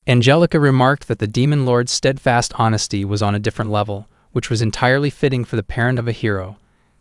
Angelica remarked that the demon lord's steadfast honesty was on a different level, which was entirely fitting for the parent of a hero.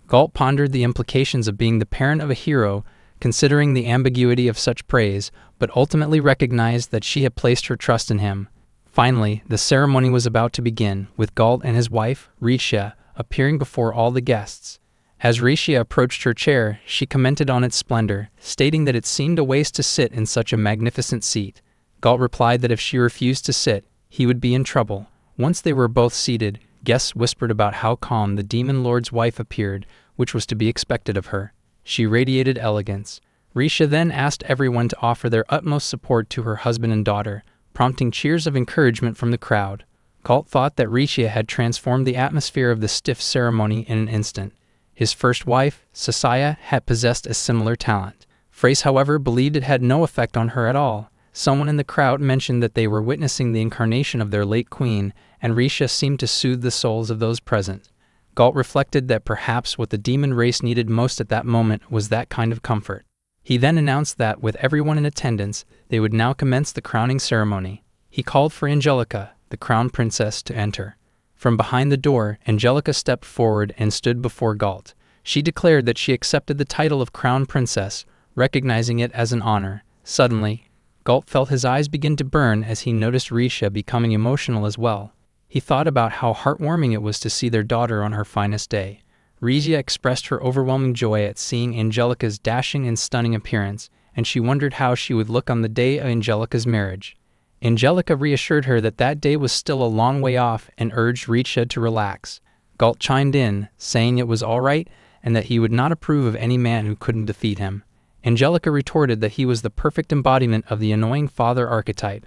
Galt pondered the implications of being the parent of a hero, considering the ambiguity of such praise, but ultimately recognized that she had placed her trust in him. Finally, the ceremony was about to begin, with Galt and his wife, Risha, appearing before all the guests. As Risha approached her chair, she commented on its splendor, stating that it seemed a waste to sit in such a magnificent seat. Galt replied that if she refused to sit, he would be in trouble. Once they were both seated, guests whispered about how calm the demon lord's wife appeared, which was to be expected of her. She radiated elegance. Risha then asked everyone to offer their utmost support to her husband and daughter, prompting cheers of encouragement from the crowd. Galt thought that Risha had transformed the atmosphere of the stiff ceremony in an instant. His first wife, Sasaya, had possessed a similar talent. Frace, however, believed it had no effect on her at all. Someone in the crowd mentioned that they were witnessing the incarnation of their late queen, and Risha seemed to soothe the souls of those present. Galt reflected that perhaps what the demon race needed most at that moment was that kind of comfort. He then announced that, with everyone in attendance, they would now commence the crowning ceremony. He called for Angelica, the crown princess, to enter. From behind the door, Angelica stepped forward and stood before Galt. She declared that she accepted the title of crown princess, recognizing it as an honor. Suddenly, Galt felt his eyes begin to burn as he noticed Risha becoming emotional as well. He thought about how heartwarming it was to see their daughter on her finest day. Risha expressed her overwhelming joy at seeing Angelica's dashing and stunning appearance, and she wondered how she would look on the day of Angelica's marriage. Angelica reassured her that that day was still a long way off and urged Risha to relax. Galt chimed in, saying it was all right and that he would not approve of any man who couldn't defeat him. Angelica retorted that he was the perfect embodiment of the annoying father archetype.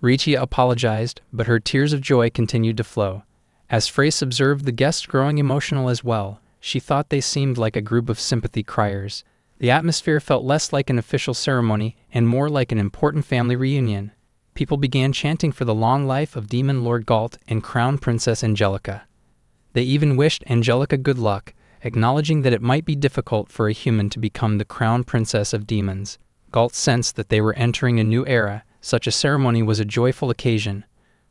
Risha apologized, but her tears of joy continued to flow. As Frace observed the guests growing emotional as well, she thought they seemed like a group of sympathy criers. The atmosphere felt less like an official ceremony and more like an important family reunion. People began chanting for the long life of Demon Lord Galt and Crown Princess Angelica. They even wished Angelica good luck, acknowledging that it might be difficult for a human to become the Crown Princess of Demons. Galt sensed that they were entering a new era. Such a ceremony was a joyful occasion.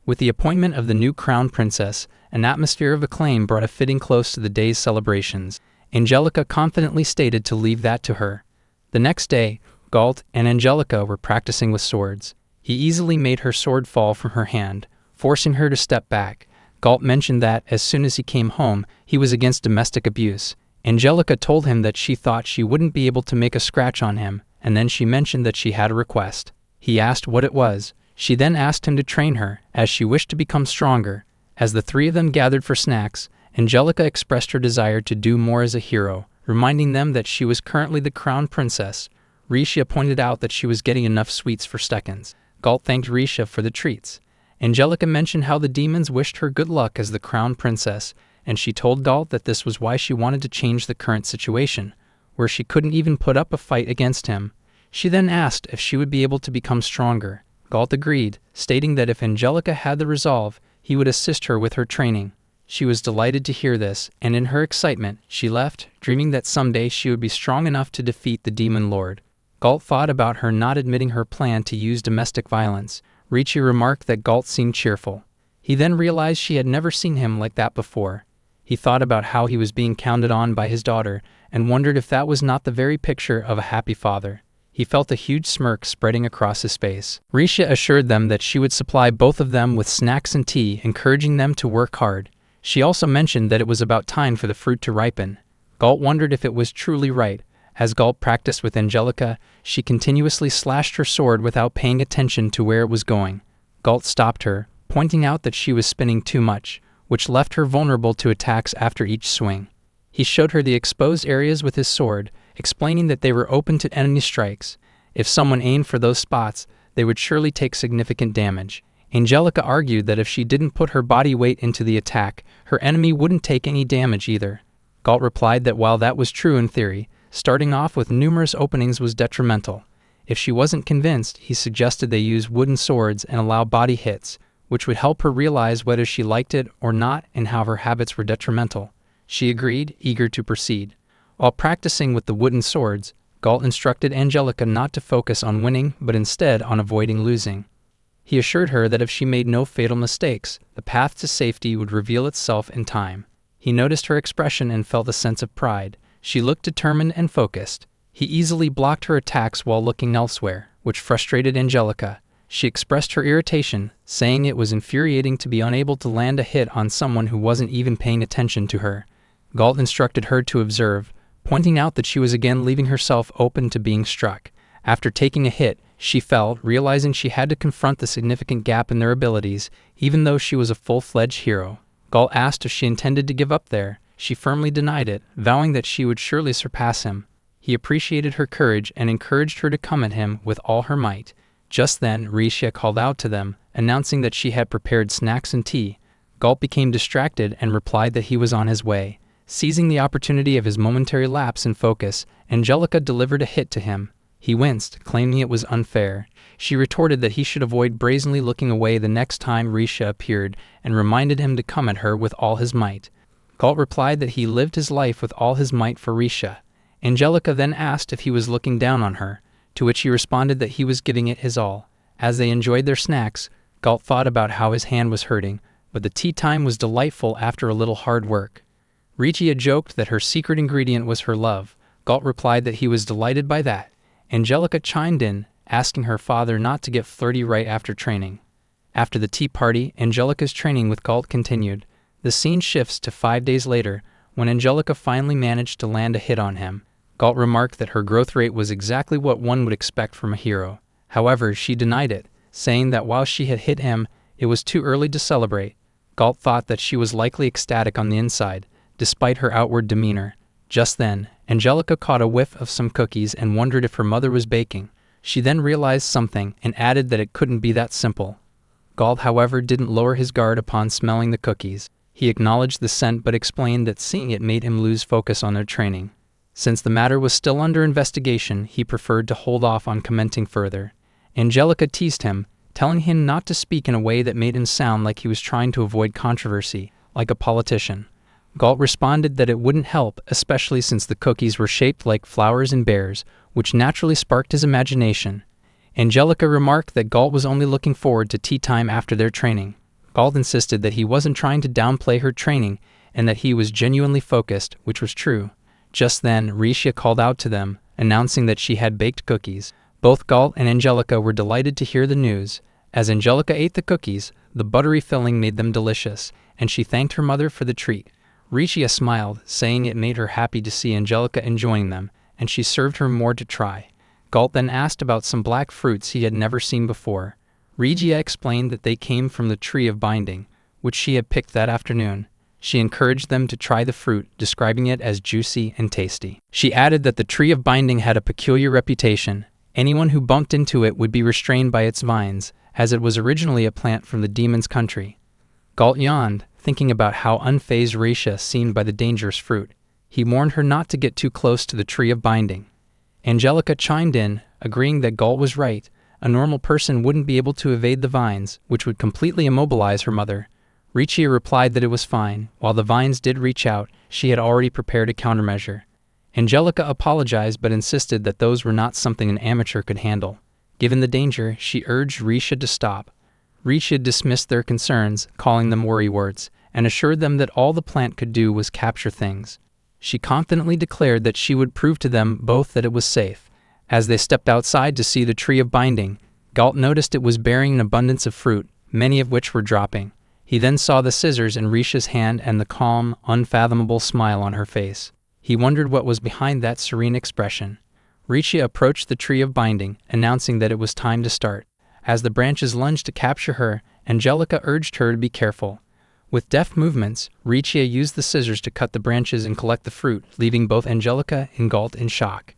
With the appointment of the new Crown Princess, an atmosphere of acclaim brought a fitting close to the day's celebrations. Angelica confidently stated to leave that to her. The next day, Galt and Angelica were practicing with swords. He easily made her sword fall from her hand, forcing her to step back. Galt mentioned that, as soon as he came home, he was against domestic abuse. Angelica told him that she thought she wouldn't be able to make a scratch on him, and then she mentioned that she had a request. He asked what it was. She then asked him to train her, as she wished to become stronger. As the three of them gathered for snacks, Angelica expressed her desire to do more as a hero, reminding them that she was currently the crown princess. Risha pointed out that she was getting enough sweets for seconds. Galt thanked Risha for the treats. Angelica mentioned how the demons wished her good luck as the crown princess, and she told Galt that this was why she wanted to change the current situation, where she couldn't even put up a fight against him. She then asked if she would be able to become stronger. Galt agreed, stating that if Angelica had the resolve, he would assist her with her training. She was delighted to hear this, and in her excitement, she left, dreaming that someday she would be strong enough to defeat the demon lord. Galt thought about her not admitting her plan to use domestic violence. Risha remarked that Galt seemed cheerful. He then realized she had never seen him like that before. He thought about how he was being counted on by his daughter, and wondered if that was not the very picture of a happy father. He felt a huge smirk spreading across his face. Risha assured them that she would supply both of them with snacks and tea, encouraging them to work hard. She also mentioned that it was about time for the fruit to ripen. Galt wondered if it was truly right. As Galt practiced with Angelica, she continuously slashed her sword without paying attention to where it was going. Galt stopped her, pointing out that she was spinning too much, which left her vulnerable to attacks after each swing. He showed her the exposed areas with his sword, explaining that they were open to enemy strikes. If someone aimed for those spots, they would surely take significant damage. Angelica argued that if she didn't put her body weight into the attack, her enemy wouldn't take any damage either. Galt replied that while that was true in theory, starting off with numerous openings was detrimental. If she wasn't convinced, he suggested they use wooden swords and allow body hits, which would help her realize whether she liked it or not and how her habits were detrimental. She agreed, eager to proceed. While practicing with the wooden swords, Galt instructed Angelica not to focus on winning but instead on avoiding losing. He assured her that if she made no fatal mistakes, the path to safety would reveal itself in time. He noticed her expression and felt a sense of pride. She looked determined and focused. He easily blocked her attacks while looking elsewhere, which frustrated Angelica. She expressed her irritation, saying it was infuriating to be unable to land a hit on someone who wasn't even paying attention to her. Galt instructed her to observe, pointing out that she was again leaving herself open to being struck. After taking a hit, she fell, realizing she had to confront the significant gap in their abilities, even though she was a full-fledged hero. Galt asked if she intended to give up there. She firmly denied it, vowing that she would surely surpass him. He appreciated her courage and encouraged her to come at him with all her might. Just then, Risha called out to them, announcing that she had prepared snacks and tea. Galt became distracted and replied that he was on his way. Seizing the opportunity of his momentary lapse in focus, Angelica delivered a hit to him. He winced, claiming it was unfair. She retorted that he should avoid brazenly looking away the next time Risha appeared, and reminded him to come at her with all his might. Galt replied that he lived his life with all his might for Risha. Angelica then asked if he was looking down on her, to which he responded that he was giving it his all. As they enjoyed their snacks, Galt thought about how his hand was hurting, but the tea time was delightful after a little hard work. Richia joked that her secret ingredient was her love. Galt replied that he was delighted by that. Angelica chimed in, asking her father not to get flirty right after training. After the tea party, Angelica's training with Galt continued. The scene shifts to 5 days later, when Angelica finally managed to land a hit on him. Galt remarked that her growth rate was exactly what one would expect from a hero. However, she denied it, saying that while she had hit him, it was too early to celebrate. Galt thought that she was likely ecstatic on the inside, despite her outward demeanor. Just then, Angelica caught a whiff of some cookies and wondered if her mother was baking. She then realized something and added that it couldn't be that simple. Galt, however, didn't lower his guard upon smelling the cookies. He acknowledged the scent but explained that seeing it made him lose focus on their training. Since the matter was still under investigation, he preferred to hold off on commenting further. Angelica teased him, telling him not to speak in a way that made him sound like he was trying to avoid controversy, like a politician. Galt responded that it wouldn't help, especially since the cookies were shaped like flowers and bears, which naturally sparked his imagination. Angelica remarked that Galt was only looking forward to tea time after their training. Galt insisted that he wasn't trying to downplay her training and that he was genuinely focused, which was true. Just then, Risha called out to them, announcing that she had baked cookies. Both Galt and Angelica were delighted to hear the news. As Angelica ate the cookies, the buttery filling made them delicious, and she thanked her mother for the treat. Risha smiled, saying it made her happy to see Angelica enjoying them, and she served her more to try. Galt then asked about some black fruits he had never seen before. Risha explained that they came from the tree of binding, which she had picked that afternoon. She encouraged them to try the fruit, describing it as juicy and tasty. She added that the tree of binding had a peculiar reputation. Anyone who bumped into it would be restrained by its vines, as it was originally a plant from the demon's country. Galt yawned, thinking about how unfazed Risha seemed by the dangerous fruit. He warned her not to get too close to the tree of binding. Angelica chimed in, agreeing that Galt was right. A normal person wouldn't be able to evade the vines, which would completely immobilize her mother. Risha replied that it was fine. While the vines did reach out, she had already prepared a countermeasure. Angelica apologized but insisted that those were not something an amateur could handle. Given the danger, she urged Risha to stop. Risha dismissed their concerns, calling them worry words, and assured them that all the plant could do was capture things. She confidently declared that she would prove to them both that it was safe. As they stepped outside to see the tree of binding, Galt noticed it was bearing an abundance of fruit, many of which were dropping. He then saw the scissors in Risha's hand and the calm, unfathomable smile on her face. He wondered what was behind that serene expression. Risha approached the tree of binding, announcing that it was time to start. As the branches lunged to capture her, Angelica urged her to be careful. With deft movements, Risha used the scissors to cut the branches and collect the fruit, leaving both Angelica and Galt in shock.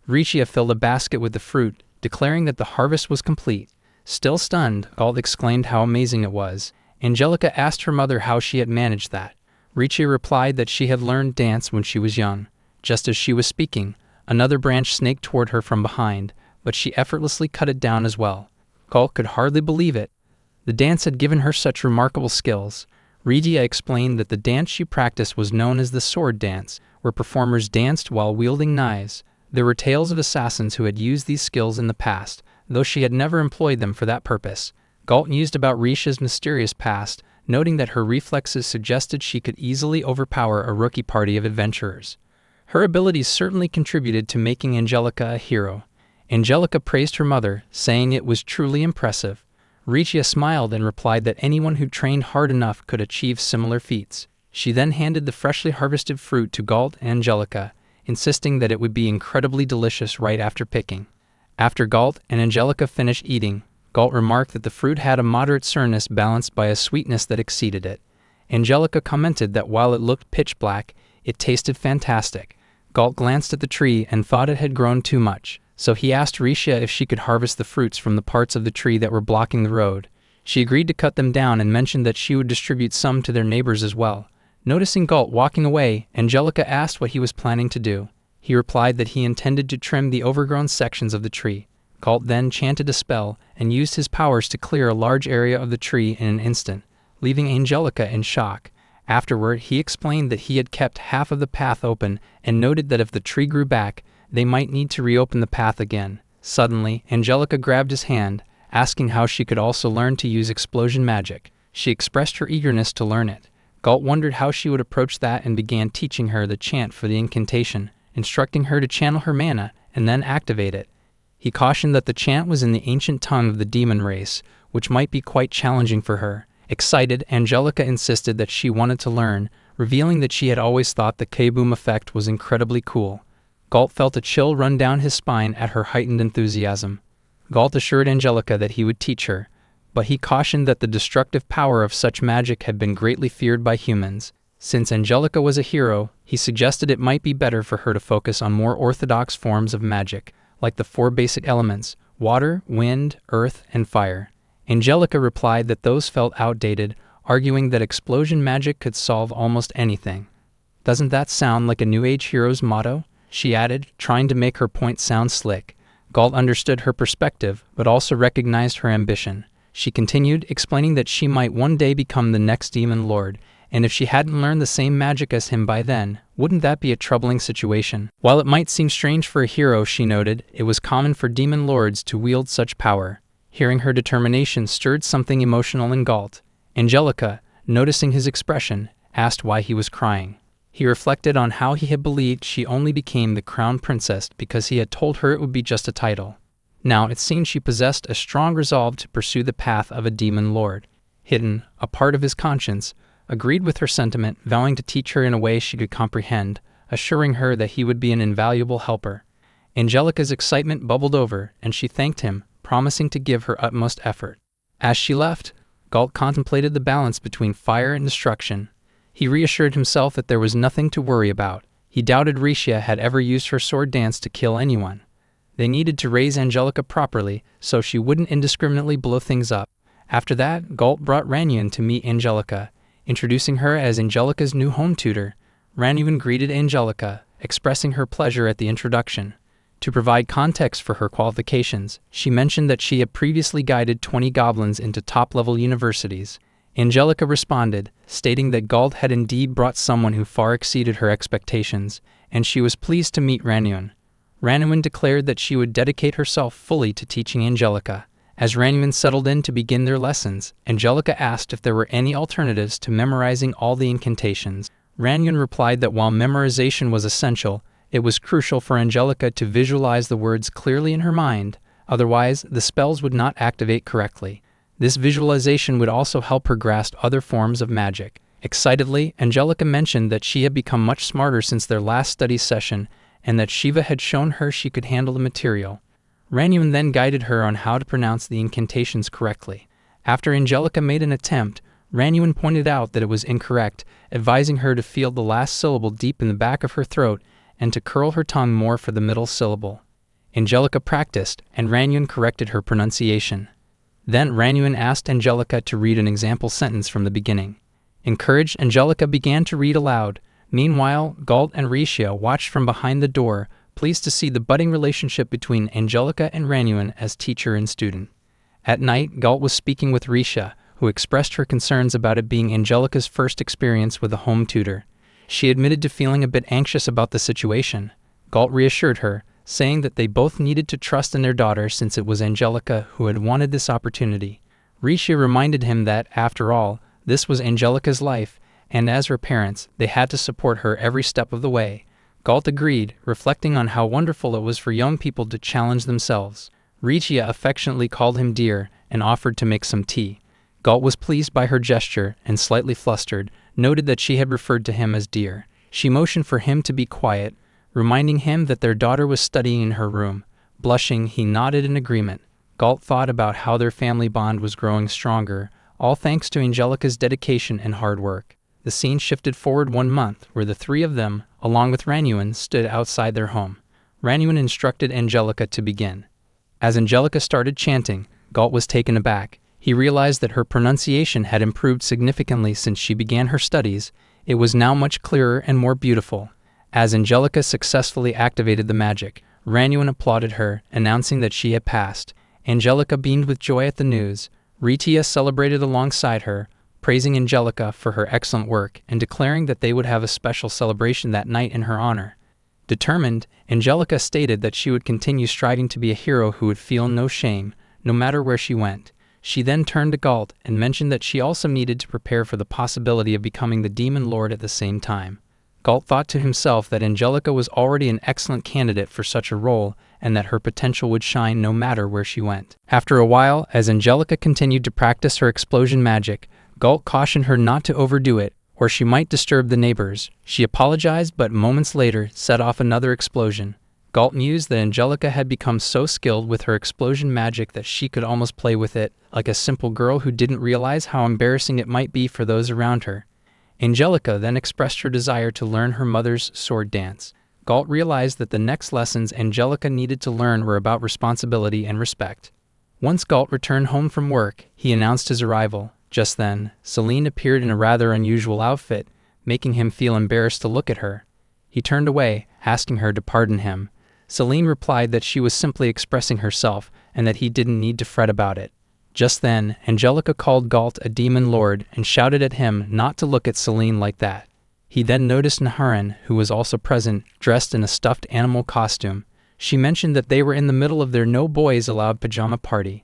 Risha filled a basket with the fruit, declaring that the harvest was complete. Still stunned, Galt exclaimed how amazing it was. Angelica asked her mother how she had managed that. Risha replied that she had learned dance when she was young. Just as she was speaking, another branch snaked toward her from behind, but she effortlessly cut it down as well. Galt could hardly believe it. The dance had given her such remarkable skills. Risha explained that the dance she practiced was known as the sword dance, where performers danced while wielding knives. There were tales of assassins who had used these skills in the past, though she had never employed them for that purpose. Galt mused about Risha's mysterious past, noting that her reflexes suggested she could easily overpower a rookie party of adventurers. Her abilities certainly contributed to making Angelica a hero. Angelica praised her mother, saying it was truly impressive. Risha smiled and replied that anyone who trained hard enough could achieve similar feats. She then handed the freshly harvested fruit to Galt and Angelica, insisting that it would be incredibly delicious right after picking. After Galt and Angelica finished eating, Galt remarked that the fruit had a moderate sourness balanced by a sweetness that exceeded it. Angelica commented that while it looked pitch black, it tasted fantastic. Galt glanced at the tree and thought it had grown too much, so he asked Risha if she could harvest the fruits from the parts of the tree that were blocking the road. She agreed to cut them down and mentioned that she would distribute some to their neighbors as well. Noticing Galt walking away, Angelica asked what he was planning to do. He replied that he intended to trim the overgrown sections of the tree. Galt then chanted a spell and used his powers to clear a large area of the tree in an instant, leaving Angelica in shock. Afterward, he explained that he had kept half of the path open and noted that if the tree grew back, they might need to reopen the path again. Suddenly, Angelica grabbed his hand, asking how she could also learn to use explosion magic. She expressed her eagerness to learn it. Galt wondered how she would approach that and began teaching her the chant for the incantation, instructing her to channel her mana and then activate it. He cautioned that the chant was in the ancient tongue of the demon race, which might be quite challenging for her. Excited, Angelica insisted that she wanted to learn, revealing that she had always thought the K-boom effect was incredibly cool. Galt felt a chill run down his spine at her heightened enthusiasm. Galt assured Angelica that he would teach her, but he cautioned that the destructive power of such magic had been greatly feared by humans. Since Angelica was a hero, he suggested it might be better for her to focus on more orthodox forms of magic, like the 4 basic elements: water, wind, earth, and fire. Angelica replied that those felt outdated, arguing that explosion magic could solve almost anything. "Doesn't that sound like a New Age hero's motto?" she added, trying to make her point sound slick. Galt understood her perspective, but also recognized her ambition. She continued, explaining that she might one day become the next demon lord, and if she hadn't learned the same magic as him by then, wouldn't that be a troubling situation? While it might seem strange for a hero, she noted, it was common for demon lords to wield such power. Hearing her determination stirred something emotional in Galt. Angelica, noticing his expression, asked why he was crying. He reflected on how he had believed she only became the crown princess because he had told her it would be just a title. Now it seemed she possessed a strong resolve to pursue the path of a demon lord. Hidden, a part of his conscience, agreed with her sentiment, vowing to teach her in a way she could comprehend, assuring her that he would be an invaluable helper. Angelica's excitement bubbled over, and she thanked him, promising to give her utmost effort. As she left, Galt contemplated the balance between fire and destruction. He reassured himself that there was nothing to worry about. He doubted Risha had ever used her sword dance to kill anyone. They needed to raise Angelica properly, so she wouldn't indiscriminately blow things up. After that, Galt brought Ranyun to meet Angelica, introducing her as Angelica's new home tutor. Ranyun greeted Angelica, expressing her pleasure at the introduction. To provide context for her qualifications, she mentioned that she had previously guided 20 goblins into top-level universities. Angelica responded, stating that Galt had indeed brought someone who far exceeded her expectations, and she was pleased to meet Ranyun. Ranyun declared that she would dedicate herself fully to teaching Angelica. As Ranyun settled in to begin their lessons, Angelica asked if there were any alternatives to memorizing all the incantations. Ranyun replied that while memorization was essential, it was crucial for Angelica to visualize the words clearly in her mind, otherwise the spells would not activate correctly. This visualization would also help her grasp other forms of magic. Excitedly, Angelica mentioned that she had become much smarter since their last study session, and that Shiva had shown her she could handle the material. Ranyun then guided her on how to pronounce the incantations correctly. After Angelica made an attempt, Ranyun pointed out that it was incorrect, advising her to feel the last syllable deep in the back of her throat and to curl her tongue more for the middle syllable. Angelica practiced, and Ranyun corrected her pronunciation. Then Ranyun asked Angelica to read an example sentence from the beginning. Encouraged, Angelica began to read aloud. Meanwhile, Galt and Risha watched from behind the door, pleased to see the budding relationship between Angelica and Ranyun as teacher and student. At night, Galt was speaking with Risha, who expressed her concerns about it being Angelica's first experience with a home tutor. She admitted to feeling a bit anxious about the situation. Galt reassured her, saying that they both needed to trust in their daughter since it was Angelica who had wanted this opportunity. Richa reminded him that, after all, this was Angelica's life, and as her parents, they had to support her every step of the way. Galt agreed, reflecting on how wonderful it was for young people to challenge themselves. Richa affectionately called him dear and offered to make some tea. Galt was pleased by her gesture and, slightly flustered, noted that she had referred to him as dear. She motioned for him to be quiet, reminding him that their daughter was studying in her room. Blushing, he nodded in agreement. Galt thought about how their family bond was growing stronger, all thanks to Angelica's dedication and hard work. The scene shifted forward 1 month, where the three of them, along with Ranuan, stood outside their home. Ranuan instructed Angelica to begin. As Angelica started chanting, Galt was taken aback. He realized that her pronunciation had improved significantly since she began her studies. It was now much clearer and more beautiful. As Angelica successfully activated the magic, Ranuan applauded her, announcing that she had passed. Angelica beamed with joy at the news. Richa celebrated alongside her, praising Angelica for her excellent work and declaring that they would have a special celebration that night in her honor. Determined, Angelica stated that she would continue striving to be a hero who would feel no shame, no matter where she went. She then turned to Galt and mentioned that she also needed to prepare for the possibility of becoming the Demon Lord at the same time. Galt thought to himself that Angelica was already an excellent candidate for such a role and that her potential would shine no matter where she went. After a while, as Angelica continued to practice her explosion magic, Galt cautioned her not to overdo it, or she might disturb the neighbors. She apologized, but moments later set off another explosion. Galt mused that Angelica had become so skilled with her explosion magic that she could almost play with it, like a simple girl who didn't realize how embarrassing it might be for those around her. Angelica then expressed her desire to learn her mother's sword dance. Galt realized that the next lessons Angelica needed to learn were about responsibility and respect. Once Galt returned home from work, he announced his arrival. Just then, Celine appeared in a rather unusual outfit, making him feel embarrassed to look at her. He turned away, asking her to pardon him. Celine replied that she was simply expressing herself and that he didn't need to fret about it. Just then, Angelica called Galt a demon lord and shouted at him not to look at Celine like that. He then noticed Naharan, who was also present, dressed in a stuffed animal costume. She mentioned that they were in the middle of their no boys allowed pajama party.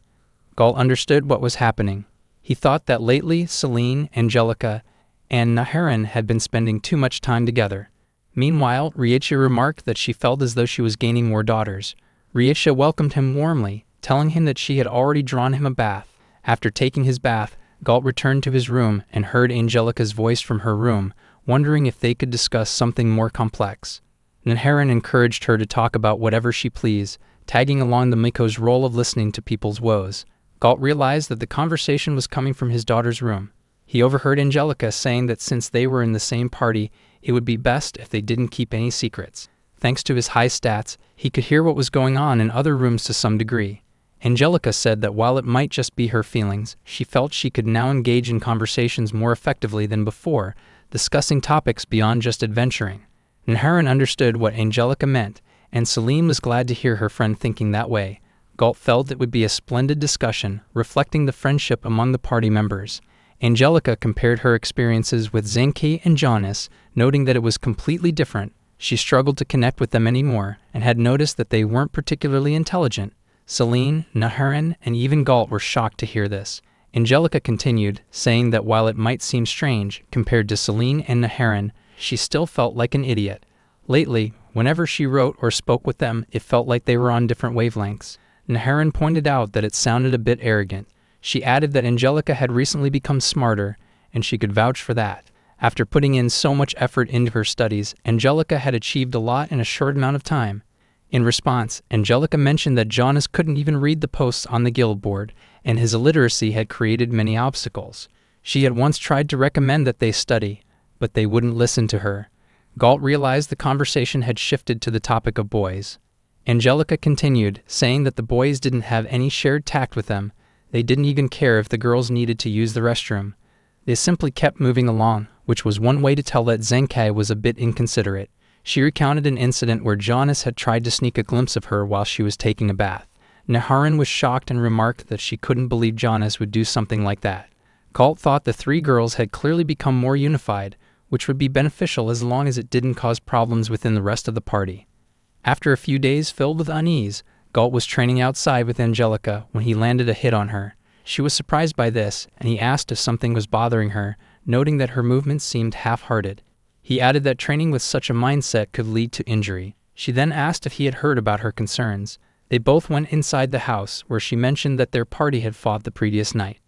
Galt understood what was happening. He thought that lately Celine, Angelica, and Naharan had been spending too much time together. Meanwhile, Richa remarked that she felt as though she was gaining more daughters. Richa welcomed him warmly, telling him that she had already drawn him a bath. After taking his bath, Galt returned to his room and heard Angelica's voice from her room, wondering if they could discuss something more complex. Naharan encouraged her to talk about whatever she pleased, tagging along the Miko's role of listening to people's woes. Galt realized that the conversation was coming from his daughter's room. He overheard Angelica saying that since they were in the same party, it would be best if they didn't keep any secrets. Thanks to his high stats, he could hear what was going on in other rooms to some degree. Angelica said that while it might just be her feelings, she felt she could now engage in conversations more effectively than before, discussing topics beyond just adventuring. Naharan understood what Angelica meant, and Celine was glad to hear her friend thinking that way. Galt felt it would be a splendid discussion, reflecting the friendship among the party members. Angelica compared her experiences with Zenki and Jonas, noting that it was completely different. She struggled to connect with them anymore, and had noticed that they weren't particularly intelligent. Celine, Naharan, and even Galt were shocked to hear this. Angelica continued, saying that while it might seem strange, compared to Celine and Naharan, she still felt like an idiot. Lately, whenever she wrote or spoke with them, it felt like they were on different wavelengths. Naharan pointed out that it sounded a bit arrogant. She added that Angelica had recently become smarter, and she could vouch for that. After putting in so much effort into her studies, Angelica had achieved a lot in a short amount of time. In response, Angelica mentioned that Jonas couldn't even read the posts on the guild board, and his illiteracy had created many obstacles. She had once tried to recommend that they study, but they wouldn't listen to her. Galt realized the conversation had shifted to the topic of boys. Angelica continued, saying that the boys didn't have any shared tact with them. They didn't even care if the girls needed to use the restroom. They simply kept moving along, which was one way to tell that Zenkai was a bit inconsiderate. She recounted an incident where Jonas had tried to sneak a glimpse of her while she was taking a bath. Naharan was shocked and remarked that she couldn't believe Jonas would do something like that. Galt thought the three girls had clearly become more unified, which would be beneficial as long as it didn't cause problems within the rest of the party. After a few days filled with unease, Galt was training outside with Angelica when he landed a hit on her. She was surprised by this, and he asked if something was bothering her, noting that her movements seemed half-hearted. He added that training with such a mindset could lead to injury. She then asked if he had heard about her concerns. They both went inside the house, where she mentioned that their party had fought the previous night.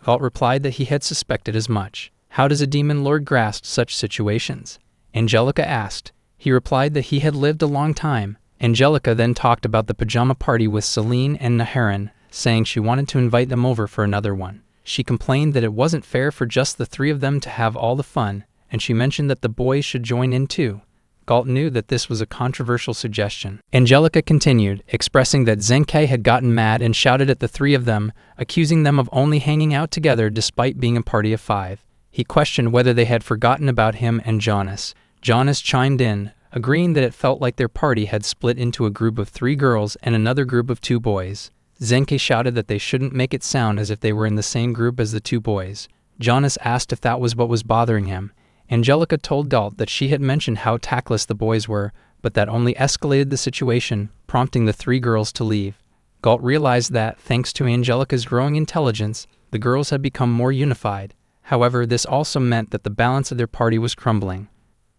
Galt replied that he had suspected as much. How does a demon lord grasp such situations? Angelica asked. He replied that he had lived a long time. Angelica then talked about the pajama party with Celine and Naharan, saying she wanted to invite them over for another one. She complained that it wasn't fair for just the three of them to have all the fun, and she mentioned that the boys should join in too. Galt knew that this was a controversial suggestion. Angelica continued, expressing that Zenkai had gotten mad and shouted at the three of them, accusing them of only hanging out together despite being a party of 5. He questioned whether they had forgotten about him and Jonas. Jonas chimed in, agreeing that it felt like their party had split into a group of 3 girls and another group of 2 boys. Zenkai shouted that they shouldn't make it sound as if they were in the same group as the 2 boys. Jonas asked if that was what was bothering him. Angelica told Galt that she had mentioned how tactless the boys were, but that only escalated the situation, prompting the 3 girls to leave. Galt realized that, thanks to Angelica's growing intelligence, the girls had become more unified. However, this also meant that the balance of their party was crumbling.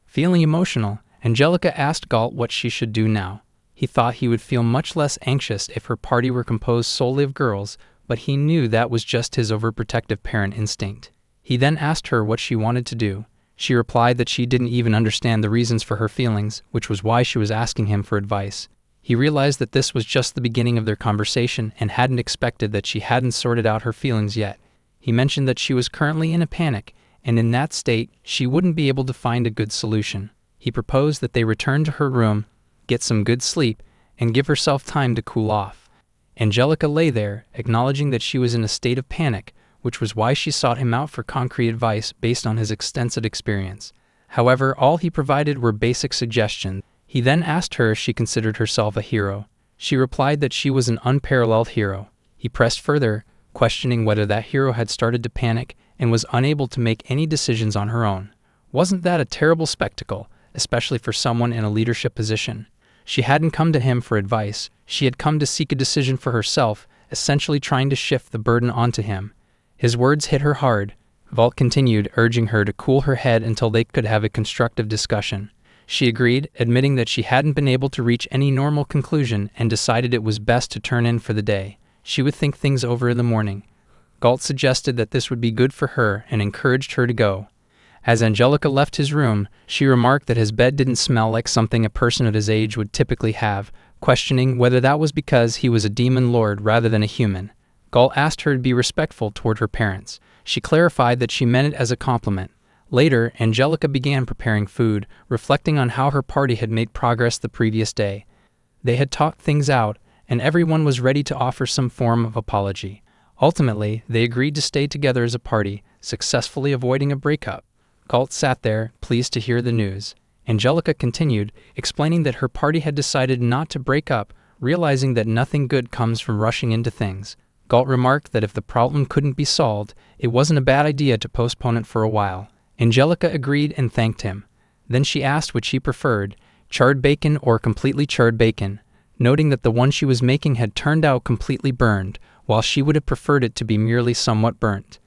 Feeling emotional, Angelica asked Galt what she should do now. He thought he would feel much less anxious if her party were composed solely of girls, but he knew that was just his overprotective parent instinct. He then asked her what she wanted to do. She replied that she didn't even understand the reasons for her feelings, which was why she was asking him for advice. He realized that this was just the beginning of their conversation and hadn't expected that she hadn't sorted out her feelings yet. He mentioned that she was currently in a panic, and in that state, she wouldn't be able to find a good solution. He proposed that they return to her room, get some good sleep, and give herself time to cool off. Angelica lay there, acknowledging that she was in a state of panic, which was why she sought him out for concrete advice based on his extensive experience. However, all he provided were basic suggestions. He then asked her if she considered herself a hero. She replied that she was an unparalleled hero. He pressed further, questioning whether that hero had started to panic and was unable to make any decisions on her own. Wasn't that a terrible spectacle, especially for someone in a leadership position? She hadn't come to him for advice. She had come to seek a decision for herself, essentially trying to shift the burden onto him. His words hit her hard. Galt continued, urging her to cool her head until they could have a constructive discussion. She agreed, admitting that she hadn't been able to reach any normal conclusion and decided it was best to turn in for the day. She would think things over in the morning. Galt suggested that this would be good for her and encouraged her to go. As Angelica left his room, she remarked that his bed didn't smell like something a person of his age would typically have, questioning whether that was because he was a demon lord rather than a human. Galt asked her to be respectful toward her parents. She clarified that she meant it as a compliment. Later, Angelica began preparing food, reflecting on how her party had made progress the previous day. They had talked things out, and everyone was ready to offer some form of apology. Ultimately, they agreed to stay together as a party, successfully avoiding a breakup. Galt sat there, pleased to hear the news. Angelica continued, explaining that her party had decided not to break up, realizing that nothing good comes from rushing into things. Galt remarked that if the problem couldn't be solved, it wasn't a bad idea to postpone it for a while. Angelica agreed and thanked him. Then she asked which he preferred, charred bacon or completely charred bacon, noting that the one she was making had turned out completely burned, while she would have preferred it to be merely somewhat burnt.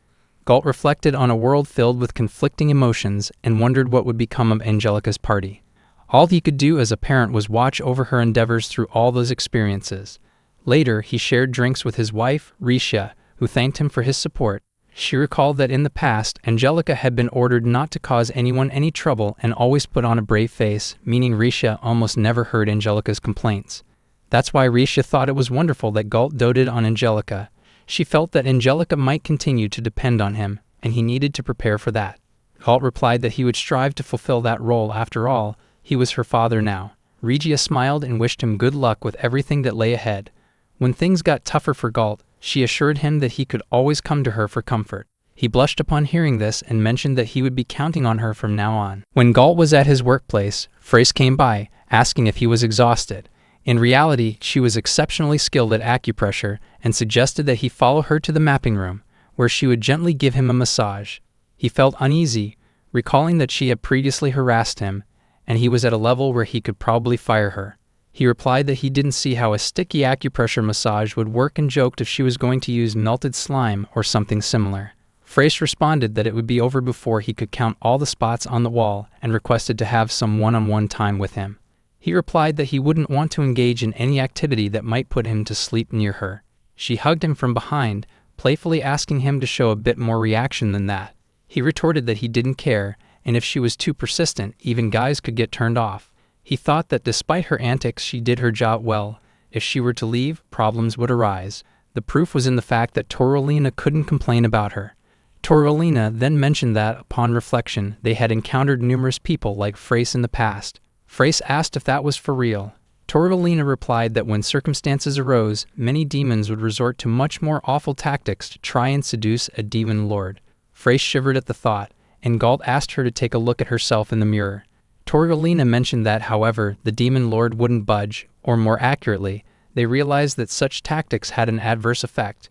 Galt reflected on a world filled with conflicting emotions and wondered what would become of Angelica's party. All he could do as a parent was watch over her endeavors through all those experiences. Later, he shared drinks with his wife, Risha, who thanked him for his support. She recalled that in the past, Angelica had been ordered not to cause anyone any trouble and always put on a brave face, meaning Risha almost never heard Angelica's complaints. That's why Risha thought it was wonderful that Galt doted on Angelica. She felt that Angelica might continue to depend on him, and he needed to prepare for that. Galt replied that he would strive to fulfill that role. After all, he was her father now. Regia smiled and wished him good luck with everything that lay ahead. When things got tougher for Galt, she assured him that he could always come to her for comfort. He blushed upon hearing this and mentioned that he would be counting on her from now on. When Galt was at his workplace, Frace came by, asking if he was exhausted. In reality, she was exceptionally skilled at acupressure and suggested that he follow her to the mapping room, where she would gently give him a massage. He felt uneasy, recalling that she had previously harassed him, and he was at a level where he could probably fire her. He replied that he didn't see how a sticky acupressure massage would work and joked if she was going to use melted slime or something similar. Frace responded that it would be over before he could count all the spots on the wall and requested to have some one-on-one time with him. He replied that he wouldn't want to engage in any activity that might put him to sleep near her. She hugged him from behind, playfully asking him to show a bit more reaction than that. He retorted that he didn't care, and if she was too persistent, even guys could get turned off. He thought that despite her antics, she did her job well. If she were to leave, problems would arise. The proof was in the fact that Torolina couldn't complain about her. Torolina then mentioned that, upon reflection, they had encountered numerous people like Frace in the past. Frace asked if that was for real. Torolina replied that when circumstances arose, many demons would resort to much more awful tactics to try and seduce a demon lord. Frace shivered at the thought, and Galt asked her to take a look at herself in the mirror. Torolina mentioned that, however, the demon lord wouldn't budge, or more accurately, they realized that such tactics had an adverse effect.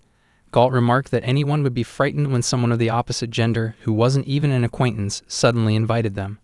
Galt remarked that anyone would be frightened when someone of the opposite gender, who wasn't even an acquaintance, suddenly invited them.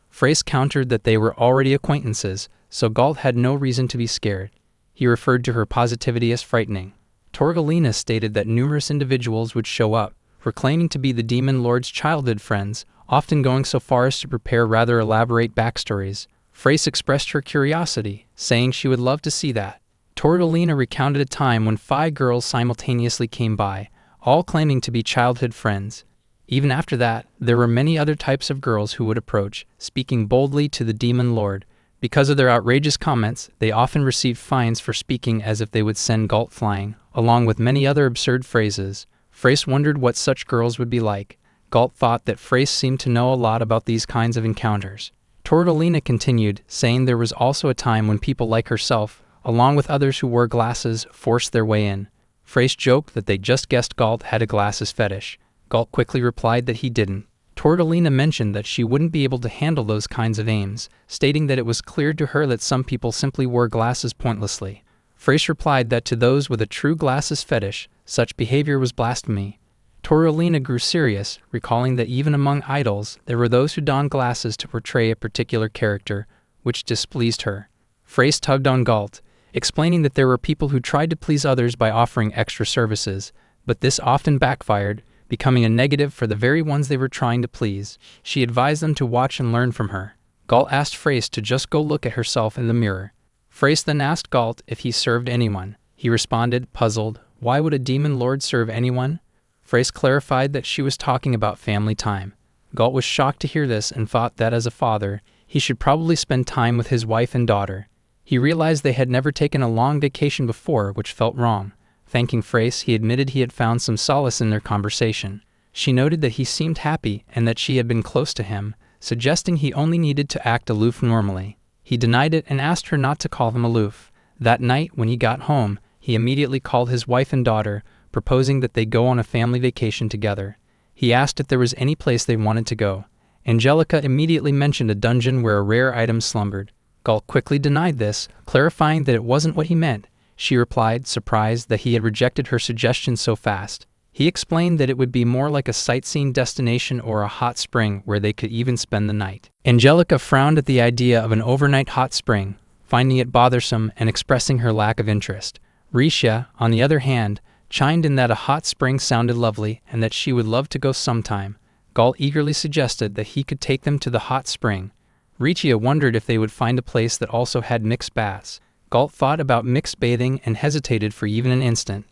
Frace countered that they were already acquaintances, so Galt had no reason to be scared. He referred to her positivity as frightening. Torolina stated that numerous individuals would show up, proclaiming to be the demon lord's childhood friends, often going so far as to prepare rather elaborate backstories. Frace expressed her curiosity, saying she would love to see that. Torolina recounted a time when 5 girls simultaneously came by, all claiming to be childhood friends. Even after that, there were many other types of girls who would approach, speaking boldly to the demon lord. Because of their outrageous comments, they often received fines for speaking as if they would send Galt flying, along with many other absurd phrases. Frace wondered what such girls would be like. Galt thought that Frace seemed to know a lot about these kinds of encounters. Torolina continued, saying there was also a time when people like herself, along with others who wore glasses, forced their way in. Frace joked that they just guessed Galt had a glasses fetish. Galt quickly replied that he didn't. Torolina mentioned that she wouldn't be able to handle those kinds of aims, stating that it was clear to her that some people simply wore glasses pointlessly. Frace replied that to those with a true glasses fetish, such behavior was blasphemy. Torolina grew serious, recalling that even among idols, there were those who donned glasses to portray a particular character, which displeased her. Frace tugged on Galt, explaining that there were people who tried to please others by offering extra services, but this often backfired, becoming a negative for the very ones they were trying to please. She advised them to watch and learn from her. Galt asked Frace to just go look at herself in the mirror. Frace then asked Galt if he served anyone. He responded, puzzled, why would a demon lord serve anyone? Frace clarified that she was talking about family time. Galt was shocked to hear this and thought that as a father, he should probably spend time with his wife and daughter. He realized they had never taken a long vacation before, which felt wrong. Thanking Frace, he admitted he had found some solace in their conversation. She noted that he seemed happy and that she had been close to him, suggesting he only needed to act aloof normally. He denied it and asked her not to call him aloof. That night, when he got home, he immediately called his wife and daughter, proposing that they go on a family vacation together. He asked if there was any place they wanted to go. Angelica immediately mentioned a dungeon where a rare item slumbered. Galt quickly denied this, clarifying that it wasn't what he meant. She replied, surprised that he had rejected her suggestion so fast. He explained that it would be more like a sightseeing destination or a hot spring where they could even spend the night. Angelica frowned at the idea of an overnight hot spring, finding it bothersome and expressing her lack of interest. Risha, on the other hand, chimed in that a hot spring sounded lovely and that she would love to go sometime. Galt eagerly suggested that he could take them to the hot spring. Richia wondered if they would find a place that also had mixed baths. Galt thought about mixed bathing and hesitated for even an instant.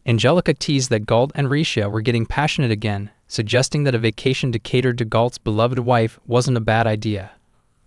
Angelica teased that Galt and Risha were getting passionate again, suggesting that a vacation to cater to Galt's beloved wife wasn't a bad idea.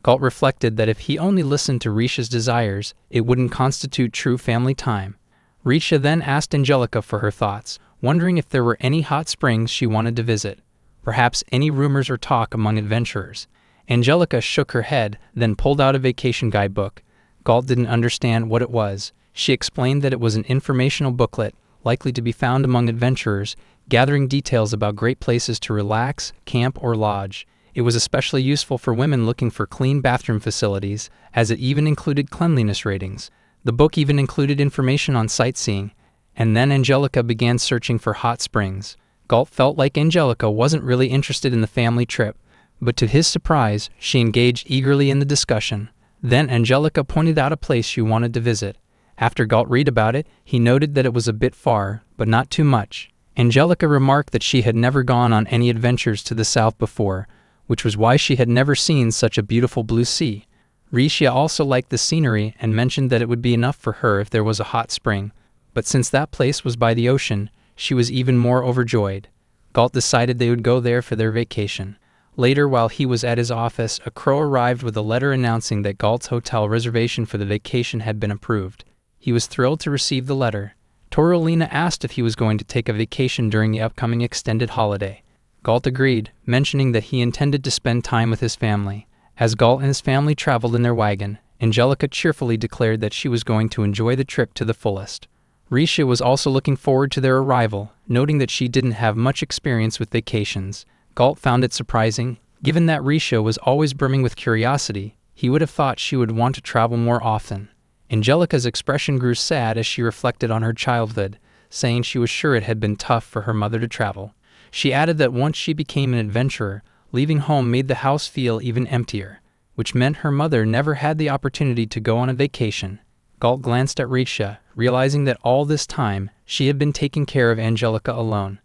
Galt reflected that if he only listened to Risha's desires, it wouldn't constitute true family time. Risha then asked Angelica for her thoughts, wondering if there were any hot springs she wanted to visit. Perhaps any rumors or talk among adventurers. Angelica shook her head, then pulled out a vacation guidebook. Galt didn't understand what it was. She explained that it was an informational booklet, likely to be found among adventurers, gathering details about great places to relax, camp, or lodge. It was especially useful for women looking for clean bathroom facilities, as it even included cleanliness ratings. The book even included information on sightseeing, and then Angelica began searching for hot springs. Galt felt like Angelica wasn't really interested in the family trip, but to his surprise, she engaged eagerly in the discussion. Then Angelica pointed out a place she wanted to visit. After Galt read about it, he noted that it was a bit far, but not too much. Angelica remarked that she had never gone on any adventures to the south before, which was why she had never seen such a beautiful blue sea. Risha also liked the scenery and mentioned that it would be enough for her if there was a hot spring, but since that place was by the ocean, she was even more overjoyed. Galt decided they would go there for their vacation. Later, while he was at his office, a crow arrived with a letter announcing that Galt's hotel reservation for the vacation had been approved. He was thrilled to receive the letter. Torolina asked if he was going to take a vacation during the upcoming extended holiday. Galt agreed, mentioning that he intended to spend time with his family. As Galt and his family traveled in their wagon, Angelica cheerfully declared that she was going to enjoy the trip to the fullest. Risha was also looking forward to their arrival, noting that she didn't have much experience with vacations. Galt found it surprising. Given that Risha was always brimming with curiosity, he would have thought she would want to travel more often. Angelica's expression grew sad as she reflected on her childhood, saying she was sure it had been tough for her mother to travel. She added that once she became an adventurer, leaving home made the house feel even emptier, which meant her mother never had the opportunity to go on a vacation. Galt glanced at Risha, realizing that all this time she had been taking care of Angelica alone.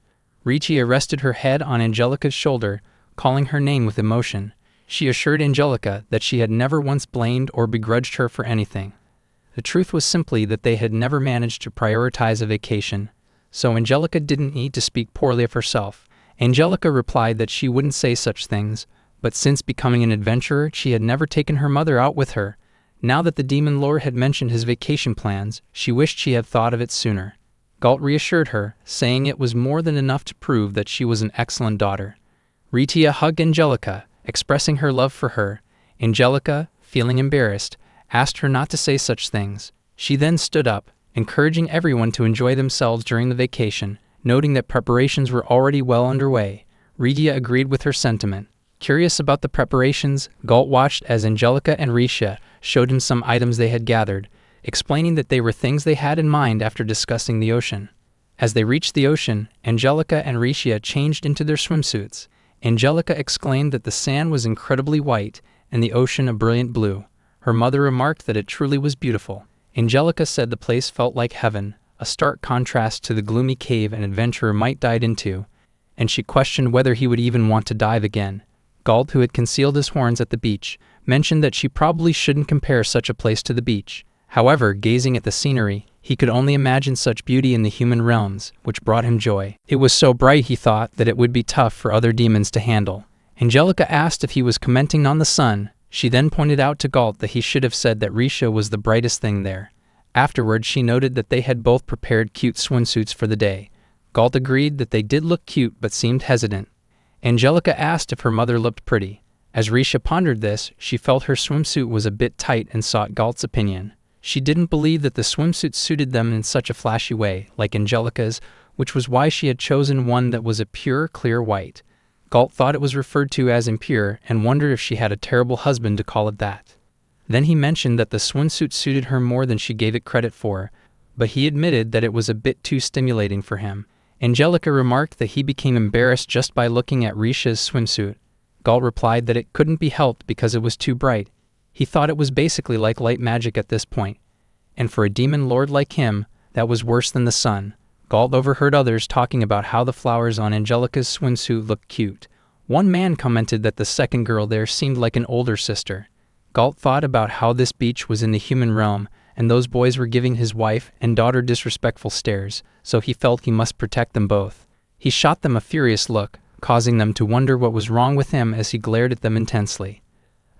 Risha rested her head on Angelica's shoulder, calling her name with emotion. She assured Angelica that she had never once blamed or begrudged her for anything. The truth was simply that they had never managed to prioritize a vacation, so Angelica didn't need to speak poorly of herself. Angelica replied that she wouldn't say such things, but since becoming an adventurer, she had never taken her mother out with her. Now that the demon lord had mentioned his vacation plans, she wished she had thought of it sooner. Galt reassured her, saying it was more than enough to prove that she was an excellent daughter. Ritia hugged Angelica, expressing her love for her. Angelica, feeling embarrassed, asked her not to say such things. She then stood up, encouraging everyone to enjoy themselves during the vacation, noting that preparations were already well underway. Ritia agreed with her sentiment. Curious about the preparations, Galt watched as Angelica and Risha showed him some items they had gathered, explaining that they were things they had in mind after discussing the ocean. As they reached the ocean, Angelica and Risha changed into their swimsuits. Angelica exclaimed that the sand was incredibly white and the ocean a brilliant blue. Her mother remarked that it truly was beautiful. Angelica said the place felt like heaven, a stark contrast to the gloomy cave an adventurer might dive into, and she questioned whether he would even want to dive again. Galt, who had concealed his horns at the beach, mentioned that she probably shouldn't compare such a place to the beach. However, gazing at the scenery, he could only imagine such beauty in the human realms, which brought him joy. It was so bright, he thought, that it would be tough for other demons to handle. Angelica asked if he was commenting on the sun. She then pointed out to Galt that he should have said that Risha was the brightest thing there. Afterwards, she noted that they had both prepared cute swimsuits for the day. Galt agreed that they did look cute but seemed hesitant. Angelica asked if her mother looked pretty. As Risha pondered this, she felt her swimsuit was a bit tight and sought Galt's opinion. She didn't believe that the swimsuit suited them in such a flashy way, like Angelica's, which was why she had chosen one that was a pure, clear white. Galt thought it was referred to as impure and wondered if she had a terrible husband to call it that. Then he mentioned that the swimsuit suited her more than she gave it credit for, but he admitted that it was a bit too stimulating for him. Angelica remarked that he became embarrassed just by looking at Risha's swimsuit. Galt replied that it couldn't be helped because it was too bright. He thought it was basically like light magic at this point. And for a demon lord like him, that was worse than the sun. Galt overheard others talking about how the flowers on Angelica's swimsuit looked cute. One man commented that the second girl there seemed like an older sister. Galt thought about how this beach was in the human realm, and those boys were giving his wife and daughter disrespectful stares, so he felt he must protect them both. He shot them a furious look, causing them to wonder what was wrong with him as he glared at them intensely.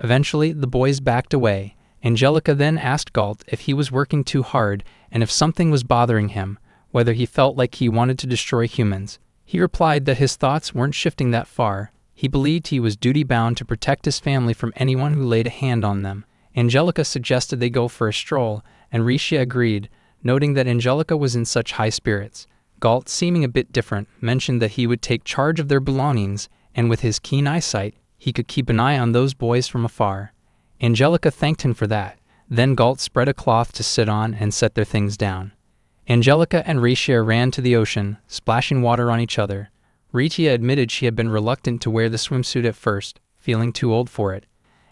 Eventually, the boys backed away. Angelica then asked Galt if he was working too hard and if something was bothering him, whether he felt like he wanted to destroy humans. He replied that his thoughts weren't shifting that far. He believed he was duty-bound to protect his family from anyone who laid a hand on them. Angelica suggested they go for a stroll, and Risha agreed, noting that Angelica was in such high spirits. Galt, seeming a bit different, mentioned that he would take charge of their belongings, and with his keen eyesight, he could keep an eye on those boys from afar. Angelica thanked him for that. Then Galt spread a cloth to sit on and set their things down. Angelica and Risha ran to the ocean, splashing water on each other. Risha admitted she had been reluctant to wear the swimsuit at first, feeling too old for it.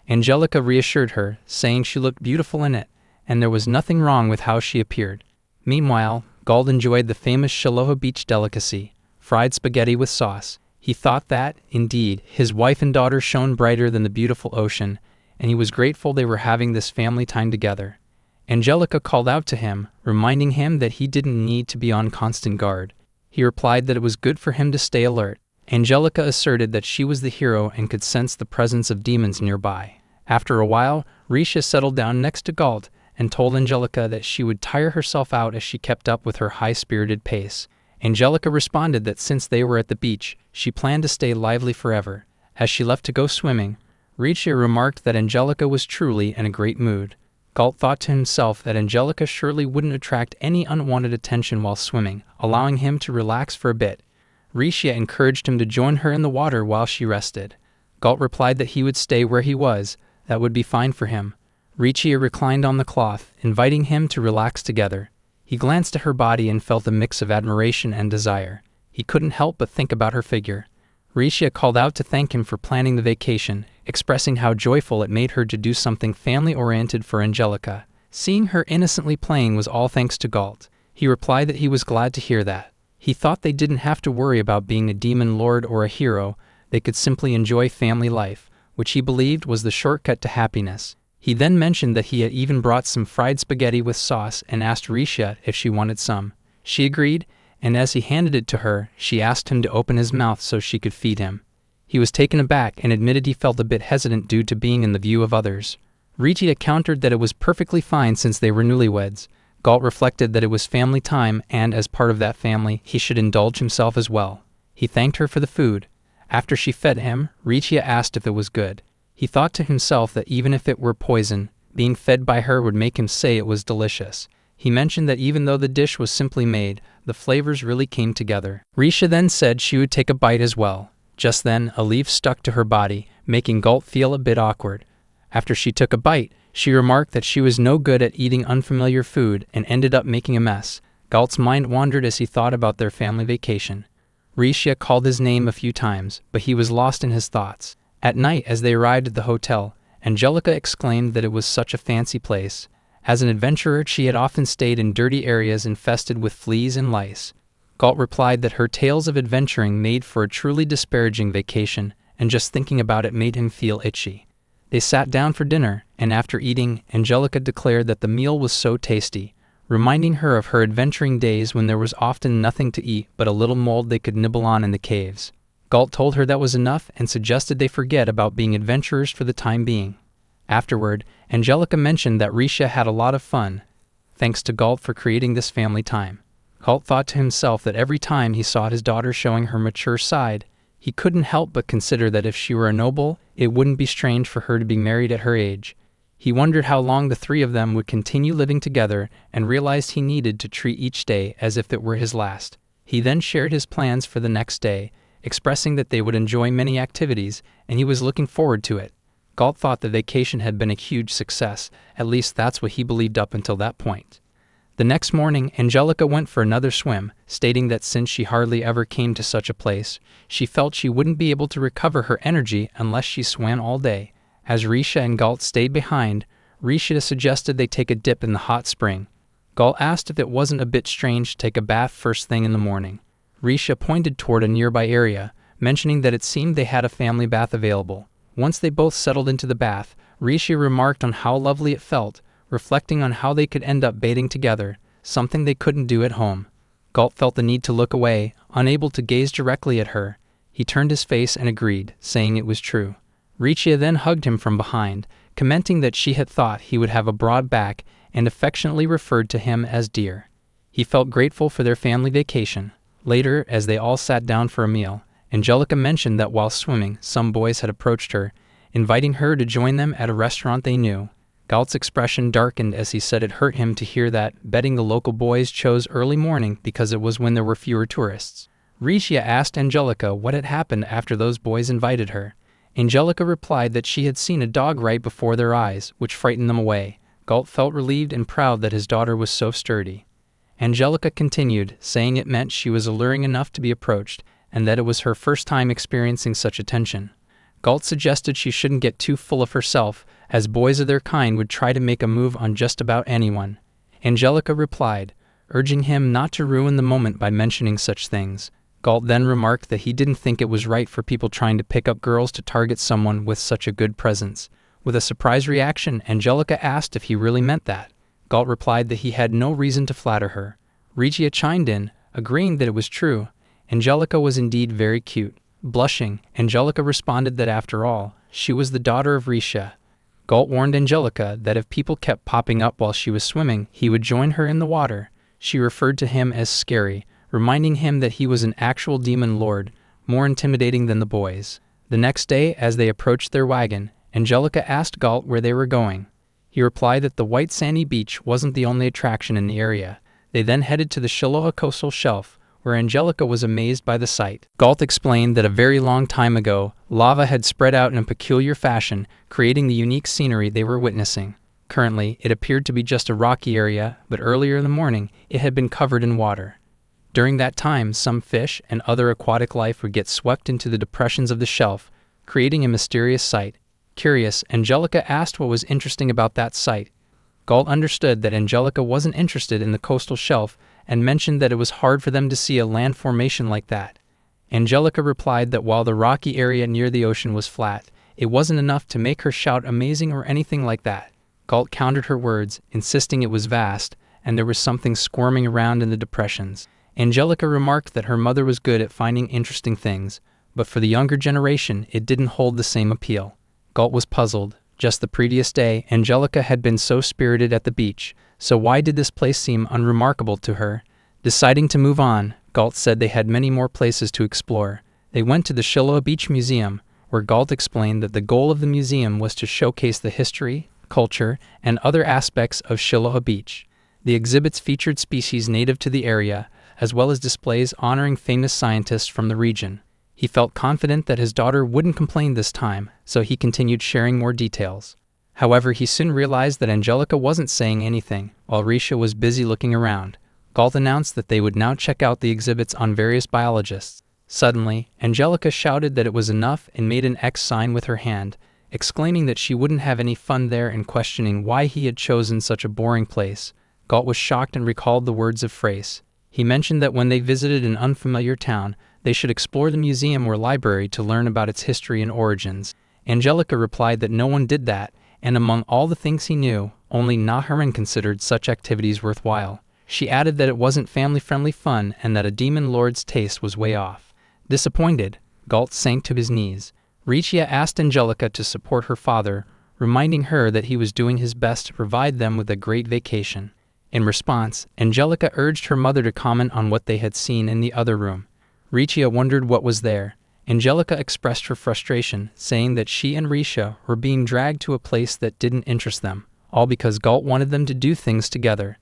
Angelica reassured her, saying she looked beautiful in it, and there was nothing wrong with how she appeared. Meanwhile, Galt enjoyed the famous Shaloha beach delicacy, fried spaghetti with sauce. He thought that, indeed, his wife and daughter shone brighter than the beautiful ocean, and he was grateful they were having this family time together. Angelica called out to him, reminding him that he didn't need to be on constant guard. He replied that it was good for him to stay alert. Angelica asserted that she was the hero and could sense the presence of demons nearby. After a while, Risha settled down next to Galt and told Angelica that she would tire herself out as she kept up with her high-spirited pace. Angelica responded that since they were at the beach, she planned to stay lively forever. As she left to go swimming, Risha remarked that Angelica was truly in a great mood. Galt thought to himself that Angelica surely wouldn't attract any unwanted attention while swimming, allowing him to relax for a bit. Risha encouraged him to join her in the water while she rested. Galt replied that he would stay where he was. That would be fine for him. Risha reclined on the cloth, inviting him to relax together. He glanced at her body and felt a mix of admiration and desire. He couldn't help but think about her figure. Risha called out to thank him for planning the vacation, expressing how joyful it made her to do something family-oriented for Angelica. Seeing her innocently playing was all thanks to Galt. He replied that he was glad to hear that. He thought they didn't have to worry about being a demon lord or a hero. They could simply enjoy family life, which he believed was the shortcut to happiness. He then mentioned that he had even brought some fried spaghetti with sauce and asked Risha if she wanted some. She agreed, and as he handed it to her, she asked him to open his mouth so she could feed him. He was taken aback and admitted he felt a bit hesitant due to being in the view of others. Risha countered that it was perfectly fine since they were newlyweds. Galt reflected that it was family time and, as part of that family, he should indulge himself as well. He thanked her for the food. After she fed him, Risha asked if it was good. He thought to himself that even if it were poison, being fed by her would make him say it was delicious. He mentioned that even though the dish was simply made, the flavors really came together. Risha then said she would take a bite as well. Just then, a leaf stuck to her body, making Galt feel a bit awkward. After she took a bite, she remarked that she was no good at eating unfamiliar food and ended up making a mess. Galt's mind wandered as he thought about their family vacation. Risha called his name a few times, but he was lost in his thoughts. At night, as they arrived at the hotel, Angelica exclaimed that it was such a fancy place. As an adventurer, she had often stayed in dirty areas infested with fleas and lice. Galt replied that her tales of adventuring made for a truly disparaging vacation, and just thinking about it made him feel itchy. They sat down for dinner, and after eating, Angelica declared that the meal was so tasty, reminding her of her adventuring days when there was often nothing to eat but a little mold they could nibble on in the caves. Galt told her that was enough and suggested they forget about being adventurers for the time being. Afterward, Angelica mentioned that Risha had a lot of fun, thanks to Galt for creating this family time. Galt thought to himself that every time he saw his daughter showing her mature side, he couldn't help but consider that if she were a noble, it wouldn't be strange for her to be married at her age. He wondered how long the three of them would continue living together and realized he needed to treat each day as if it were his last. He then shared his plans for the next day, expressing that they would enjoy many activities and he was looking forward to it. Galt thought the vacation had been a huge success, at least that's what he believed up until that point. The next morning, Angelica went for another swim, stating that since she hardly ever came to such a place, she felt she wouldn't be able to recover her energy unless she swam all day. As Risha and Galt stayed behind, Risha suggested they take a dip in the hot spring. Galt asked if it wasn't a bit strange to take a bath first thing in the morning. Risha pointed toward a nearby area, mentioning that it seemed they had a family bath available. Once they both settled into the bath, Risha remarked on how lovely it felt, reflecting on how they could end up bathing together, something they couldn't do at home. Galt felt the need to look away, unable to gaze directly at her. He turned his face and agreed, saying it was true. Risha then hugged him from behind, commenting that she had thought he would have a broad back and affectionately referred to him as dear. He felt grateful for their family vacation. Later, as they all sat down for a meal, Angelica mentioned that while swimming, some boys had approached her, inviting her to join them at a restaurant they knew. Galt's expression darkened as he said it hurt him to hear that, betting the local boys chose early morning because it was when there were fewer tourists. Risha asked Angelica what had happened after those boys invited her. Angelica replied that she had seen a dog right before their eyes, which frightened them away. Galt felt relieved and proud that his daughter was so sturdy. Angelica continued, saying it meant she was alluring enough to be approached, and that it was her first time experiencing such attention. Galt suggested she shouldn't get too full of herself, as boys of their kind would try to make a move on just about anyone. Angelica replied, urging him not to ruin the moment by mentioning such things. Galt then remarked that he didn't think it was right for people trying to pick up girls to target someone with such a good presence. With a surprised reaction, Angelica asked if he really meant that. Galt replied that he had no reason to flatter her. Richia chimed in, agreeing that it was true. Angelica was indeed very cute. Blushing, Angelica responded that after all, she was the daughter of Richa. Galt warned Angelica that if people kept popping up while she was swimming, he would join her in the water. She referred to him as scary, reminding him that he was an actual demon lord, more intimidating than the boys. The next day, as they approached their wagon, Angelica asked Galt where they were going. He replied that the white sandy beach wasn't the only attraction in the area. They then headed to the Shiloh coastal shelf, where Angelica was amazed by the sight. Galt explained that a very long time ago, lava had spread out in a peculiar fashion, creating the unique scenery they were witnessing. Currently, it appeared to be just a rocky area, but earlier in the morning, it had been covered in water. During that time, some fish and other aquatic life would get swept into the depressions of the shelf, creating a mysterious sight. Curious, Angelica asked what was interesting about that sight. Galt understood that Angelica wasn't interested in the coastal shelf and mentioned that it was hard for them to see a land formation like that. Angelica replied that while the rocky area near the ocean was flat, it wasn't enough to make her shout amazing or anything like that. Galt countered her words, insisting it was vast, and there was something squirming around in the depressions. Angelica remarked that her mother was good at finding interesting things, but for the younger generation, it didn't hold the same appeal. Galt was puzzled. Just the previous day, Angelica had been so spirited at the beach, so why did this place seem unremarkable to her? Deciding to move on, Galt said they had many more places to explore. They went to the Shiloh Beach Museum, where Galt explained that the goal of the museum was to showcase the history, culture, and other aspects of Shiloh Beach. The exhibits featured species native to the area, as well as displays honoring famous scientists from the region. He felt confident that his daughter wouldn't complain this time, so he continued sharing more details. However, he soon realized that Angelica wasn't saying anything, while Risha was busy looking around. Galt announced that they would now check out the exhibits on various biologists. Suddenly, Angelica shouted that it was enough and made an X sign with her hand, exclaiming that she wouldn't have any fun there and questioning why he had chosen such a boring place. Galt was shocked and recalled the words of Frace. He mentioned that when they visited an unfamiliar town, they should explore the museum or library to learn about its history and origins. Angelica replied that no one did that, and among all the things he knew, only Naharan considered such activities worthwhile. She added that it wasn't family-friendly fun and that a demon lord's taste was way off. Disappointed, Galt sank to his knees. Richa asked Angelica to support her father, reminding her that he was doing his best to provide them with a great vacation. In response, Angelica urged her mother to comment on what they had seen in the other room. Richa wondered what was there. Angelica expressed her frustration, saying that she and Risha were being dragged to a place that didn't interest them, all because Galt wanted them to do things together.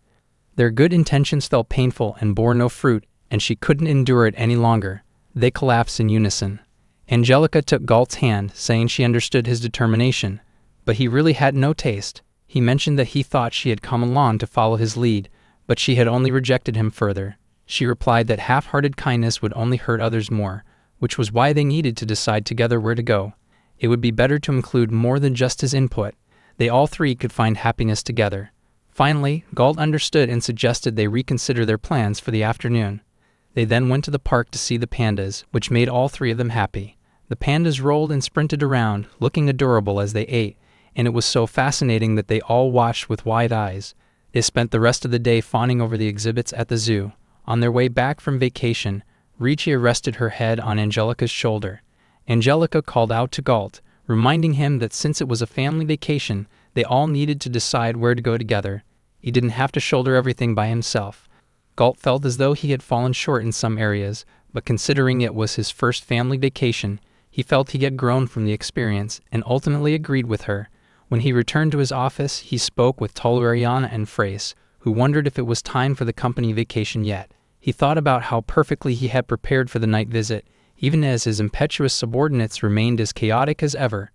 Their good intentions felt painful and bore no fruit, and she couldn't endure it any longer. They collapsed in unison. Angelica took Galt's hand, saying she understood his determination, but he really had no taste. He mentioned that he thought she had come along to follow his lead, but she had only rejected him further. She replied that half-hearted kindness would only hurt others more, which was why they needed to decide together where to go. It would be better to include more than just his input. They all three could find happiness together. Finally, Galt understood and suggested they reconsider their plans for the afternoon. They then went to the park to see the pandas, which made all three of them happy. The pandas rolled and sprinted around, looking adorable as they ate, and it was so fascinating that they all watched with wide eyes. They spent the rest of the day fawning over the exhibits at the zoo. On their way back from vacation, Richa rested her head on Angelica's shoulder. Angelica called out to Galt, reminding him that since it was a family vacation, they all needed to decide where to go together. He didn't have to shoulder everything by himself. Galt felt as though he had fallen short in some areas, but considering it was his first family vacation, he felt he had grown from the experience and ultimately agreed with her. When he returned to his office, he spoke with Toleriana and Frace, who wondered if it was time for the company vacation yet. He thought about how perfectly he had prepared for the night visit, even as his impetuous subordinates remained as chaotic as ever.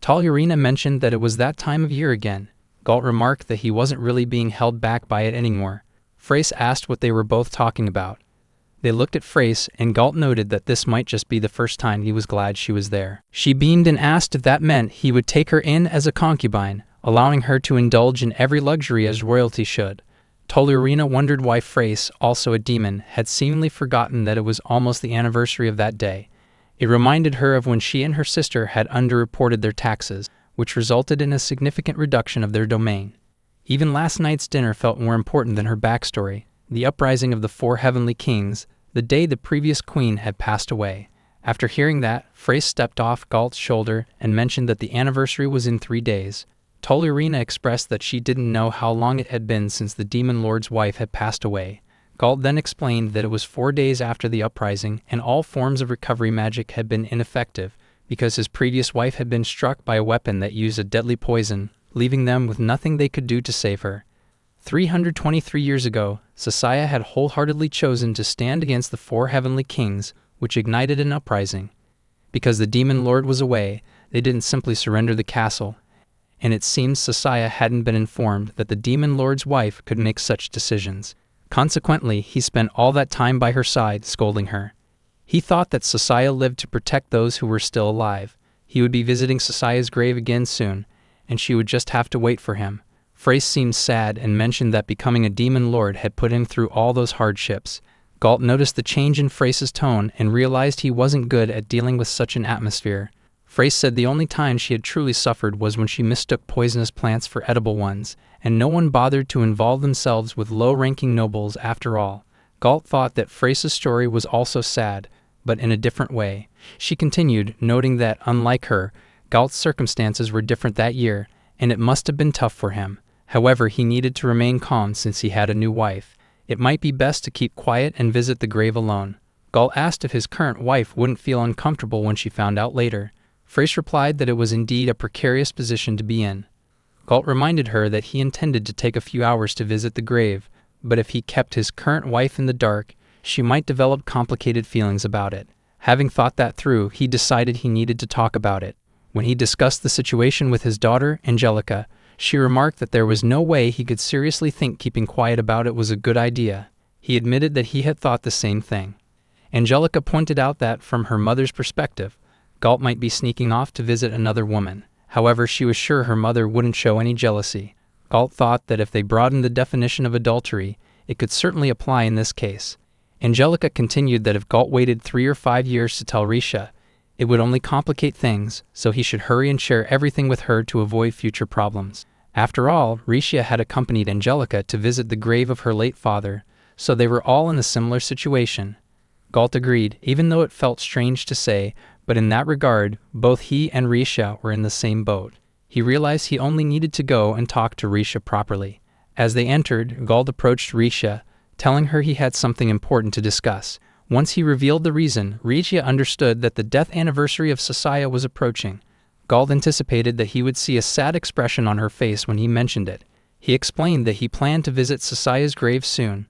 Toleriana mentioned that it was that time of year again. Galt remarked that he wasn't really being held back by it anymore. Frace asked what they were both talking about. They looked at Frace, and Galt noted that this might just be the first time he was glad she was there. She beamed and asked if that meant he would take her in as a concubine, allowing her to indulge in every luxury as royalty should. Tolurina wondered why Frace, also a demon, had seemingly forgotten that it was almost the anniversary of that day. It reminded her of when she and her sister had underreported their taxes, which resulted in a significant reduction of their domain. Even last night's dinner felt more important than her backstory, the uprising of the 4 heavenly kings, the day the previous queen had passed away. After hearing that, Frace stepped off Galt's shoulder and mentioned that the anniversary was in 3 days. Tolurina expressed that she didn't know how long it had been since the demon lord's wife had passed away. Galt then explained that it was 4 days after the uprising, and all forms of recovery magic had been ineffective because his previous wife had been struck by a weapon that used a deadly poison, leaving them with nothing they could do to save her. 323 years ago, Sasaya had wholeheartedly chosen to stand against the 4 heavenly kings, which ignited an uprising. Because the demon lord was away, they didn't simply surrender the castle, and it seems Sasaya hadn't been informed that the demon lord's wife could make such decisions. Consequently, he spent all that time by her side, scolding her. He thought that Sasaya lived to protect those who were still alive. He would be visiting Sasaya's grave again soon, and she would just have to wait for him. Frace seemed sad and mentioned that becoming a demon lord had put him through all those hardships. Galt noticed the change in Frace's tone and realized he wasn't good at dealing with such an atmosphere. Frace said the only time she had truly suffered was when she mistook poisonous plants for edible ones, and no one bothered to involve themselves with low-ranking nobles after all. Galt thought that Frace's story was also sad, but in a different way. She continued, noting that, unlike her, Galt's circumstances were different that year, and it must have been tough for him. However, he needed to remain calm since he had a new wife. It might be best to keep quiet and visit the grave alone. Galt asked if his current wife wouldn't feel uncomfortable when she found out later. Frace replied that it was indeed a precarious position to be in. Galt reminded her that he intended to take a few hours to visit the grave, but if he kept his current wife in the dark, she might develop complicated feelings about it. Having thought that through, he decided he needed to talk about it. When he discussed the situation with his daughter, Angelica, she remarked that there was no way he could seriously think keeping quiet about it was a good idea. He admitted that he had thought the same thing. Angelica pointed out that, from her mother's perspective, Galt might be sneaking off to visit another woman. However, she was sure her mother wouldn't show any jealousy. Galt thought that if they broadened the definition of adultery, it could certainly apply in this case. Angelica continued that if Galt waited 3 or 5 years to tell Risha, it would only complicate things, so he should hurry and share everything with her to avoid future problems. After all, Risha had accompanied Angelica to visit the grave of her late father, so they were all in a similar situation. Galt agreed, even though it felt strange to say, but in that regard, both he and Risha were in the same boat. He realized he only needed to go and talk to Risha properly. As they entered, Galt approached Risha, telling her he had something important to discuss. Once he revealed the reason, Risha understood that the death anniversary of Sasaya was approaching. Galt anticipated that he would see a sad expression on her face when he mentioned it. He explained that he planned to visit Sasaya's grave soon.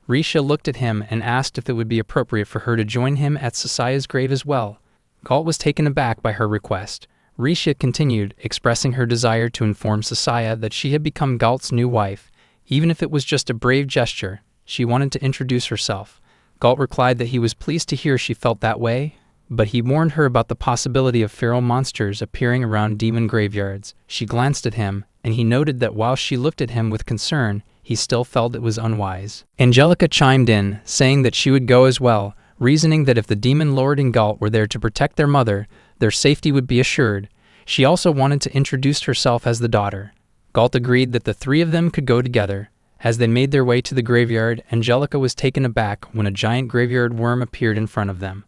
Risha looked at him and asked if it would be appropriate for her to join him at Sasaya's grave as well. Galt was taken aback by her request. Risha continued, expressing her desire to inform Sasaya that she had become Galt's new wife. Even if it was just a brave gesture, she wanted to introduce herself. Galt replied that he was pleased to hear she felt that way, but he warned her about the possibility of feral monsters appearing around demon graveyards. She glanced at him, and he noted that while she looked at him with concern, he still felt it was unwise. Angelica chimed in, saying that she would go as well, reasoning that if the demon lord and Galt were there to protect their mother, their safety would be assured. She also wanted to introduce herself as the daughter. Galt agreed that the 3 of them could go together. As they made their way to the graveyard, Angelica was taken aback when a giant graveyard worm appeared in front of them.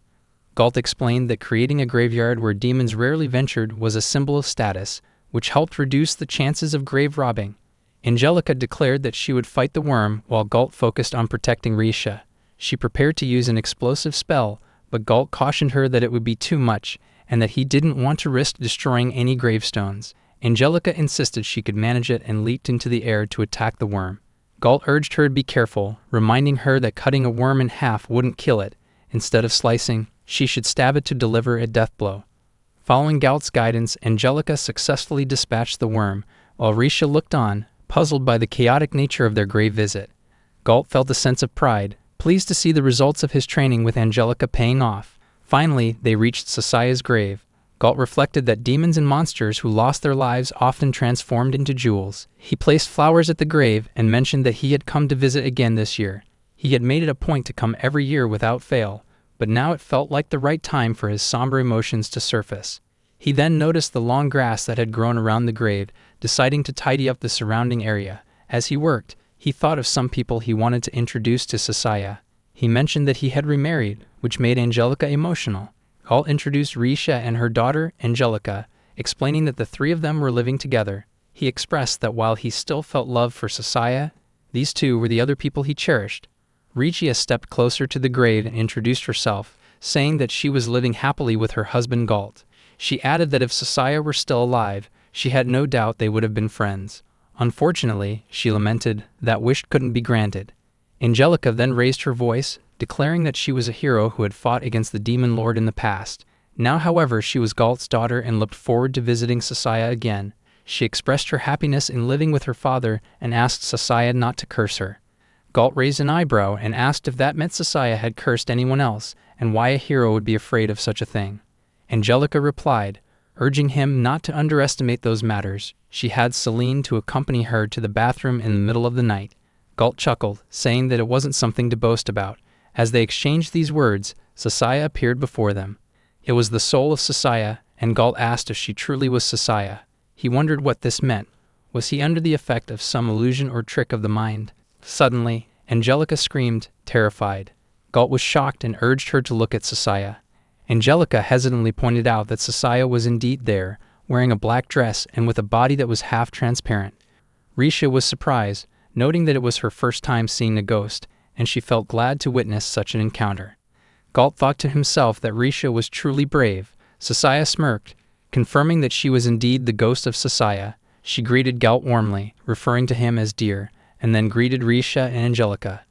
Galt explained that creating a graveyard where demons rarely ventured was a symbol of status, which helped reduce the chances of grave robbing. Angelica declared that she would fight the worm while Galt focused on protecting Risha. She prepared to use an explosive spell, but Galt cautioned her that it would be too much, and that he didn't want to risk destroying any gravestones. Angelica insisted she could manage it and leaped into the air to attack the worm. Galt urged her to be careful, reminding her that cutting a worm in half wouldn't kill it. Instead of slicing, she should stab it to deliver a death blow. Following Galt's guidance, Angelica successfully dispatched the worm, while Risha looked on, puzzled by the chaotic nature of their grave visit. Galt felt a sense of pride, pleased to see the results of his training with Angelica paying off. Finally, they reached Sasaya's grave. Galt reflected that demons and monsters who lost their lives often transformed into jewels. He placed flowers at the grave and mentioned that he had come to visit again this year. He had made it a point to come every year without fail, but now it felt like the right time for his somber emotions to surface. He then noticed the long grass that had grown around the grave, deciding to tidy up the surrounding area. As he worked, he thought of some people he wanted to introduce to Sasaya. He mentioned that he had remarried, which made Angelica emotional. Galt introduced Risha and her daughter, Angelica, explaining that the three of them were living together. He expressed that while he still felt love for Sasaya, these two were the other people he cherished. Richa stepped closer to the grave and introduced herself, saying that she was living happily with her husband Galt. She added that if Sasaya were still alive, she had no doubt they would have been friends. Unfortunately, she lamented, that wish couldn't be granted. Angelica then raised her voice, declaring that she was a hero who had fought against the demon lord in the past. Now, however, she was Galt's daughter and looked forward to visiting Sasaya again. She expressed her happiness in living with her father and asked Sasaya not to curse her. Galt raised an eyebrow and asked if that meant Sasaya had cursed anyone else, and why a hero would be afraid of such a thing. Angelica replied, urging him not to underestimate those matters. She had Celine to accompany her to the bathroom in the middle of the night. Galt chuckled, saying that it wasn't something to boast about. As they exchanged these words, Sasaya appeared before them. It was the soul of Sasaya, and Galt asked if she truly was Sasaya. He wondered what this meant. Was he under the effect of some illusion or trick of the mind? Suddenly, Angelica screamed, terrified. Galt was shocked and urged her to look at Sasaya. Angelica hesitantly pointed out that Sasaya was indeed there, wearing a black dress and with a body that was half transparent. Risha was surprised, noting that it was her first time seeing a ghost, and she felt glad to witness such an encounter. Galt thought to himself that Risha was truly brave. Sasaya smirked, confirming that she was indeed the ghost of Sasaya. She greeted Galt warmly, referring to him as dear, and then greeted Risha and Angelica.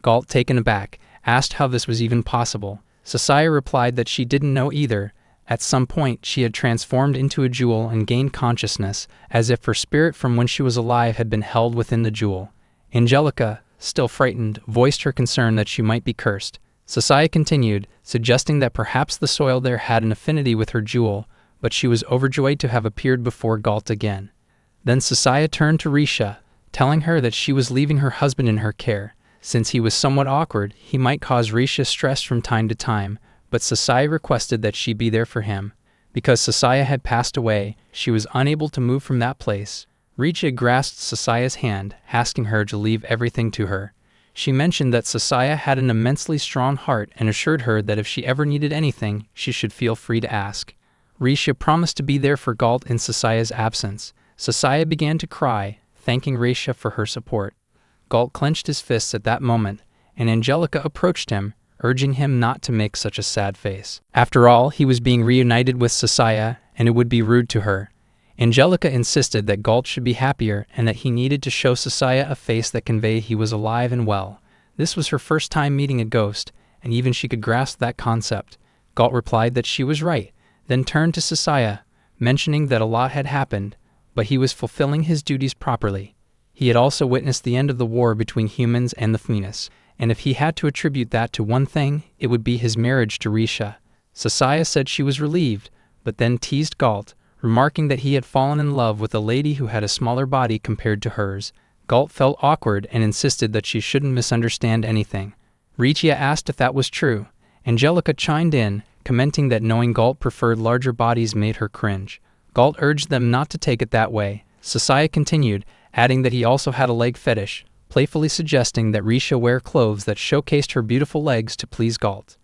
Galt, taken aback, asked how this was even possible. Sasaya replied that she didn't know either. At some point, she had transformed into a jewel and gained consciousness, as if her spirit from when she was alive had been held within the jewel. Angelica, still frightened, voiced her concern that she might be cursed. Sasaya continued, suggesting that perhaps the soil there had an affinity with her jewel, but she was overjoyed to have appeared before Galt again. Then Sasaya turned to Risha, telling her that she was leaving her husband in her care. Since he was somewhat awkward, he might cause Risha stress from time to time, but Sasaya requested that she be there for him. Because Sasaya had passed away, she was unable to move from that place. Risha grasped Sasaya's hand, asking her to leave everything to her. She mentioned that Sasaya had an immensely strong heart and assured her that if she ever needed anything, she should feel free to ask. Risha promised to be there for Galt in Sasaya's absence. Sasaya began to cry, thanking Risha for her support. Galt clenched his fists at that moment, and Angelica approached him, urging him not to make such a sad face. After all, he was being reunited with Sasaya, and it would be rude to her. Angelica insisted that Galt should be happier and that he needed to show Sasaya a face that conveyed he was alive and well. This was her first time meeting a ghost, and even she could grasp that concept. Galt replied that she was right, then turned to Sasaya, mentioning that a lot had happened, but he was fulfilling his duties properly. He had also witnessed the end of the war between humans and the Phoenix, and if he had to attribute that to one thing, it would be his marriage to Risha. Sasaya said she was relieved, but then teased Galt, remarking that he had fallen in love with a lady who had a smaller body compared to hers. Galt felt awkward and insisted that she shouldn't misunderstand anything. Richa asked if that was true. Angelica chimed in, commenting that knowing Galt preferred larger bodies made her cringe. Galt urged them not to take it that way. Sasaya continued, adding that he also had a leg fetish, playfully suggesting that Risha wear clothes that showcased her beautiful legs to please Galt.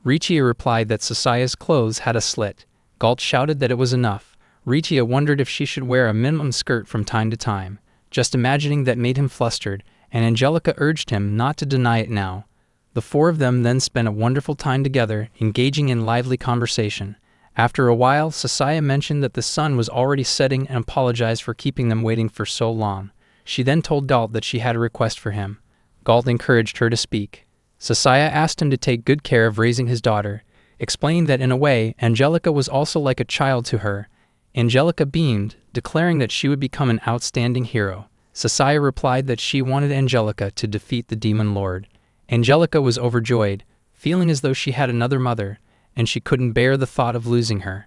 Richa replied that Sasaya's clothes had a slit. Galt shouted that it was enough. Richa wondered if she should wear a minimum skirt from time to time. Just imagining that made him flustered, and Angelica urged him not to deny it now. The four of them then spent a wonderful time together, engaging in lively conversation. After a while, Sasaya mentioned that the sun was already setting and apologized for keeping them waiting for so long. She then told Galt that she had a request for him. Galt encouraged her to speak. Sasaya asked him to take good care of raising his daughter, explaining that in a way, Angelica was also like a child to her. Angelica beamed, declaring that she would become an outstanding hero. Sasaya replied that she wanted Angelica to defeat the demon lord. Angelica was overjoyed, feeling as though she had another mother, and she couldn't bear the thought of losing her.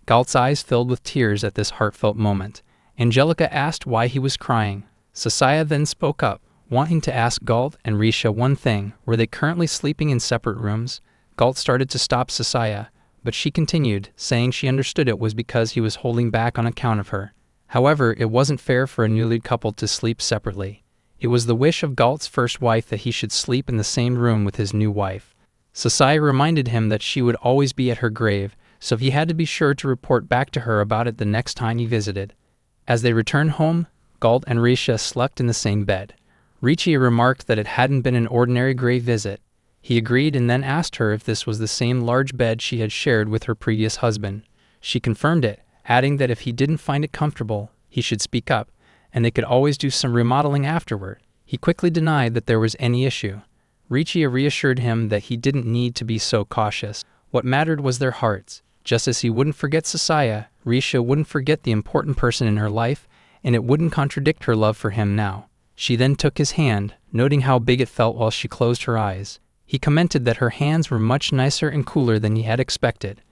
Galt's eyes filled with tears at this heartfelt moment. Angelica asked why he was crying. Sasaya then spoke up, wanting to ask Galt and Risha one thing: were they currently sleeping in separate rooms? Galt started to stop Sasaya, but she continued, saying she understood it was because he was holding back on account of her. However, it wasn't fair for a newly couple to sleep separately. It was the wish of Galt's first wife that he should sleep in the same room with his new wife. Sasaya reminded him that she would always be at her grave, so he had to be sure to report back to her about it the next time he visited. As they returned home, Galt and Risha slept in the same bed. Richie remarked that it hadn't been an ordinary grave visit. He agreed and then asked her if this was the same large bed she had shared with her previous husband. She confirmed it, adding that if he didn't find it comfortable, he should speak up, and they could always do some remodeling afterward. He quickly denied that there was any issue. Richie reassured him that he didn't need to be so cautious. What mattered was their hearts. Just as he wouldn't forget Sasaya, Risha wouldn't forget the important person in her life, and it wouldn't contradict her love for him now. She then took his hand, noting how big it felt while she closed her eyes. He commented that her hands were much nicer and cooler than he had expected.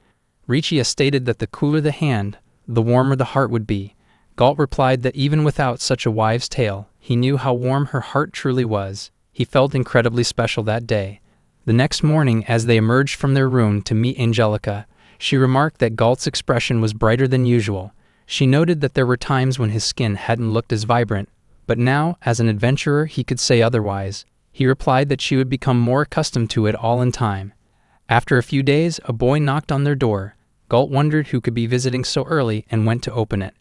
Richie stated that the cooler the hand, the warmer the heart would be. Galt replied that even without such a wives' tale, he knew how warm her heart truly was. He felt incredibly special that day. The next morning, as they emerged from their room to meet Angelica, she remarked that Galt's expression was brighter than usual. She noted that there were times when his skin hadn't looked as vibrant, but now, as an adventurer, he could say otherwise. He replied that she would become more accustomed to it all in time. After a few days, a boy knocked on their door. Galt wondered who could be visiting so early and went to open it.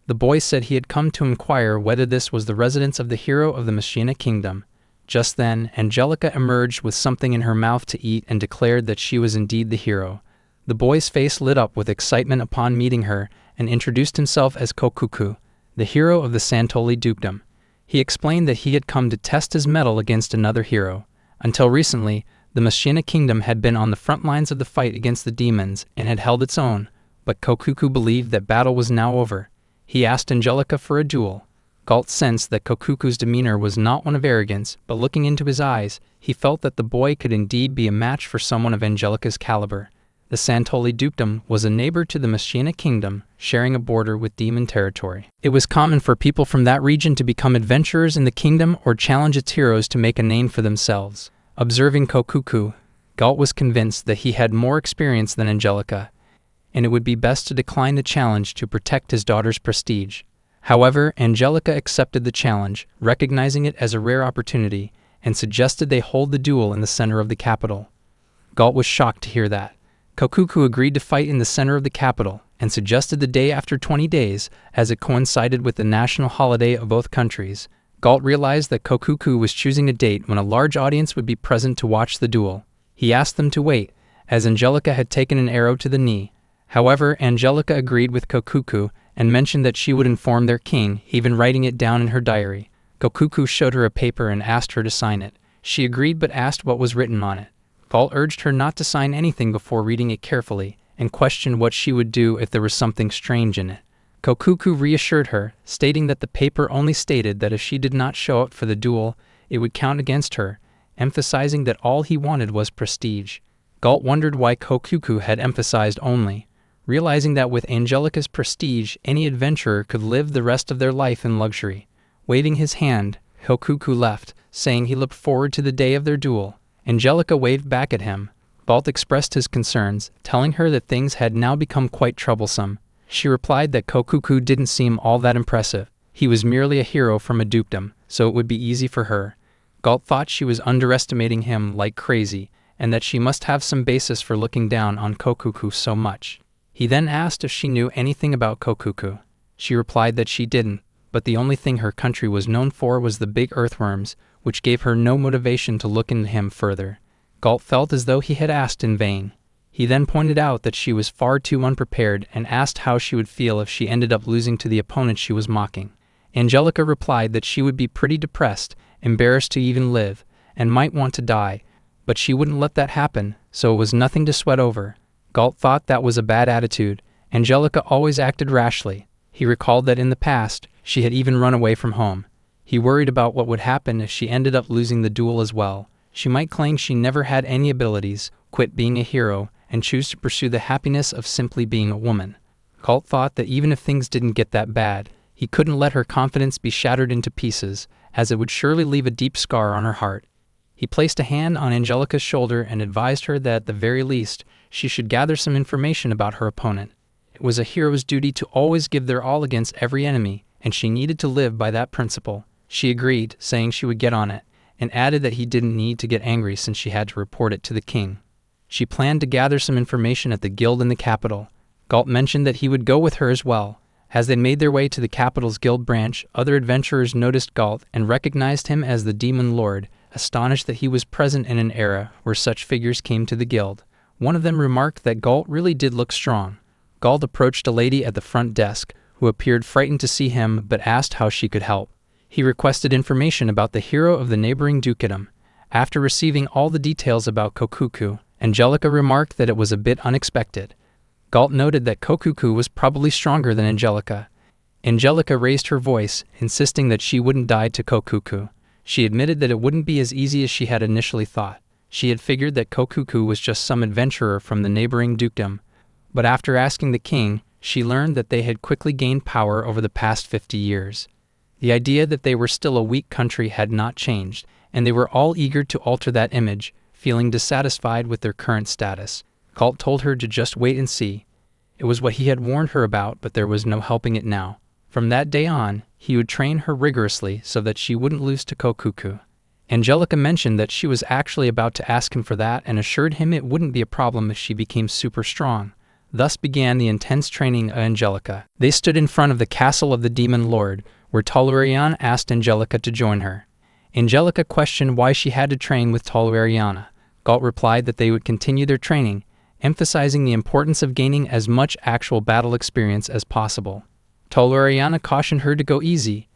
The boy said he had come to inquire whether this was the residence of the hero of the Machina Kingdom. Just then, Angelica emerged with something in her mouth to eat and declared that she was indeed the hero. The boy's face lit up with excitement upon meeting her and introduced himself as Kokuku, the hero of the Santoli dukedom. He explained that he had come to test his mettle against another hero. Until recently, the Machina Kingdom had been on the front lines of the fight against the demons and had held its own, but Kokuku believed that battle was now over. He asked Angelica for a duel. Galt sensed that Kokuku's demeanor was not one of arrogance, but looking into his eyes, he felt that the boy could indeed be a match for someone of Angelica's caliber. The Santoli dukedom was a neighbor to the Machina Kingdom, sharing a border with demon territory. It was common for people from that region to become adventurers in the kingdom or challenge its heroes to make a name for themselves. Observing Kokuku, Galt was convinced that he had more experience than Angelica, and it would be best to decline the challenge to protect his daughter's prestige. However, Angelica accepted the challenge, recognizing it as a rare opportunity, and suggested they hold the duel in the center of the capital. Galt was shocked to hear that. Kokuku agreed to fight in the center of the capital, and suggested the day after 20 days, as it coincided with the national holiday of both countries. Galt realized that Kokuku was choosing a date when a large audience would be present to watch the duel. He asked them to wait, as Angelica had taken an arrow to the knee. However, Angelica agreed with Kokuku and mentioned that she would inform their king, even writing it down in her diary. Kokuku showed her a paper and asked her to sign it. She agreed but asked what was written on it. Galt urged her not to sign anything before reading it carefully, and questioned what she would do if there was something strange in it. Kokuku reassured her, stating that the paper only stated that if she did not show up for the duel, it would count against her, emphasizing that all he wanted was prestige. Galt wondered why Kokuku had emphasized only, realizing that with Angelica's prestige, any adventurer could live the rest of their life in luxury. Waving his hand, Kokuku left, saying he looked forward to the day of their duel. Angelica waved back at him. Galt expressed his concerns, telling her that things had now become quite troublesome. She replied that Kokuku didn't seem all that impressive. He was merely a hero from a dukedom, so it would be easy for her. Galt thought she was underestimating him like crazy, and that she must have some basis for looking down on Kokuku so much. He then asked if she knew anything about Kokuku. She replied that she didn't, but the only thing her country was known for was the big earthworms, which gave her no motivation to look into him further. Galt felt as though he had asked in vain. He then pointed out that she was far too unprepared and asked how she would feel if she ended up losing to the opponent she was mocking. Angelica replied that she would be pretty depressed, embarrassed to even live, and might want to die, but she wouldn't let that happen, so it was nothing to sweat over. Galt thought that was a bad attitude. Angelica always acted rashly. He recalled that in the past, she had even run away from home. He worried about what would happen if she ended up losing the duel as well. She might claim she never had any abilities, quit being a hero, and choose to pursue the happiness of simply being a woman. Galt thought that even if things didn't get that bad, he couldn't let her confidence be shattered into pieces, as it would surely leave a deep scar on her heart. He placed a hand on Angelica's shoulder and advised her that at the very least, she should gather some information about her opponent. It was a hero's duty to always give their all against every enemy, and she needed to live by that principle. She agreed, saying she would get on it, and added that he didn't need to get angry since she had to report it to the king. She planned to gather some information at the guild in the capital. Galt mentioned that he would go with her as well. As they made their way to the capital's guild branch, other adventurers noticed Galt and recognized him as the Demon Lord, astonished that he was present in an era where such figures came to the guild. One of them remarked that Galt really did look strong. Galt approached a lady at the front desk, who appeared frightened to see him but asked how she could help. He requested information about the hero of the neighboring dukedom. After receiving all the details about Kokuku, Angelica remarked that it was a bit unexpected. Galt noted that Kokuku was probably stronger than Angelica. Angelica raised her voice, insisting that she wouldn't die to Kokuku. She admitted that it wouldn't be as easy as she had initially thought. She had figured that Kokuku was just some adventurer from the neighboring dukedom, but after asking the king, she learned that they had quickly gained power over the past 50 years. The idea that they were still a weak country had not changed, and they were all eager to alter that image, feeling dissatisfied with their current status. Galt told her to just wait and see. It was what he had warned her about, but there was no helping it now. From that day on, he would train her rigorously so that she wouldn't lose to Kokuku. Angelica mentioned that she was actually about to ask him for that and assured him it wouldn't be a problem if she became super strong. Thus began the intense training of Angelica. They stood in front of the castle of the Demon Lord, where Toleriana asked Angelica to join her. Angelica questioned why she had to train with Toleriana. Galt replied that they would continue their training, emphasizing the importance of gaining as much actual battle experience as possible. Toleriana cautioned her to go easy,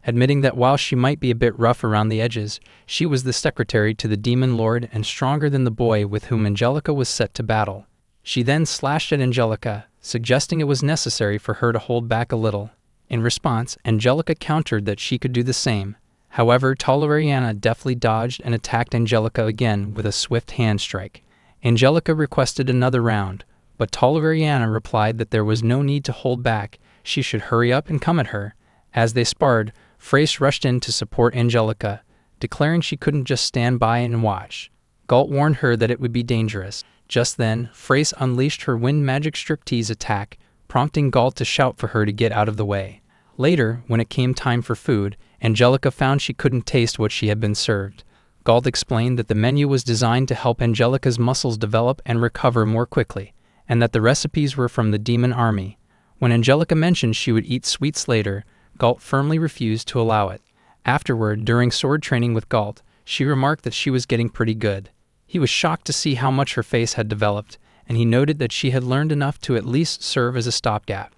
admitting that while she might be a bit rough around the edges, she was the secretary to the Demon Lord and stronger than the boy with whom Angelica was set to battle. She then slashed at Angelica, suggesting it was necessary for her to hold back a little. In response, Angelica countered that she could do the same. However, Toleriana deftly dodged and attacked Angelica again with a swift hand strike. Angelica requested another round, but Toleriana replied that there was no need to hold back, she should hurry up and come at her. As they sparred, Frace rushed in to support Angelica, declaring she couldn't just stand by and watch. Galt warned her that it would be dangerous. Just then, Frace unleashed her wind magic striptease attack, prompting Galt to shout for her to get out of the way. Later, when it came time for food, Angelica found she couldn't taste what she had been served. Galt explained that the menu was designed to help Angelica's muscles develop and recover more quickly, and that the recipes were from the demon army. When Angelica mentioned she would eat sweets later, Galt firmly refused to allow it. Afterward, during sword training with Galt, she remarked that she was getting pretty good. He was shocked to see how much her face had developed, and he noted that she had learned enough to at least serve as a stopgap.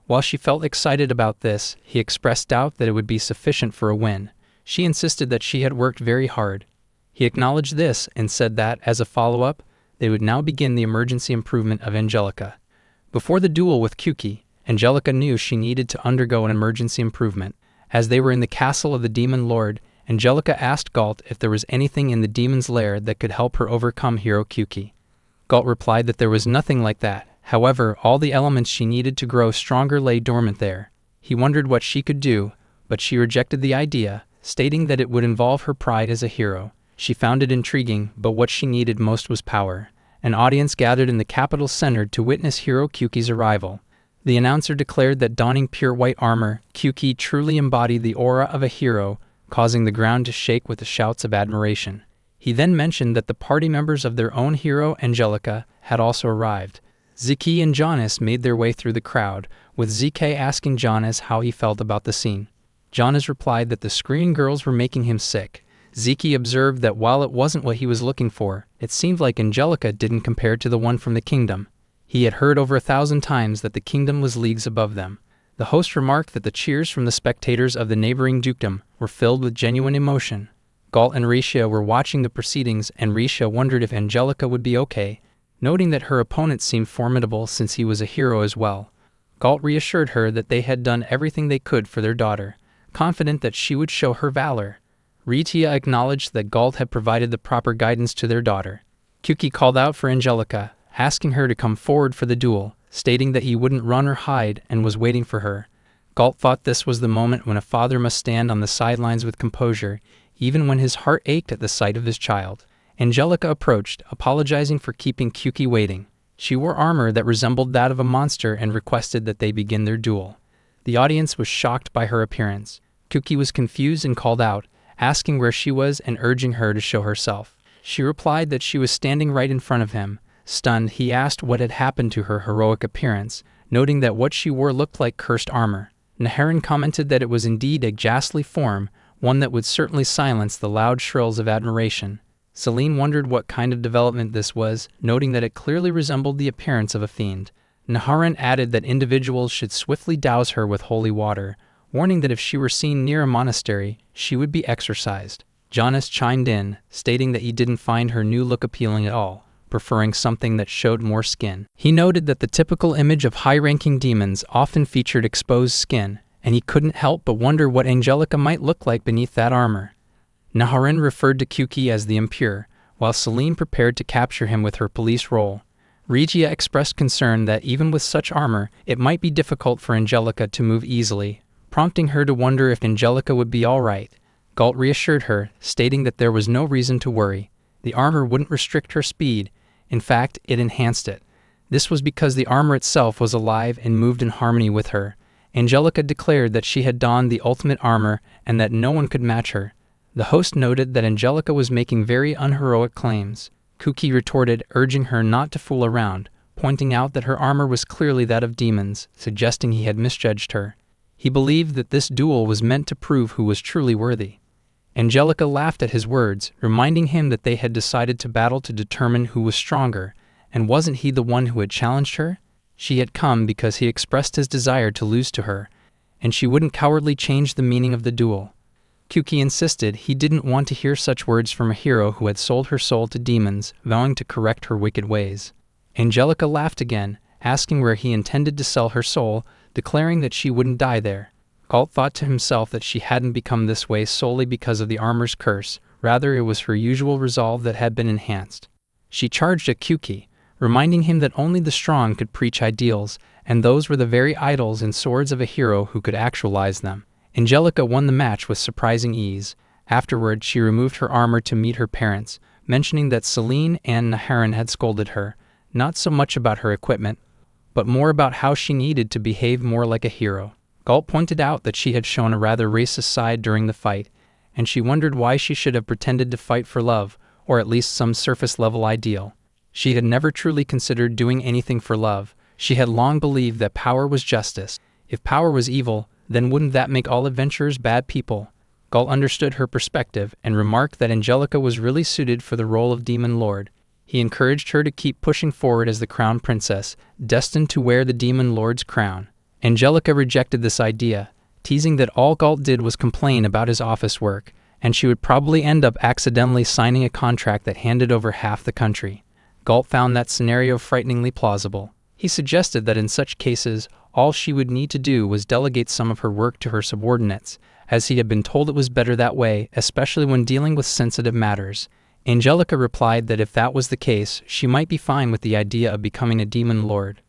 While she felt excited about this, he expressed doubt that it would be sufficient for a win. She insisted that she had worked very hard. He acknowledged this and said that, as a follow-up, they would now begin the emergency improvement of Angelica. Before the duel with Kuki, Angelica knew she needed to undergo an emergency improvement. As they were in the castle of the Demon Lord, Angelica asked Galt if there was anything in the demon's lair that could help her overcome Hero Kuki. Galt replied that there was nothing like that. However, all the elements she needed to grow stronger lay dormant there. He wondered what she could do, but she rejected the idea, stating that it would involve her pride as a hero. She found it intriguing, but what she needed most was power. An audience gathered in the capital center to witness Hero Kuki's arrival. The announcer declared that donning pure white armor, Kuki truly embodied the aura of a hero, causing the ground to shake with the shouts of admiration. He then mentioned that the party members of their own hero, Angelica, had also arrived. Ziki and Jonas made their way through the crowd, with ZK asking Jonas how he felt about the scene. Jonas replied that the screen girls were making him sick. Ziki observed that while it wasn't what he was looking for, it seemed like Angelica didn't compare to the one from the kingdom. He had heard over 1,000 times that the kingdom was leagues above them. The host remarked that the cheers from the spectators of the neighboring dukedom were filled with genuine emotion. Galt and Risha were watching the proceedings, and Risha wondered if Angelica would be okay, noting that her opponent seemed formidable since he was a hero as well. Galt reassured her that they had done everything they could for their daughter, confident that she would show her valor. Ritia acknowledged that Galt had provided the proper guidance to their daughter. Kyuki called out for Angelica, asking her to come forward for the duel, stating that he wouldn't run or hide and was waiting for her. Galt thought this was the moment when a father must stand on the sidelines with composure, even when his heart ached at the sight of his child. Angelica approached, apologizing for keeping Kyuki waiting. She wore armor that resembled that of a monster and requested that they begin their duel. The audience was shocked by her appearance. Kyuki was confused and called out, asking where she was and urging her to show herself. She replied that she was standing right in front of him. Stunned, he asked what had happened to her heroic appearance, noting that what she wore looked like cursed armor. Naharin commented that it was indeed a ghastly form, one that would certainly silence the loud shrills of admiration. Celine wondered what kind of development this was, noting that it clearly resembled the appearance of a fiend. Naharin added that individuals should swiftly douse her with holy water, warning that if she were seen near a monastery, she would be exorcised. Jonas chimed in, stating that he didn't find her new look appealing at all, preferring something that showed more skin. He noted that the typical image of high-ranking demons often featured exposed skin, and he couldn't help but wonder what Angelica might look like beneath that armor. Naharin referred to Kyuki as the impure, while Celine prepared to capture him with her police role. Regia expressed concern that even with such armor, it might be difficult for Angelica to move easily, prompting her to wonder if Angelica would be all right. Galt reassured her, stating that there was no reason to worry. The armor wouldn't restrict her speed. In fact, it enhanced it. This was because the armor itself was alive and moved in harmony with her. Angelica declared that she had donned the ultimate armor and that no one could match her. The host noted that Angelica was making very unheroic claims. Kuki retorted, urging her not to fool around, pointing out that her armor was clearly that of demons, suggesting he had misjudged her. He believed that this duel was meant to prove who was truly worthy. Angelica laughed at his words, reminding him that they had decided to battle to determine who was stronger, and wasn't he the one who had challenged her? She had come because he expressed his desire to lose to her, and she wouldn't cowardly change the meaning of the duel. Kyuki insisted he didn't want to hear such words from a hero who had sold her soul to demons, vowing to correct her wicked ways. Angelica laughed again, asking where he intended to sell her soul, declaring that she wouldn't die there. Galt thought to himself that she hadn't become this way solely because of the armor's curse, rather it was her usual resolve that had been enhanced. She charged at Kyuki, reminding him that only the strong could preach ideals, and those were the very idols and swords of a hero who could actualize them. Angelica won the match with surprising ease. Afterward, she removed her armor to meet her parents, mentioning that Celine and Naharin had scolded her, not so much about her equipment, but more about how she needed to behave more like a hero. Galt pointed out that she had shown a rather racist side during the fight, and she wondered why she should have pretended to fight for love, or at least some surface-level ideal. She had never truly considered doing anything for love. She had long believed that power was justice. If power was evil, then wouldn't that make all adventurers bad people? Galt understood her perspective and remarked that Angelica was really suited for the role of Demon Lord. He encouraged her to keep pushing forward as the crown princess, destined to wear the Demon Lord's crown. Angelica rejected this idea, teasing that all Galt did was complain about his office work, and she would probably end up accidentally signing a contract that handed over half the country. Galt found that scenario frighteningly plausible. He suggested that in such cases, all she would need to do was delegate some of her work to her subordinates, as he had been told it was better that way, especially when dealing with sensitive matters. Angelica replied that if that was the case, she might be fine with the idea of becoming a demon lord.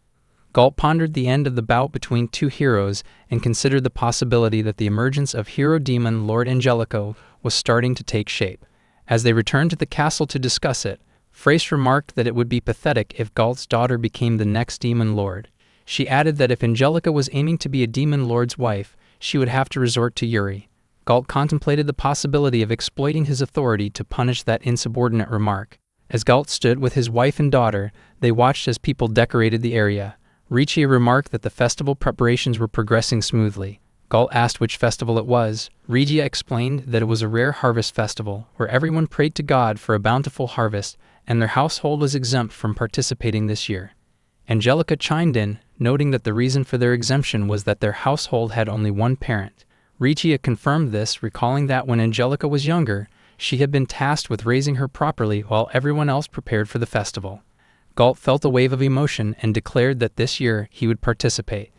Galt pondered the end of the bout between two heroes and considered the possibility that the emergence of hero-demon Lord Angelico was starting to take shape. As they returned to the castle to discuss it, Frace remarked that it would be pathetic if Galt's daughter became the next demon lord. She added that if Angelica was aiming to be a demon lord's wife, she would have to resort to Yuri. Galt contemplated the possibility of exploiting his authority to punish that insubordinate remark. As Galt stood with his wife and daughter, they watched as people decorated the area. Richi remarked that the festival preparations were progressing smoothly. Galt asked which festival it was. Regia explained that it was a rare harvest festival, where everyone prayed to God for a bountiful harvest, and their household was exempt from participating this year. Angelica chimed in, noting that the reason for their exemption was that their household had only one parent. Regia confirmed this, recalling that when Angelica was younger, she had been tasked with raising her properly while everyone else prepared for the festival. Galt felt a wave of emotion and declared that this year he would participate.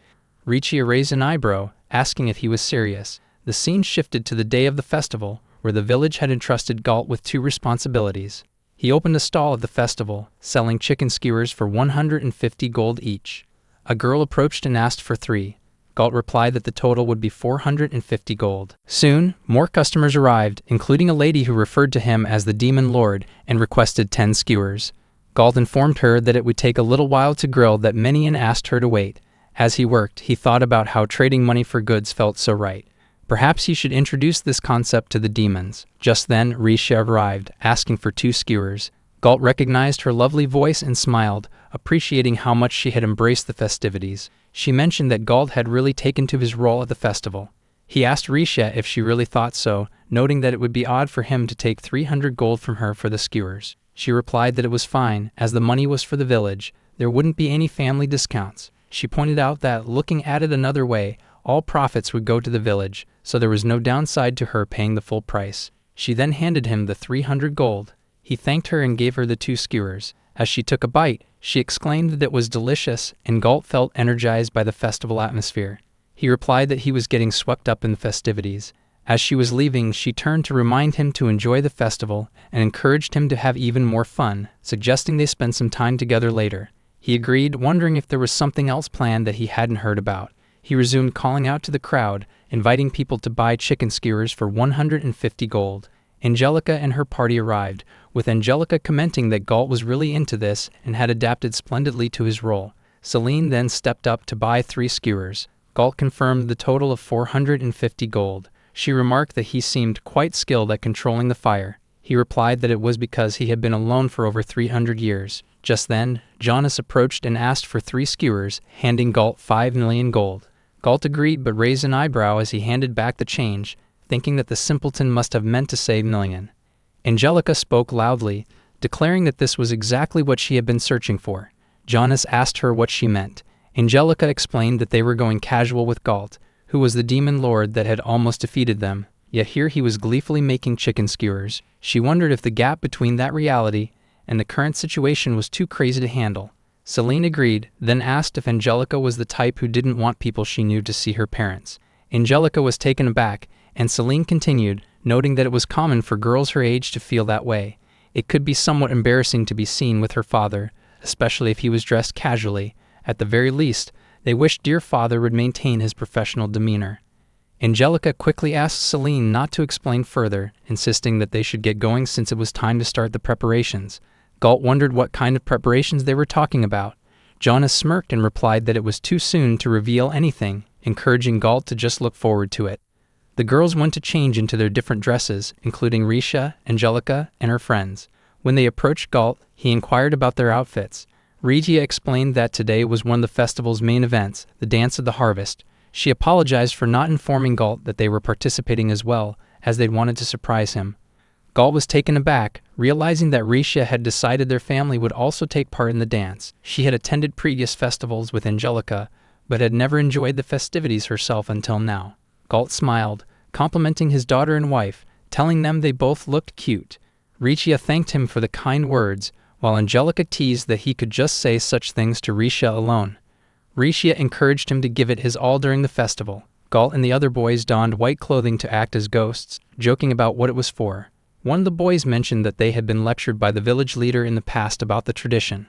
Richi raised an eyebrow, asking if he was serious. The scene shifted to the day of the festival, where the village had entrusted Galt with two responsibilities. He opened a stall at the festival, selling chicken skewers for 150 gold each. A girl approached and asked for 3. Galt replied that the total would be 450 gold. Soon, more customers arrived, including a lady who referred to him as the Demon Lord and requested 10 skewers. Galt informed her that it would take a little while to grill that many and asked her to wait. As he worked, he thought about how trading money for goods felt so right. Perhaps he should introduce this concept to the demons. Just then, Risha arrived, asking for 2 skewers. Galt recognized her lovely voice and smiled, appreciating how much she had embraced the festivities. She mentioned that Galt had really taken to his role at the festival. He asked Risha if she really thought so, noting that it would be odd for him to take 300 gold from her for the skewers. She replied that it was fine, as the money was for the village. There wouldn't be any family discounts. She pointed out that, looking at it another way, all profits would go to the village, so there was no downside to her paying the full price. She then handed him the 300 gold. He thanked her and gave her the 2 skewers. As she took a bite, she exclaimed that it was delicious, and Galt felt energized by the festival atmosphere. He replied that he was getting swept up in the festivities. As she was leaving, she turned to remind him to enjoy the festival and encouraged him to have even more fun, suggesting they spend some time together later. He agreed, wondering if there was something else planned that he hadn't heard about. He resumed calling out to the crowd, inviting people to buy chicken skewers for 150 gold. Angelica and her party arrived, with Angelica commenting that Galt was really into this and had adapted splendidly to his role. Celine then stepped up to buy 3 skewers. Galt confirmed the total of 450 gold. She remarked that he seemed quite skilled at controlling the fire. He replied that it was because he had been alone for over 300 years. Just then, Jonas approached and asked for 3 skewers, handing Galt 5 million gold. Galt agreed but raised an eyebrow as he handed back the change, thinking that the simpleton must have meant to say million. Angelica spoke loudly, declaring that this was exactly what she had been searching for. Jonas asked her what she meant. Angelica explained that they were going casual with Galt, who was the demon lord that had almost defeated them, yet here he was gleefully making chicken skewers. She wondered if the gap between that reality and the current situation was too crazy to handle. Celine agreed, then asked if Angelica was the type who didn't want people she knew to see her parents. Angelica was taken aback, and Celine continued, noting that it was common for girls her age to feel that way. It could be somewhat embarrassing to be seen with her father, especially if he was dressed casually. At the very least, they wished dear father would maintain his professional demeanor. Angelica quickly asked Celine not to explain further, insisting that they should get going since it was time to start the preparations. Galt wondered what kind of preparations they were talking about. Jonas smirked and replied that it was too soon to reveal anything, encouraging Galt to just look forward to it. The girls went to change into their different dresses, including Risha, Angelica, and her friends. When they approached Galt, he inquired about their outfits. Regia explained that today was one of the festival's main events, the Dance of the Harvest. She apologized for not informing Galt that they were participating as well, as they'd wanted to surprise him. Galt was taken aback, realizing that Risha had decided their family would also take part in the dance. She had attended previous festivals with Angelica, but had never enjoyed the festivities herself until now. Galt smiled, complimenting his daughter and wife, telling them they both looked cute. Risha thanked him for the kind words, while Angelica teased that he could just say such things to Risha alone. Risha encouraged him to give it his all during the festival. Galt and the other boys donned white clothing to act as ghosts, joking about what it was for. One of the boys mentioned that they had been lectured by the village leader in the past about the tradition.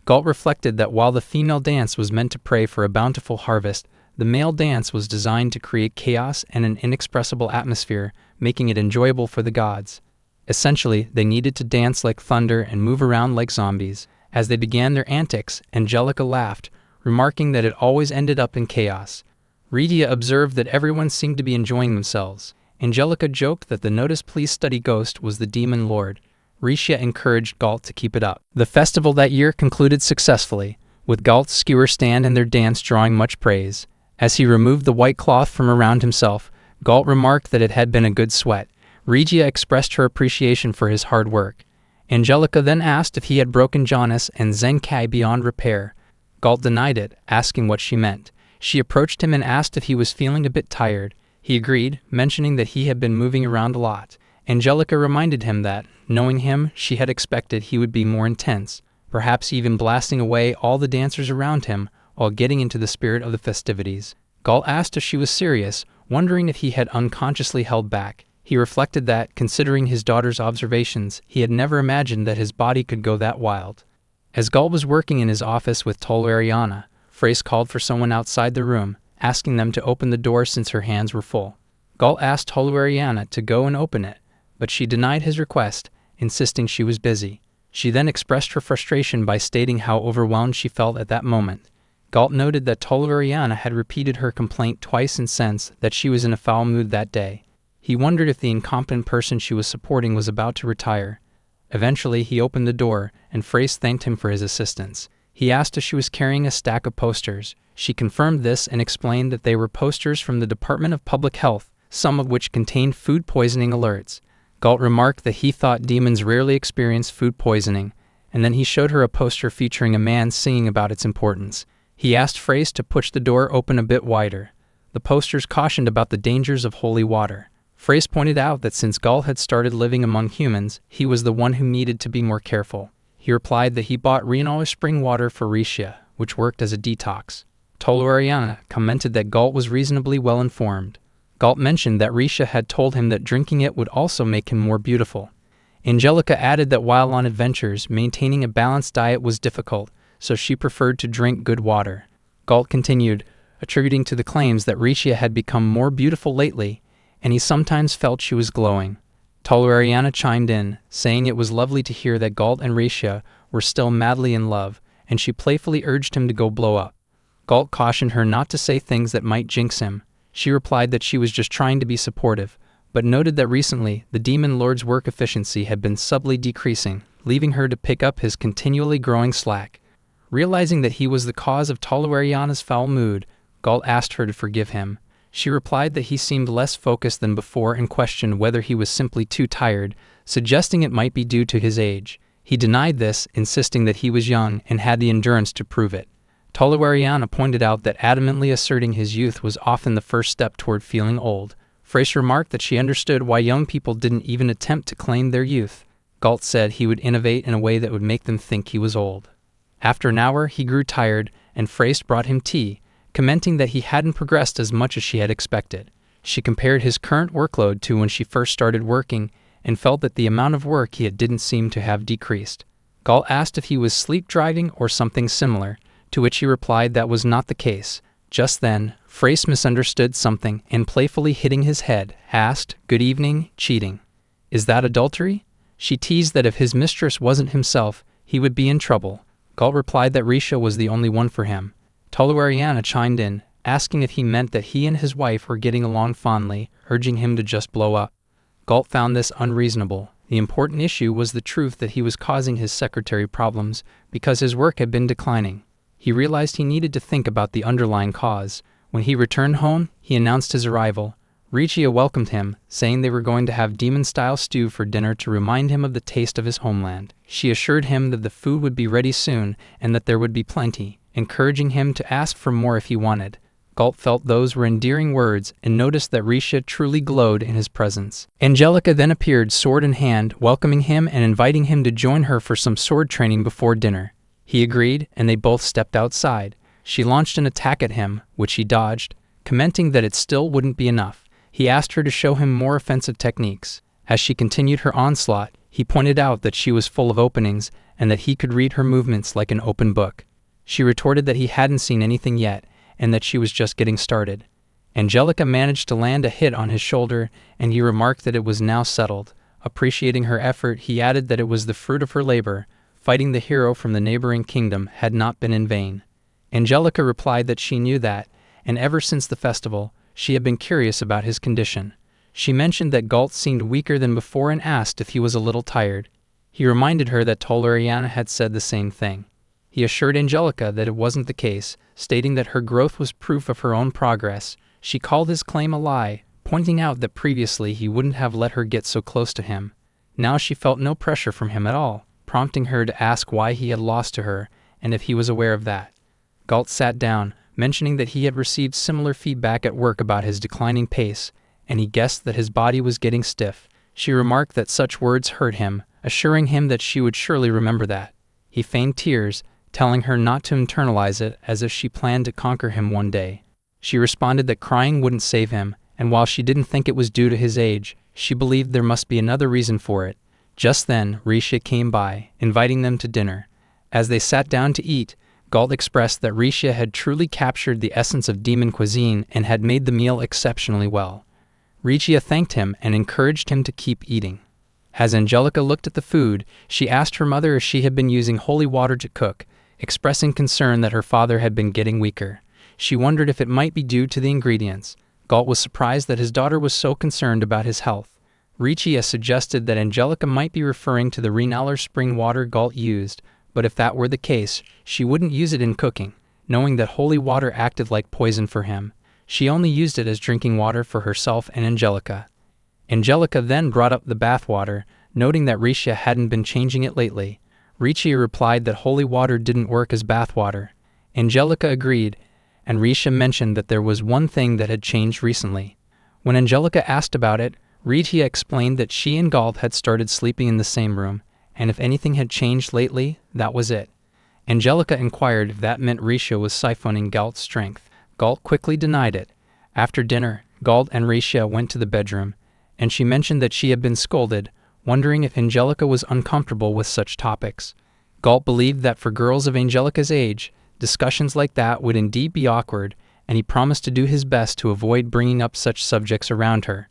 Galt reflected that while the female dance was meant to pray for a bountiful harvest, the male dance was designed to create chaos and an inexpressible atmosphere, making it enjoyable for the gods. Essentially, they needed to dance like thunder and move around like zombies. As they began their antics, Angelica laughed, remarking that it always ended up in chaos. Regia observed that everyone seemed to be enjoying themselves. Angelica joked that the Notice Please Study ghost was the demon lord. Risha encouraged Galt to keep it up. The festival that year concluded successfully, with Galt's skewer stand and their dance drawing much praise. As he removed the white cloth from around himself, Galt remarked that it had been a good sweat. Regia expressed her appreciation for his hard work. Angelica then asked if he had broken Jonas and Zenkai beyond repair. Galt denied it, asking what she meant. She approached him and asked if he was feeling a bit tired. He agreed, mentioning that he had been moving around a lot. Angelica reminded him that, knowing him, she had expected he would be more intense, perhaps even blasting away all the dancers around him while getting into the spirit of the festivities. Galt asked if she was serious, wondering if he had unconsciously held back. He reflected that, considering his daughter's observations, he had never imagined that his body could go that wild. As Galt was working in his office with Toleriana, Frace called for someone outside the room, asking them to open the door since her hands were full. Galt asked Toleriana to go and open it, but she denied his request, insisting she was busy. She then expressed her frustration by stating how overwhelmed she felt at that moment. Galt noted that Toleriana had repeated her complaint twice and sensed that she was in a foul mood that day. He wondered if the incompetent person she was supporting was about to retire. Eventually, he opened the door, and Frace thanked him for his assistance. He asked if she was carrying a stack of posters. She confirmed this and explained that they were posters from the Department of Public Health, some of which contained food poisoning alerts. Galt remarked that he thought demons rarely experienced food poisoning, and then he showed her a poster featuring a man singing about its importance. He asked Frace to push the door open a bit wider. The posters cautioned about the dangers of holy water. Frace pointed out that since Galt had started living among humans, he was the one who needed to be more careful. He replied that he bought Rienal spring water for Risha, which worked as a detox. Toleriana commented that Galt was reasonably well informed. Galt mentioned that Risha had told him that drinking it would also make him more beautiful. Angelica added that while on adventures, maintaining a balanced diet was difficult, so she preferred to drink good water. Galt continued, attributing to the claims that Risha had become more beautiful lately, and he sometimes felt she was glowing. Toleriana chimed in, saying it was lovely to hear that Galt and Risha were still madly in love, and she playfully urged him to go blow up. Galt cautioned her not to say things that might jinx him. She replied that she was just trying to be supportive, but noted that recently the Demon Lord's work efficiency had been subtly decreasing, leaving her to pick up his continually growing slack. Realizing that he was the cause of Toleriana's foul mood, Galt asked her to forgive him. She replied that he seemed less focused than before and questioned whether he was simply too tired, suggesting it might be due to his age. He denied this, insisting that he was young and had the endurance to prove it. Toleriana pointed out that adamantly asserting his youth was often the first step toward feeling old. Frace remarked that she understood why young people didn't even attempt to claim their youth. Galt said he would innovate in a way that would make them think he was old. After an hour, he grew tired, and Frace brought him tea, commenting that he hadn't progressed as much as she had expected. She compared his current workload to when she first started working and felt that the amount of work he had didn't seem to have decreased. Galt asked if he was sleep driving or something similar, to which he replied that was not the case. Just then, Frace misunderstood something and playfully hitting his head, asked, "Good evening, cheating. Is that adultery?" She teased that if his mistress wasn't himself, he would be in trouble. Galt replied that Risha was the only one for him. Toleriana chimed in, asking if he meant that he and his wife were getting along fondly, urging him to just blow up. Galt found this unreasonable. The important issue was the truth that he was causing his secretary problems because his work had been declining. He realized he needed to think about the underlying cause. When he returned home, he announced his arrival. Richia welcomed him, saying they were going to have demon-style stew for dinner to remind him of the taste of his homeland. She assured him that the food would be ready soon and that there would be plenty, encouraging him to ask for more if he wanted. Galt felt those were endearing words and noticed that Risha truly glowed in his presence. Angelica then appeared sword in hand, welcoming him and inviting him to join her for some sword training before dinner. He agreed, and they both stepped outside. She launched an attack at him, which he dodged, commenting that it still wouldn't be enough. He asked her to show him more offensive techniques. As she continued her onslaught, he pointed out that she was full of openings and that he could read her movements like an open book. She retorted that he hadn't seen anything yet and that she was just getting started. Angelica managed to land a hit on his shoulder, and he remarked that it was now settled. Appreciating her effort, he added that it was the fruit of her labor. Fighting the hero from the neighboring kingdom had not been in vain. Angelica replied that she knew that, and ever since the festival, she had been curious about his condition. She mentioned that Galt seemed weaker than before and asked if he was a little tired. He reminded her that Toleriana had said the same thing. He assured Angelica that it wasn't the case, stating that her growth was proof of her own progress. She called his claim a lie, pointing out that previously he wouldn't have let her get so close to him. Now she felt no pressure from him at all, prompting her to ask why he had lost to her and if he was aware of that. Galt sat down, mentioning that he had received similar feedback at work about his declining pace, and he guessed that his body was getting stiff. She remarked that such words hurt him, assuring him that she would surely remember that. He feigned tears, telling her not to internalize it as if she planned to conquer him one day. She responded that crying wouldn't save him, and while she didn't think it was due to his age, She believed there must be another reason for it. Just then, Risha came by, inviting them to dinner. As they sat down to eat, Galt expressed that Risha had truly captured the essence of demon cuisine and had made the meal exceptionally well. Risha thanked him and encouraged him to keep eating. As Angelica looked at the food, she asked her mother if she had been using holy water to cook, expressing concern that her father had been getting weaker. She wondered if it might be due to the ingredients. Galt was surprised that his daughter was so concerned about his health. Risha suggested that Angelica might be referring to the Renaller spring water Galt used, but if that were the case, she wouldn't use it in cooking, knowing that holy water acted like poison for him. She only used it as drinking water for herself and Angelica. Angelica then brought up the bath water, noting that Risha hadn't been changing it lately. Risha replied that holy water didn't work as bath water. Angelica agreed, and Risha mentioned that there was one thing that had changed recently. When Angelica asked about it, Risha explained that she and Galt had started sleeping in the same room, and if anything had changed lately, that was it. Angelica inquired if that meant Risha was siphoning Galt's strength. Galt quickly denied it. After dinner, Galt and Risha went to the bedroom, and she mentioned that she had been scolded, wondering if Angelica was uncomfortable with such topics. Galt believed that for girls of Angelica's age, discussions like that would indeed be awkward, and he promised to do his best to avoid bringing up such subjects around her.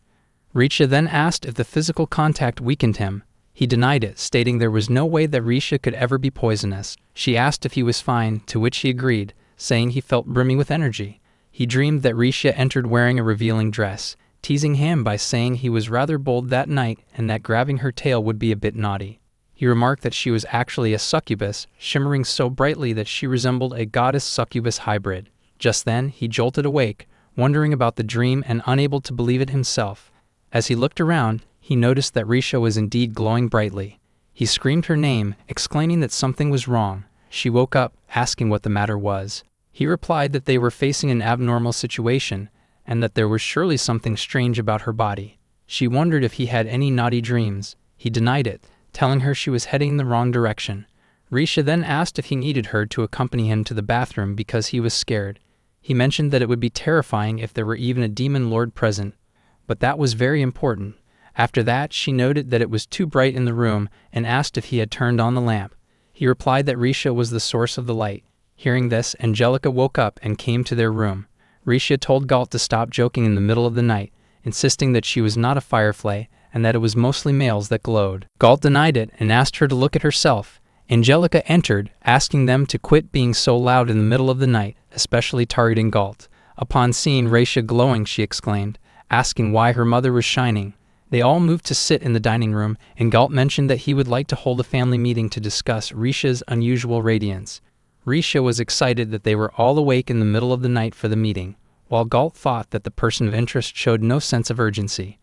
Risha then asked if the physical contact weakened him. He denied it, stating there was no way that Risha could ever be poisonous. She asked if he was fine, to which he agreed, saying he felt brimming with energy. He dreamed that Risha entered wearing a revealing dress, teasing him by saying he was rather bold that night and that grabbing her tail would be a bit naughty. He remarked that she was actually a succubus, shimmering so brightly that she resembled a goddess-succubus hybrid. Just then, he jolted awake, wondering about the dream and unable to believe it himself. As he looked around, he noticed that Risha was indeed glowing brightly. He screamed her name, exclaiming that something was wrong. She woke up, asking what the matter was. He replied that they were facing an abnormal situation, and that there was surely something strange about her body. She wondered if he had any naughty dreams. He denied it, telling her she was heading in the wrong direction. Risha then asked if he needed her to accompany him to the bathroom because he was scared. He mentioned that it would be terrifying if there were even a demon lord present, but that was very important. After that, she noted that it was too bright in the room and asked if he had turned on the lamp. He replied that Risha was the source of the light. Hearing this, Angelica woke up and came to their room. Risha told Galt to stop joking in the middle of the night, insisting that she was not a firefly and that it was mostly males that glowed. Galt denied it and asked her to look at herself. Angelica entered, asking them to quit being so loud in the middle of the night, especially targeting Galt. Upon seeing Risha glowing, she exclaimed, asking why her mother was shining. They all moved to sit in the dining room, and Galt mentioned that he would like to hold a family meeting to discuss Risha's unusual radiance. Risha was excited that they were all awake in the middle of the night for the meeting, while Galt thought that the person of interest showed no sense of urgency.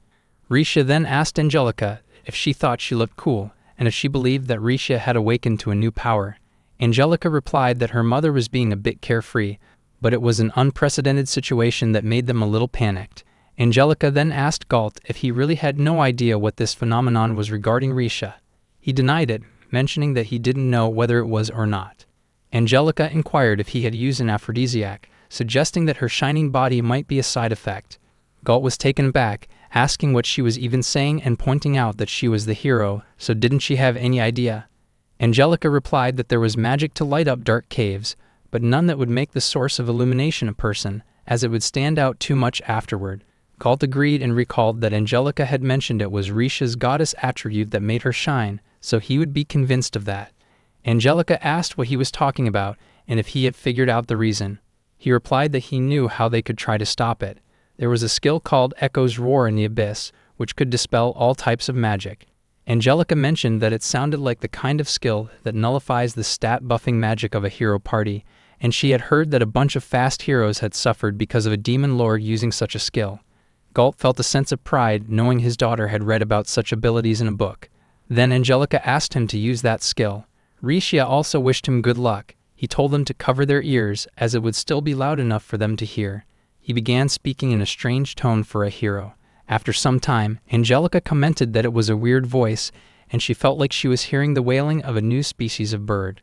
Risha then asked Angelica if she thought she looked cool, and if she believed that Risha had awakened to a new power. Angelica replied that her mother was being a bit carefree, but it was an unprecedented situation that made them a little panicked. Angelica then asked Galt if he really had no idea what this phenomenon was regarding Risha. He denied it, mentioning that he didn't know whether it was or not. Angelica inquired if he had used an aphrodisiac, suggesting that her shining body might be a side effect. Galt was taken aback, asking what she was even saying and pointing out that she was the hero, so didn't she have any idea? Angelica replied that there was magic to light up dark caves, but none that would make the source of illumination a person, as it would stand out too much afterward. Galt agreed and recalled that Angelica had mentioned it was Risha's goddess attribute that made her shine, so he would be convinced of that. Angelica asked what he was talking about and if he had figured out the reason. He replied that he knew how they could try to stop it. There was a skill called Echo's Roar in the Abyss, which could dispel all types of magic. Angelica mentioned that it sounded like the kind of skill that nullifies the stat buffing magic of a hero party, and she had heard that a bunch of fast heroes had suffered because of a demon lord using such a skill. Galt felt a sense of pride knowing his daughter had read about such abilities in a book. Then Angelica asked him to use that skill. Risha also wished him good luck. He told them to cover their ears, as it would still be loud enough for them to hear. He began speaking in a strange tone for a hero. After some time, Angelica commented that it was a weird voice, and she felt like she was hearing the wailing of a new species of bird.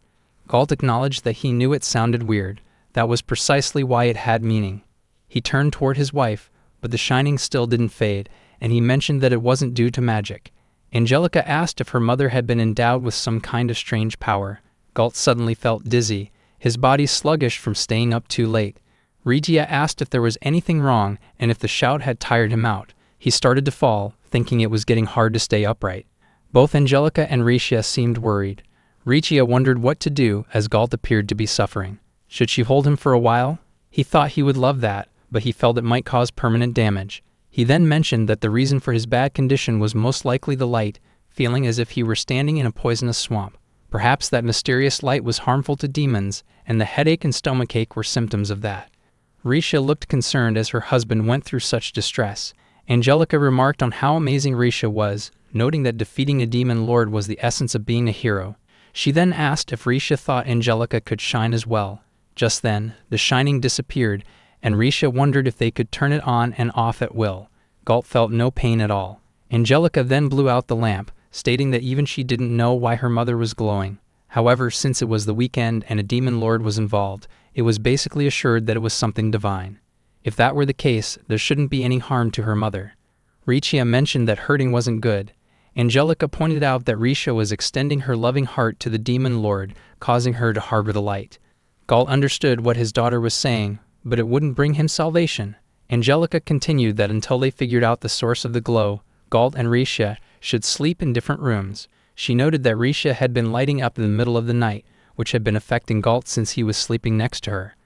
Galt acknowledged that he knew it sounded weird. That was precisely why it had meaning. He turned toward his wife, but the shining still didn't fade, and he mentioned that it wasn't due to magic. Angelica asked if her mother had been endowed with some kind of strange power. Galt suddenly felt dizzy, his body sluggish from staying up too late. Regia asked if there was anything wrong and if the shout had tired him out. He started to fall, thinking it was getting hard to stay upright. Both Angelica and Regia seemed worried. Regia wondered what to do as Galt appeared to be suffering. Should she hold him for a while? He thought he would love that, but he felt it might cause permanent damage. He then mentioned that the reason for his bad condition was most likely the light, feeling as if he were standing in a poisonous swamp. Perhaps that mysterious light was harmful to demons, and the headache and stomachache were symptoms of that. Regia looked concerned as her husband went through such distress. Angelica remarked on how amazing Regia was, noting that defeating a demon lord was the essence of being a hero. She then asked if Regia thought Angelica could shine as well. Just then, the shining disappeared, and Regia wondered if they could turn it on and off at will. Galt felt no pain at all. Angelica then blew out the lamp, stating that even she didn't know why her mother was glowing. However, since it was the weekend and a demon lord was involved, it was basically assured that it was something divine. If that were the case, there shouldn't be any harm to her mother. Regia mentioned that hurting wasn't good. Angelica pointed out that Regia was extending her loving heart to the demon lord, causing her to harbor the light. Galt understood what his daughter was saying, but it wouldn't bring him salvation. Angelica continued that until they figured out the source of the glow, Galt and Regia should sleep in different rooms. She noted that Regia had been lighting up in the middle of the night, which had been affecting Galt since he was sleeping next to her.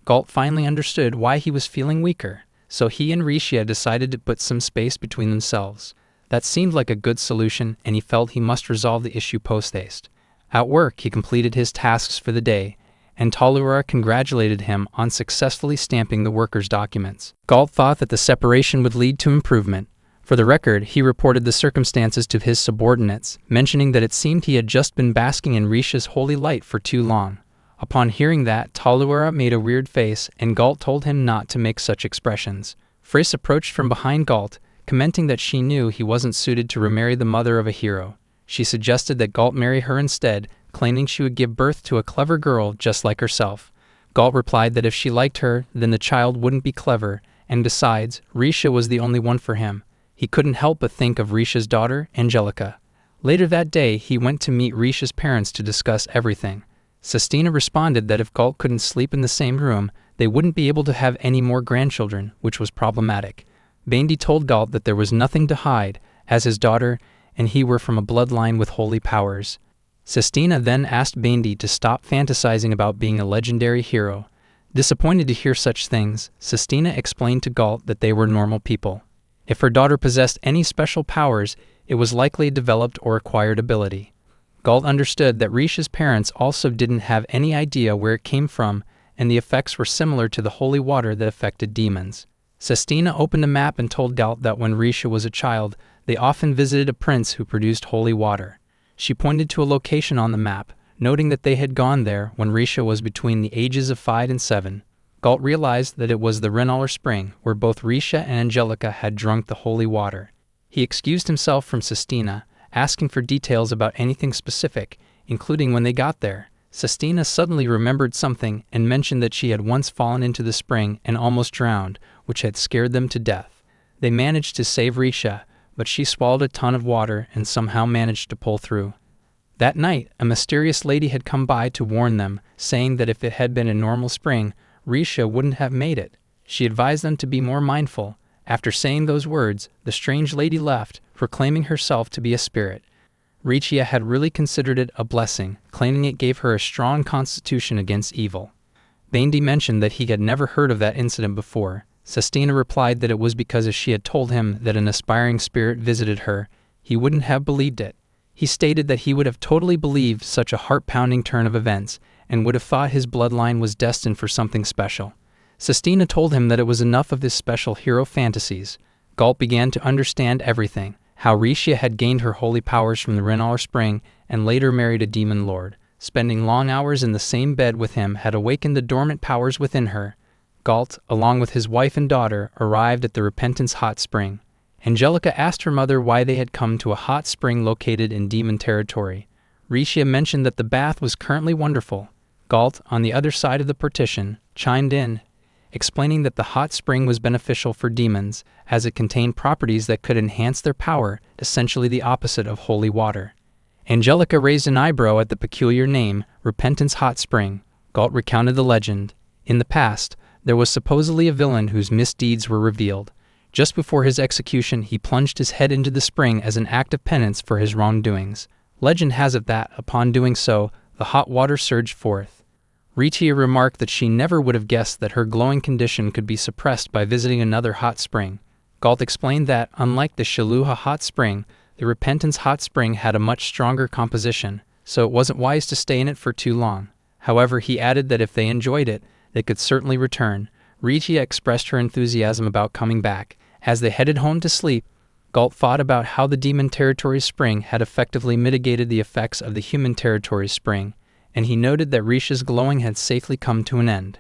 Galt finally understood why he was feeling weaker, so he and Regia decided to put some space between themselves. That seemed like a good solution, and he felt he must resolve the issue post-haste. At work, he completed his tasks for the day, and Tallulah congratulated him on successfully stamping the workers' documents. Galt thought that the separation would lead to improvement. For the record, he reported the circumstances to his subordinates, mentioning that it seemed he had just been basking in Regia's holy light for too long. Upon hearing that, Tallulah made a weird face, and Galt told him not to make such expressions. Friss approached from behind Galt, commenting that she knew he wasn't suited to remarry the mother of a hero. She suggested that Galt marry her instead, claiming she would give birth to a clever girl just like herself. Galt replied that if she liked her, then the child wouldn't be clever, and besides, Regia was the only one for him. He couldn't help but think of Regia's daughter, Angelica. Later that day, he went to meet Regia's parents to discuss everything. Sestina responded that if Galt couldn't sleep in the same room, they wouldn't be able to have any more grandchildren, which was problematic. Bandi told Galt that there was nothing to hide, as his daughter and he were from a bloodline with holy powers. Sestina then asked Bandi to stop fantasizing about being a legendary hero. Disappointed to hear such things, Sestina explained to Galt that they were normal people. If her daughter possessed any special powers, it was likely a developed or acquired ability. Galt understood that Regia's parents also didn't have any idea where it came from, and the effects were similar to the holy water that affected demons. Sestina opened a map and told Galt that when Regia was a child, they often visited a prince who produced holy water. She pointed to a location on the map, noting that they had gone there when Regia was between the ages of 5 and 7. Galt realized that it was the Renaller Spring, where both Regia and Angelica had drunk the holy water. He excused himself from Sestina, asking for details about anything specific, including when they got there. Sestina suddenly remembered something and mentioned that she had once fallen into the spring and almost drowned, which had scared them to death. They managed to save Regia, but she swallowed a ton of water and somehow managed to pull through. That night, a mysterious lady had come by to warn them, saying that if it had been a normal spring, Regia wouldn't have made it. She advised them to be more mindful. After saying those words, the strange lady left, proclaiming herself to be a spirit. Regia had really considered it a blessing, claiming it gave her a strong constitution against evil. Bandi mentioned that he had never heard of that incident before. Sestina replied that it was because if she had told him that an aspiring spirit visited her, he wouldn't have believed it. He stated that he would have totally believed such a heart-pounding turn of events, and would have thought his bloodline was destined for something special. Sestina told him that it was enough of his special hero fantasies. Galt began to understand everything, how Regia had gained her holy powers from the Renaller Spring and later married a demon lord. Spending long hours in the same bed with him had awakened the dormant powers within her. Galt, along with his wife and daughter, arrived at the Repentance Hot Spring. Angelica asked her mother why they had come to a hot spring located in demon territory. Regia mentioned that the bath was currently wonderful. Galt, on the other side of the partition, chimed in, explaining that the hot spring was beneficial for demons, as it contained properties that could enhance their power, essentially the opposite of holy water. Angelica raised an eyebrow at the peculiar name, Repentance Hot Spring. Galt recounted the legend. In the past, there was supposedly a villain whose misdeeds were revealed. Just before his execution, he plunged his head into the spring as an act of penance for his wrongdoings. Legend has it that, upon doing so, the hot water surged forth. Ritia remarked that she never would have guessed that her glowing condition could be suppressed by visiting another hot spring. Galt explained that, unlike the Shaluha hot spring, the Repentance hot spring had a much stronger composition, so it wasn't wise to stay in it for too long. However, he added that if they enjoyed it, they could certainly return. Ritia expressed her enthusiasm about coming back. As they headed home to sleep, Galt thought about how the Demon Territory spring had effectively mitigated the effects of the Human Territory spring, and he noted that Risha's glowing had safely come to an end.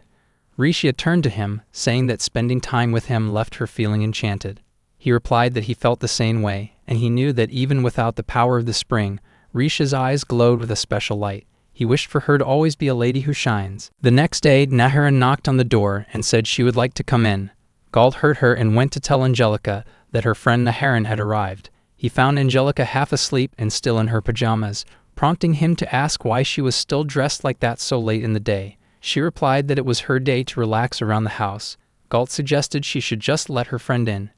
Risha turned to him, saying that spending time with him left her feeling enchanted. He replied that he felt the same way, and he knew that even without the power of the spring, Risha's eyes glowed with a special light. He wished for her to always be a lady who shines. The next day, Naharan knocked on the door and said she would like to come in. Galt heard her and went to tell Angelica that her friend Naharan had arrived. He found Angelica half asleep and still in her pajamas, prompting him to ask why she was still dressed like that so late in the day. She replied that it was her day to relax around the house. Galt suggested she should just let her friend in.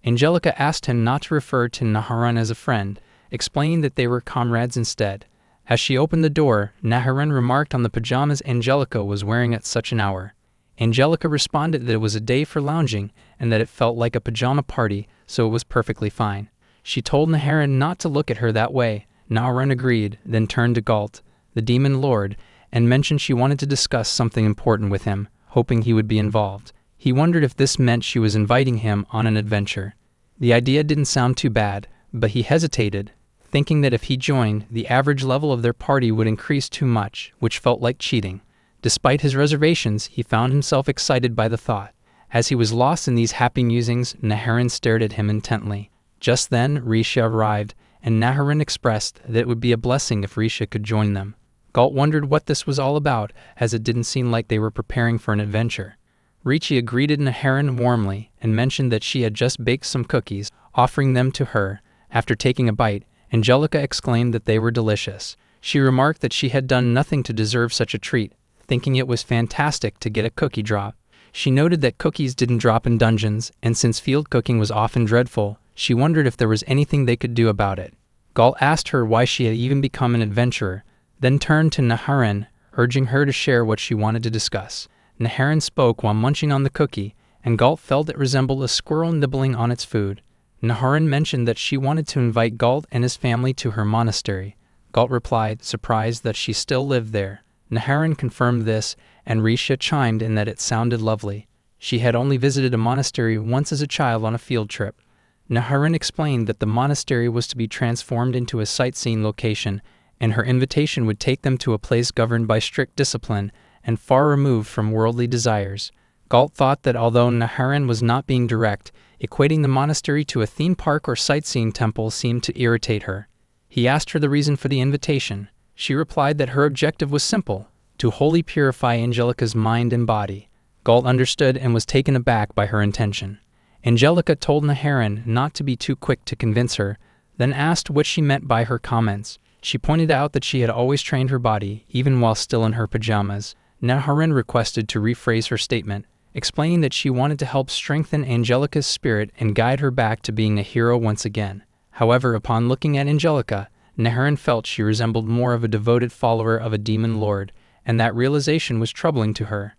Angelica asked him not to refer to Naharan as a friend, explaining that they were comrades instead. As she opened the door, Naharan remarked on the pajamas Angelica was wearing at such an hour. Angelica responded that it was a day for lounging and that it felt like a pajama party, so it was perfectly fine. She told Naharan not to look at her that way. Naharan agreed, then turned to Galt, the demon lord, and mentioned she wanted to discuss something important with him, hoping he would be involved. He wondered if this meant she was inviting him on an adventure. The idea didn't sound too bad, but he hesitated, thinking that if he joined, the average level of their party would increase too much, which felt like cheating. Despite his reservations, he found himself excited by the thought. As he was lost in these happy musings, Naharan stared at him intently. Just then, Risha arrived, and Naharan expressed that it would be a blessing if Risha could join them. Galt wondered what this was all about, as it didn't seem like they were preparing for an adventure. Risha greeted Naharan warmly and mentioned that she had just baked some cookies, offering them to her. After taking a bite, Angelica exclaimed that they were delicious. She remarked that she had done nothing to deserve such a treat, thinking it was fantastic to get a cookie drop. She noted that cookies didn't drop in dungeons, and since field cooking was often dreadful, she wondered if there was anything they could do about it. Galt asked her why she had even become an adventurer, then turned to Naharan, urging her to share what she wanted to discuss. Naharan spoke while munching on the cookie, and Galt felt it resembled a squirrel nibbling on its food. Naharan mentioned that she wanted to invite Galt and his family to her monastery. Galt replied, surprised that she still lived there. Naharan confirmed this, and Risha chimed in that it sounded lovely. She had only visited a monastery once as a child on a field trip. Naharan explained that the monastery was to be transformed into a sightseeing location, and her invitation would take them to a place governed by strict discipline and far removed from worldly desires. Galt thought that although Naharan was not being direct, equating the monastery to a theme park or sightseeing temple seemed to irritate her. He asked her the reason for the invitation. She replied that her objective was simple, to wholly purify Angelica's mind and body. Galt understood and was taken aback by her intention. Angelica told Naharan not to be too quick to convince her, then asked what she meant by her comments. She pointed out that she had always trained her body, even while still in her pajamas. Naharan requested to rephrase her statement, explaining that she wanted to help strengthen Angelica's spirit and guide her back to being a hero once again. However, upon looking at Angelica, Naharan felt she resembled more of a devoted follower of a demon lord, and that realization was troubling to her.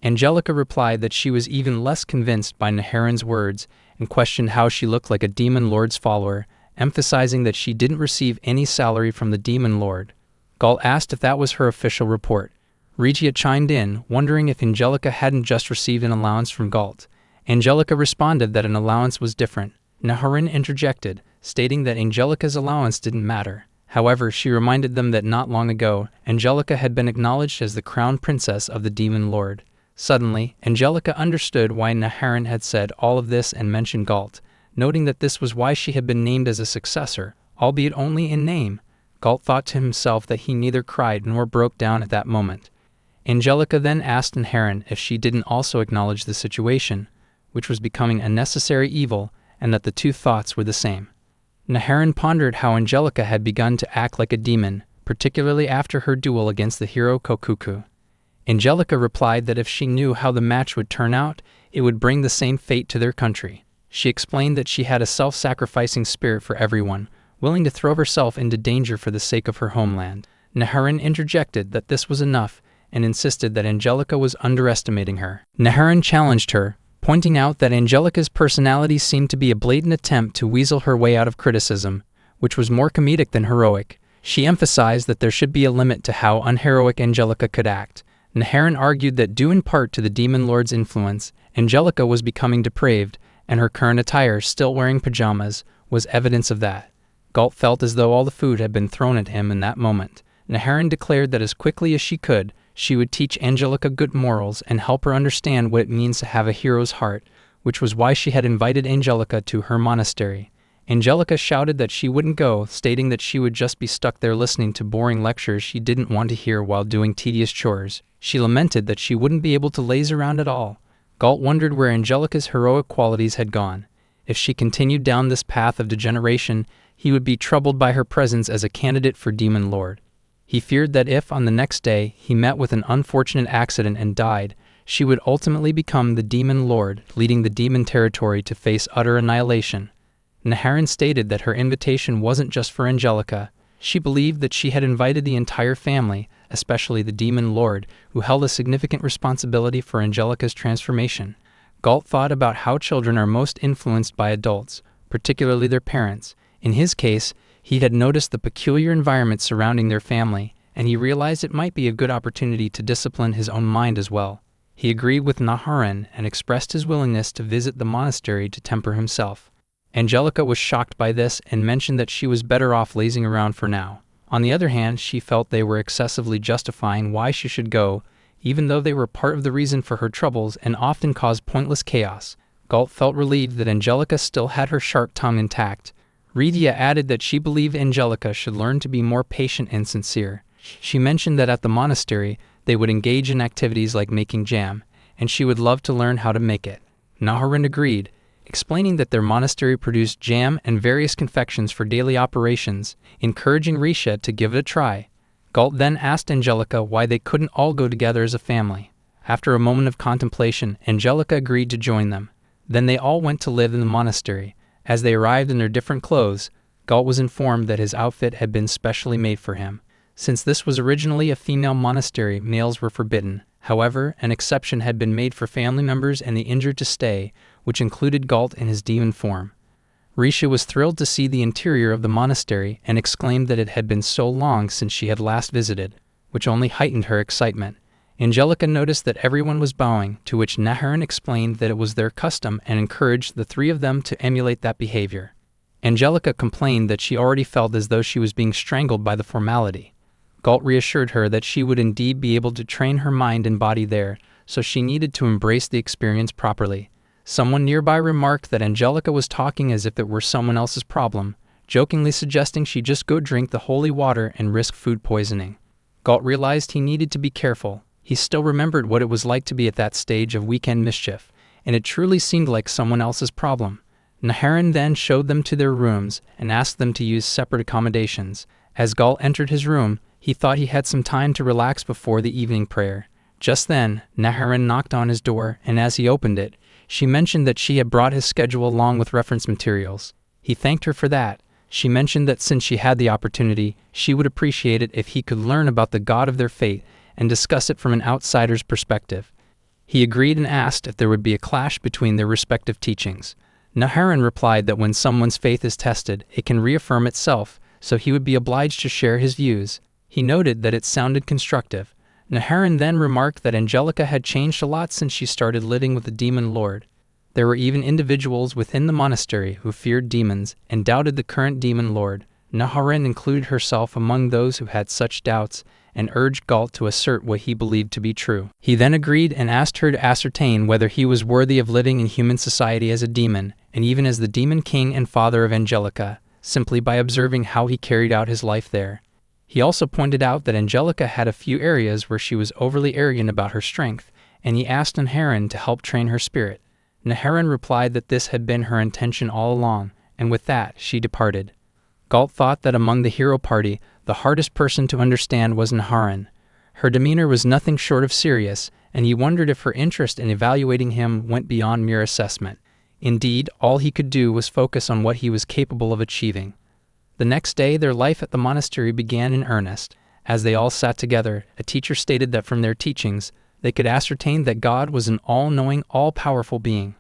Angelica replied that she was even less convinced by Naharan's words and questioned how she looked like a demon lord's follower, emphasizing that she didn't receive any salary from the demon lord. Galt asked if that was her official report. Regia chimed in, wondering if Angelica hadn't just received an allowance from Galt. Angelica responded that an allowance was different. Naharan interjected, stating that Angelica's allowance didn't matter. However, she reminded them that not long ago, Angelica had been acknowledged as the crown princess of the demon lord. Suddenly, Angelica understood why Naharan had said all of this and mentioned Galt, noting that this was why she had been named as a successor, albeit only in name. Galt thought to himself that he neither cried nor broke down at that moment. Angelica then asked Naharin if she didn't also acknowledge the situation, which was becoming a necessary evil, and that the two thoughts were the same. Naharin pondered how Angelica had begun to act like a demon, particularly after her duel against the hero Kokuku. Angelica replied that if she knew how the match would turn out, it would bring the same fate to their country. She explained that she had a self-sacrificing spirit for everyone, willing to throw herself into danger for the sake of her homeland. Naharin interjected that this was enough and insisted that Angelica was underestimating her. Naharin challenged her, pointing out that Angelica's personality seemed to be a blatant attempt to weasel her way out of criticism, which was more comedic than heroic. She emphasized that there should be a limit to how unheroic Angelica could act. Naharin argued that due in part to the Demon Lord's influence, Angelica was becoming depraved, and her current attire, still wearing pajamas, was evidence of that. Galt felt as though all the food had been thrown at him in that moment. Naharin declared that as quickly as she could, she would teach Angelica good morals and help her understand what it means to have a hero's heart, which was why she had invited Angelica to her monastery. Angelica shouted that she wouldn't go, stating that she would just be stuck there listening to boring lectures she didn't want to hear while doing tedious chores. She lamented that she wouldn't be able to laze around at all. Galt wondered where Angelica's heroic qualities had gone. If she continued down this path of degeneration, he would be troubled by her presence as a candidate for Demon Lord. He feared that if, on the next day, he met with an unfortunate accident and died, she would ultimately become the Demon Lord, leading the demon territory to face utter annihilation. Naharin stated that her invitation wasn't just for Angelica. She believed that she had invited the entire family, especially the Demon Lord, who held a significant responsibility for Angelica's transformation. Galt thought about how children are most influenced by adults, particularly their parents. In his case, he had noticed the peculiar environment surrounding their family, and he realized it might be a good opportunity to discipline his own mind as well. He agreed with Naharin and expressed his willingness to visit the monastery to temper himself. Angelica was shocked by this and mentioned that she was better off lazing around for now. On the other hand, she felt they were excessively justifying why she should go, even though they were part of the reason for her troubles and often caused pointless chaos. Galt felt relieved that Angelica still had her sharp tongue intact. Redia added that she believed Angelica should learn to be more patient and sincere. She mentioned that at the monastery, they would engage in activities like making jam, and she would love to learn how to make it. Naharin agreed, explaining that their monastery produced jam and various confections for daily operations, encouraging Risha to give it a try. Galt then asked Angelica why they couldn't all go together as a family. After a moment of contemplation, Angelica agreed to join them. Then they all went to live in the monastery. As they arrived in their different clothes, Galt was informed that his outfit had been specially made for him. Since this was originally a female monastery, males were forbidden. However, an exception had been made for family members and the injured to stay, which included Galt in his demon form. Risha was thrilled to see the interior of the monastery and exclaimed that it had been so long since she had last visited, which only heightened her excitement. Angelica noticed that everyone was bowing, to which Naharin explained that it was their custom and encouraged the three of them to emulate that behavior. Angelica complained that she already felt as though she was being strangled by the formality. Galt reassured her that she would indeed be able to train her mind and body there, so she needed to embrace the experience properly. Someone nearby remarked that Angelica was talking as if it were someone else's problem, jokingly suggesting she just go drink the holy water and risk food poisoning. Galt realized he needed to be careful. He still remembered what it was like to be at that stage of weekend mischief, and it truly seemed like someone else's problem. Naharin then showed them to their rooms and asked them to use separate accommodations. As Galt entered his room, he thought he had some time to relax before the evening prayer. Just then, Naharin knocked on his door, and as he opened it, she mentioned that she had brought his schedule along with reference materials. He thanked her for that. She mentioned that since she had the opportunity, she would appreciate it if he could learn about the god of their fate and discuss it from an outsider's perspective. He agreed and asked if there would be a clash between their respective teachings. Naharin replied that when someone's faith is tested, it can reaffirm itself, so he would be obliged to share his views. He noted that it sounded constructive. Naharin then remarked that Angelica had changed a lot since she started living with the Demon Lord. There were even individuals within the monastery who feared demons and doubted the current Demon Lord. Naharin included herself among those who had such doubts and urged Galt to assert what he believed to be true. He then agreed and asked her to ascertain whether he was worthy of living in human society as a demon, and even as the demon king and father of Angelica, simply by observing how he carried out his life there. He also pointed out that Angelica had a few areas where she was overly arrogant about her strength, and he asked Neharin to help train her spirit. Neharin replied that this had been her intention all along, and with that, she departed. Galt thought that among the hero party, the hardest person to understand was Neharin. Her demeanor was nothing short of serious, and he wondered if her interest in evaluating him went beyond mere assessment. Indeed, all he could do was focus on what he was capable of achieving. The next day, their life at the monastery began in earnest. As they all sat together, a teacher stated that from their teachings, they could ascertain that God was an all-knowing, all-powerful being.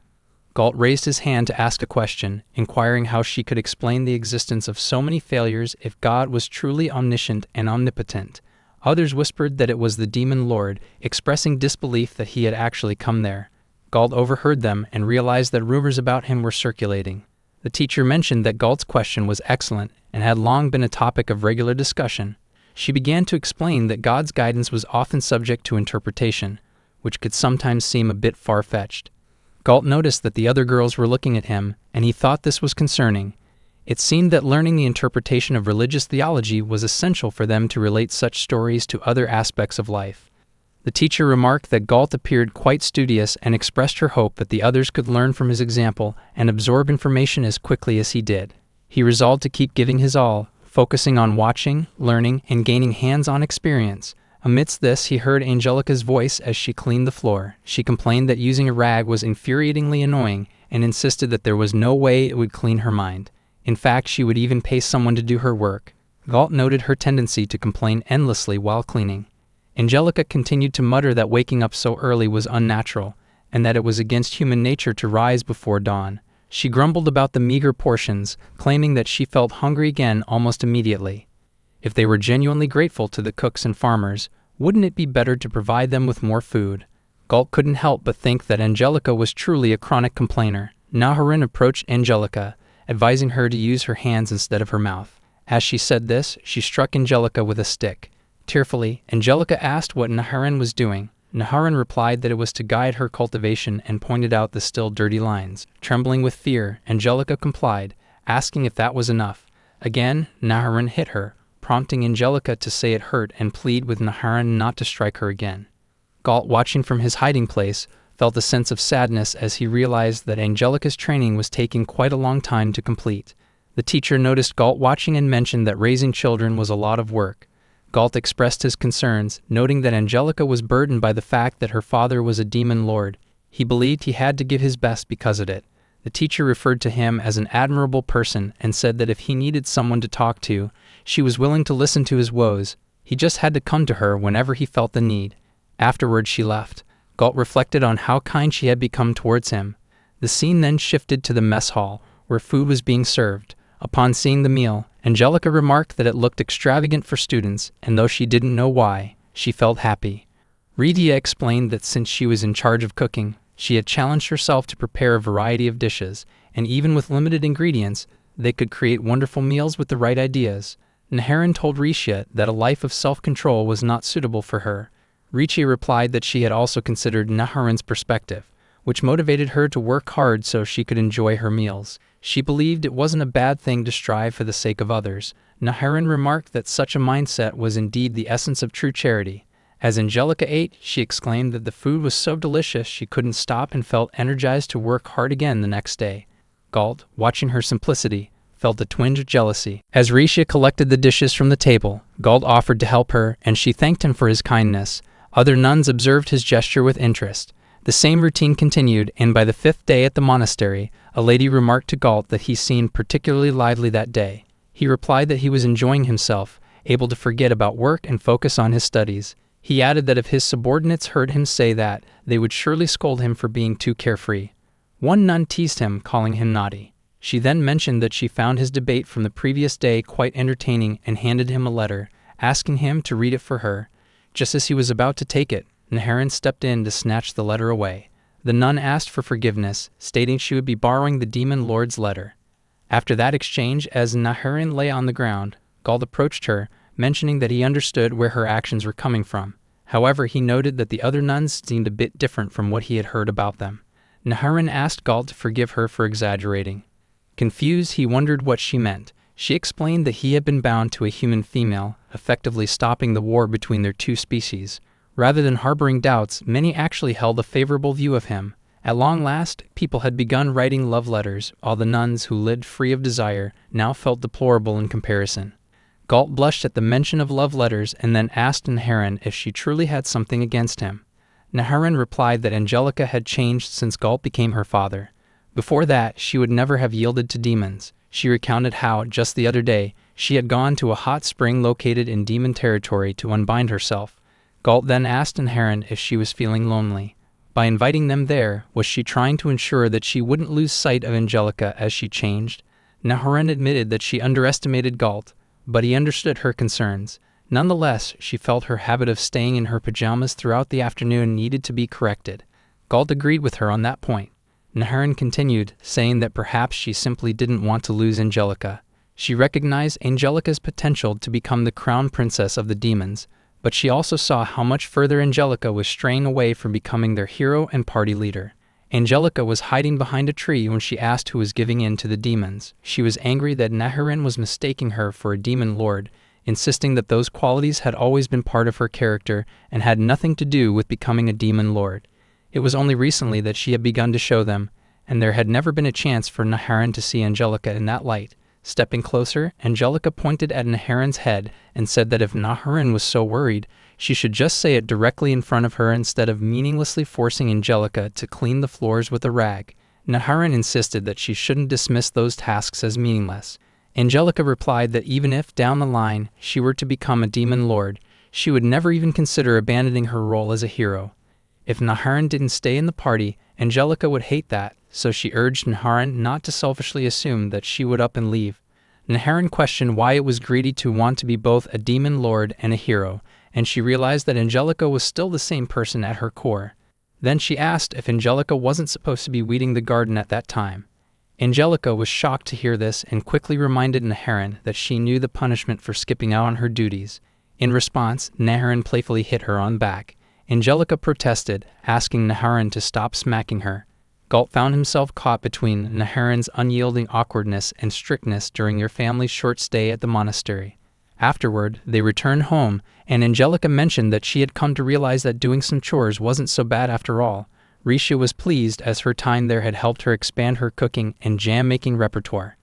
Galt raised his hand to ask a question, inquiring how she could explain the existence of so many failures if God was truly omniscient and omnipotent. Others whispered that it was the demon lord, expressing disbelief that he had actually come there. Galt overheard them and realized that rumors about him were circulating. The teacher mentioned that Galt's question was excellent and had long been a topic of regular discussion. She began to explain that God's guidance was often subject to interpretation, which could sometimes seem a bit far-fetched. Galt noticed that the other girls were looking at him, and he thought this was concerning. It seemed that learning the interpretation of religious theology was essential for them to relate such stories to other aspects of life. The teacher remarked that Galt appeared quite studious and expressed her hope that the others could learn from his example and absorb information as quickly as he did. He resolved to keep giving his all, focusing on watching, learning, and gaining hands-on experience. Amidst this, he heard Angelica's voice as she cleaned the floor. She complained that using a rag was infuriatingly annoying and insisted that there was no way it would clean her mind. In fact, she would even pay someone to do her work. Galt noted her tendency to complain endlessly while cleaning. Angelica continued to mutter that waking up so early was unnatural, and that it was against human nature to rise before dawn. She grumbled about the meager portions, claiming that she felt hungry again almost immediately. If they were genuinely grateful to the cooks and farmers, wouldn't it be better to provide them with more food? Galt couldn't help but think that Angelica was truly a chronic complainer. Neharin approached Angelica, advising her to use her hands instead of her mouth. As she said this, she struck Angelica with a stick. Tearfully, Angelica asked what Neharin was doing. Neharin replied that it was to guide her cultivation and pointed out the still dirty lines. Trembling with fear, Angelica complied, asking if that was enough. Again, Neharin hit her, prompting Angelica to say it hurt and plead with Neharin not to strike her again. Galt, watching from his hiding place, felt a sense of sadness as he realized that Angelica's training was taking quite a long time to complete. The teacher noticed Galt watching and mentioned that raising children was a lot of work. Galt expressed his concerns, noting that Angelica was burdened by the fact that her father was a demon lord. He believed he had to give his best because of it. The teacher referred to him as an admirable person and said that if he needed someone to talk to, she was willing to listen to his woes. He just had to come to her whenever he felt the need. Afterwards she left. Galt reflected on how kind she had become towards him. The scene then shifted to the mess hall, where food was being served. Upon seeing the meal, Angelica remarked that it looked extravagant for students, and though she didn't know why, she felt happy. Ridia explained that since she was in charge of cooking, she had challenged herself to prepare a variety of dishes, and even with limited ingredients, they could create wonderful meals with the right ideas. Neharin told Ricia that a life of self-control was not suitable for her. Ricia replied that she had also considered Neharin's perspective, which motivated her to work hard so she could enjoy her meals. She believed it wasn't a bad thing to strive for the sake of others. Neharin remarked that such a mindset was indeed the essence of true charity. As Angelica ate, she exclaimed that the food was so delicious she couldn't stop and felt energized to work hard again the next day. Galt, watching her simplicity, felt a twinge of jealousy. As Ricia collected the dishes from the table, Galt offered to help her, and she thanked him for his kindness. Other nuns observed his gesture with interest. The same routine continued, and by the 5th day at the monastery, a lady remarked to Galt that he seemed particularly lively that day. He replied that he was enjoying himself, able to forget about work and focus on his studies. He added that if his subordinates heard him say that, they would surely scold him for being too carefree. One nun teased him, calling him naughty. She then mentioned that she found his debate from the previous day quite entertaining and handed him a letter, asking him to read it for her. Just as he was about to take it, Neharin stepped in to snatch the letter away. The nun asked for forgiveness, stating she would be borrowing the demon lord's letter. After that exchange, as Neharin lay on the ground, Galt approached her, mentioning that he understood where her actions were coming from. However, he noted that the other nuns seemed a bit different from what he had heard about them. Neharin asked Galt to forgive her for exaggerating. Confused, he wondered what she meant. She explained that he had been bound to a human female, effectively stopping the war between their two species. Rather than harboring doubts, many actually held a favorable view of him. At long last, people had begun writing love letters, while the nuns who lived free of desire now felt deplorable in comparison. Galt blushed at the mention of love letters and then asked Neharin if she truly had something against him. Neharin replied that Angelica had changed since Galt became her father. Before that, she would never have yielded to demons. She recounted how, just the other day, she had gone to a hot spring located in demon territory to unbind herself. Galt then asked Neharin if she was feeling lonely. By inviting them there, was she trying to ensure that she wouldn't lose sight of Angelica as she changed? Neharin admitted that she underestimated Galt, but he understood her concerns. Nonetheless, she felt her habit of staying in her pajamas throughout the afternoon needed to be corrected. Galt agreed with her on that point. Neharin continued, saying that perhaps she simply didn't want to lose Angelica. She recognized Angelica's potential to become the crown princess of the demons, but she also saw how much further Angelica was straying away from becoming their hero and party leader. Angelica was hiding behind a tree when she asked who was giving in to the demons. She was angry that Neharin was mistaking her for a demon lord, insisting that those qualities had always been part of her character and had nothing to do with becoming a demon lord. It was only recently that she had begun to show them, and there had never been a chance for Neharin to see Angelica in that light. Stepping closer, Angelica pointed at Neharin's head and said that if Neharin was so worried, she should just say it directly in front of her instead of meaninglessly forcing Angelica to clean the floors with a rag. Neharin insisted that she shouldn't dismiss those tasks as meaningless. Angelica replied that even if, down the line, she were to become a demon lord, she would never even consider abandoning her role as a hero. If Neharin didn't stay in the party, Angelica would hate that, so she urged Neharin not to selfishly assume that she would up and leave. Neharin questioned why it was greedy to want to be both a demon lord and a hero, and she realized that Angelica was still the same person at her core. Then she asked if Angelica wasn't supposed to be weeding the garden at that time. Angelica was shocked to hear this and quickly reminded Neharin that she knew the punishment for skipping out on her duties. In response, Neharin playfully hit her on the back. Angelica protested, asking Neharin to stop smacking her. Galt found himself caught between Neharin's unyielding awkwardness and strictness during their family's short stay at the monastery. Afterward, they returned home, and Angelica mentioned that she had come to realize that doing some chores wasn't so bad after all. Risha was pleased as her time there had helped her expand her cooking and jam-making repertoire.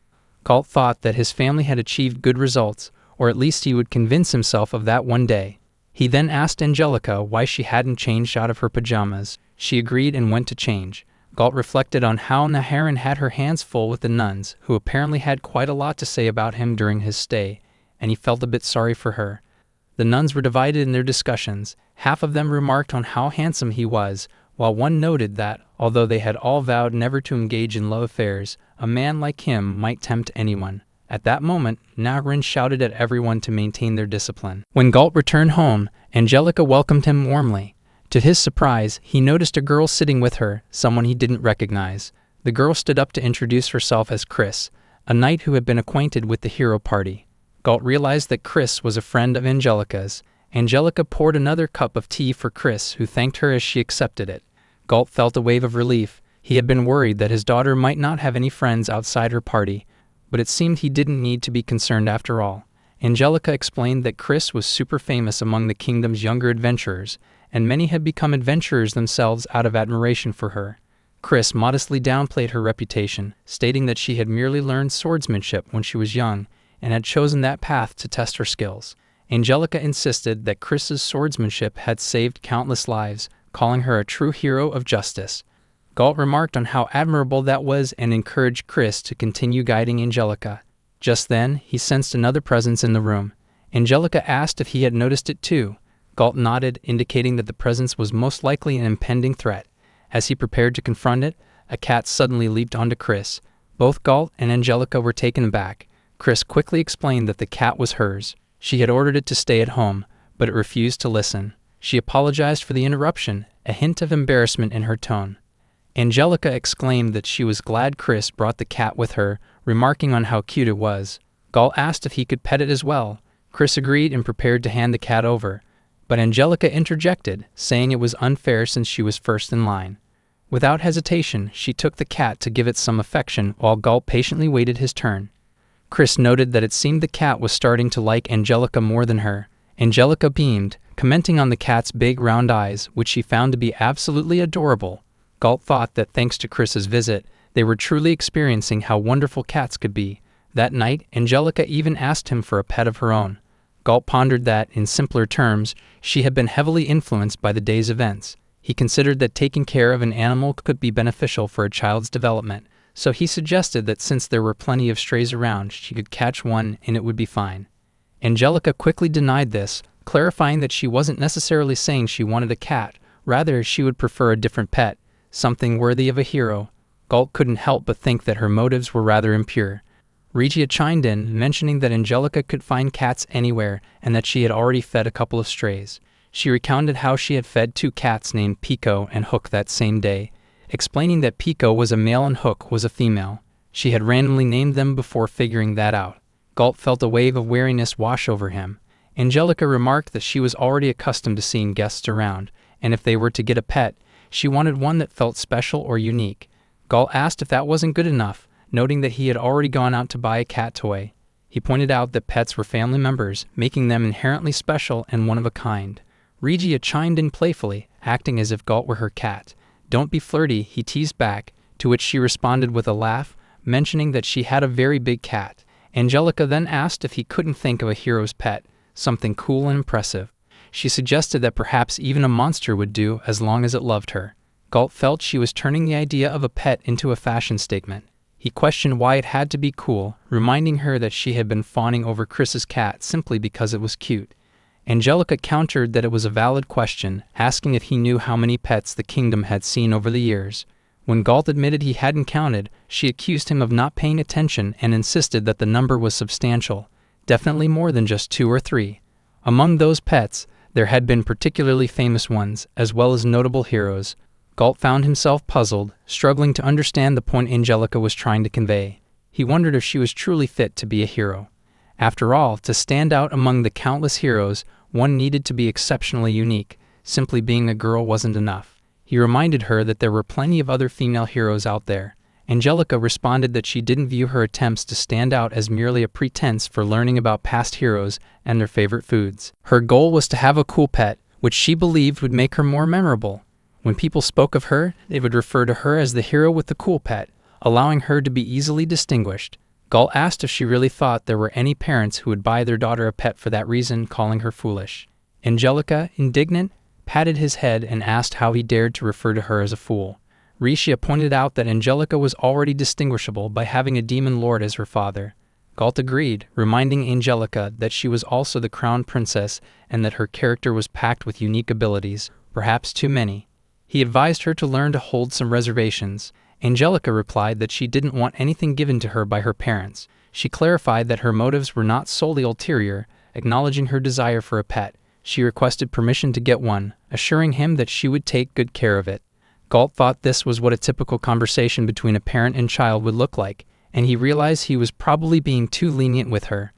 Galt thought that his family had achieved good results, or at least he would convince himself of that one day. He then asked Angelica why she hadn't changed out of her pajamas. She agreed and went to change. Galt reflected on how Neharin had her hands full with the nuns, who apparently had quite a lot to say about him during his stay, and he felt a bit sorry for her. The nuns were divided in their discussions. Half of them remarked on how handsome he was, while one noted that, although they had all vowed never to engage in love affairs, a man like him might tempt anyone. At that moment, Neharin shouted at everyone to maintain their discipline. When Galt returned home, Angelica welcomed him warmly. To his surprise, he noticed a girl sitting with her, someone he didn't recognize. The girl stood up to introduce herself as Chris, a knight who had been acquainted with the hero party. Galt realized that Chris was a friend of Angelica's. Angelica poured another cup of tea for Chris, who thanked her as she accepted it. Galt felt a wave of relief. He had been worried that his daughter might not have any friends outside her party, but it seemed he didn't need to be concerned after all. Angelica explained that Chris was super famous among the kingdom's younger adventurers, and many had become adventurers themselves out of admiration for her. Chris modestly downplayed her reputation, stating that she had merely learned swordsmanship when she was young and had chosen that path to test her skills. Angelica insisted that Chris's swordsmanship had saved countless lives, calling her a true hero of justice. Galt remarked on how admirable that was and encouraged Chris to continue guiding Angelica. Just then, he sensed another presence in the room. Angelica asked if he had noticed it too. Galt nodded, indicating that the presence was most likely an impending threat. As he prepared to confront it, a cat suddenly leaped onto Chris. Both Galt and Angelica were taken aback. Chris quickly explained that the cat was hers. She had ordered it to stay at home, but it refused to listen. She apologized for the interruption, a hint of embarrassment in her tone. Angelica exclaimed that she was glad Chris brought the cat with her, remarking on how cute it was. Galt asked if he could pet it as well. Chris agreed and prepared to hand the cat over, but Angelica interjected, saying it was unfair since she was first in line. Without hesitation, she took the cat to give it some affection while Galt patiently waited his turn. Chris noted that it seemed the cat was starting to like Angelica more than her. Angelica beamed, commenting on the cat's big round eyes, which she found to be absolutely adorable. Galt thought that thanks to Chris's visit, they were truly experiencing how wonderful cats could be. That night, Angelica even asked him for a pet of her own. Galt pondered that, in simpler terms, she had been heavily influenced by the day's events. He considered that taking care of an animal could be beneficial for a child's development, so he suggested that since there were plenty of strays around, she could catch one and it would be fine. Angelica quickly denied this, clarifying that she wasn't necessarily saying she wanted a cat, rather she would prefer a different pet, something worthy of a hero. Galt couldn't help but think that her motives were rather impure. Regia chimed in, mentioning that Angelica could find cats anywhere and that she had already fed a couple of strays. She recounted how she had fed 2 cats named Pico and Hook that same day, explaining that Pico was a male and Hook was a female. She had randomly named them before figuring that out. Galt felt a wave of weariness wash over him. Angelica remarked that she was already accustomed to seeing guests around, and if they were to get a pet, she wanted one that felt special or unique. Galt asked if that wasn't good enough, noting that he had already gone out to buy a cat toy. He pointed out that pets were family members, making them inherently special and one of a kind. Regia chimed in playfully, acting as if Galt were her cat. "Don't be flirty," he teased back, to which she responded with a laugh, mentioning that she had a very big cat. Angelica then asked if he couldn't think of a hero's pet, something cool and impressive. She suggested that perhaps even a monster would do as long as it loved her. Galt felt she was turning the idea of a pet into a fashion statement. He questioned why it had to be cool, reminding her that she had been fawning over Chris's cat simply because it was cute. Angelica countered that it was a valid question, asking if he knew how many pets the kingdom had seen over the years. When Galt admitted he hadn't counted, she accused him of not paying attention and insisted that the number was substantial, definitely more than just 2 or 3. Among those pets, there had been particularly famous ones, as well as notable heroes. Galt found himself puzzled, struggling to understand the point Angelica was trying to convey. He wondered if she was truly fit to be a hero. After all, to stand out among the countless heroes, one needed to be exceptionally unique. Simply being a girl wasn't enough. He reminded her that there were plenty of other female heroes out there. Angelica responded that she didn't view her attempts to stand out as merely a pretense for learning about past heroes and their favorite foods. Her goal was to have a cool pet, which she believed would make her more memorable. When people spoke of her, they would refer to her as the hero with the cool pet, allowing her to be easily distinguished. Galt asked if she really thought there were any parents who would buy their daughter a pet for that reason, calling her foolish. Angelica, indignant, patted his head and asked how he dared to refer to her as a fool. Regia pointed out that Angelica was already distinguishable by having a demon lord as her father. Galt agreed, reminding Angelica that she was also the crown princess and that her character was packed with unique abilities, perhaps too many. He advised her to learn to hold some reservations. Angelica replied that she didn't want anything given to her by her parents. She clarified that her motives were not solely ulterior, acknowledging her desire for a pet. She requested permission to get one, assuring him that she would take good care of it. Galt thought this was what a typical conversation between a parent and child would look like, and he realized he was probably being too lenient with her.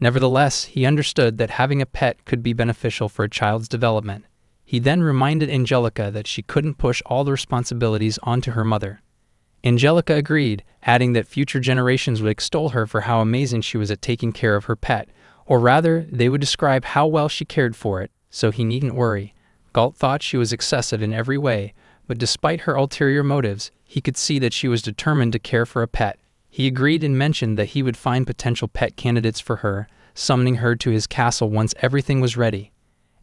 Nevertheless, he understood that having a pet could be beneficial for a child's development. He then reminded Angelica that she couldn't push all the responsibilities onto her mother. Angelica agreed, adding that future generations would extol her for how amazing she was at taking care of her pet, or rather, they would describe how well she cared for it, so he needn't worry. Galt thought she was excessive in every way, but despite her ulterior motives, he could see that she was determined to care for a pet. He agreed and mentioned that he would find potential pet candidates for her, summoning her to his castle once everything was ready.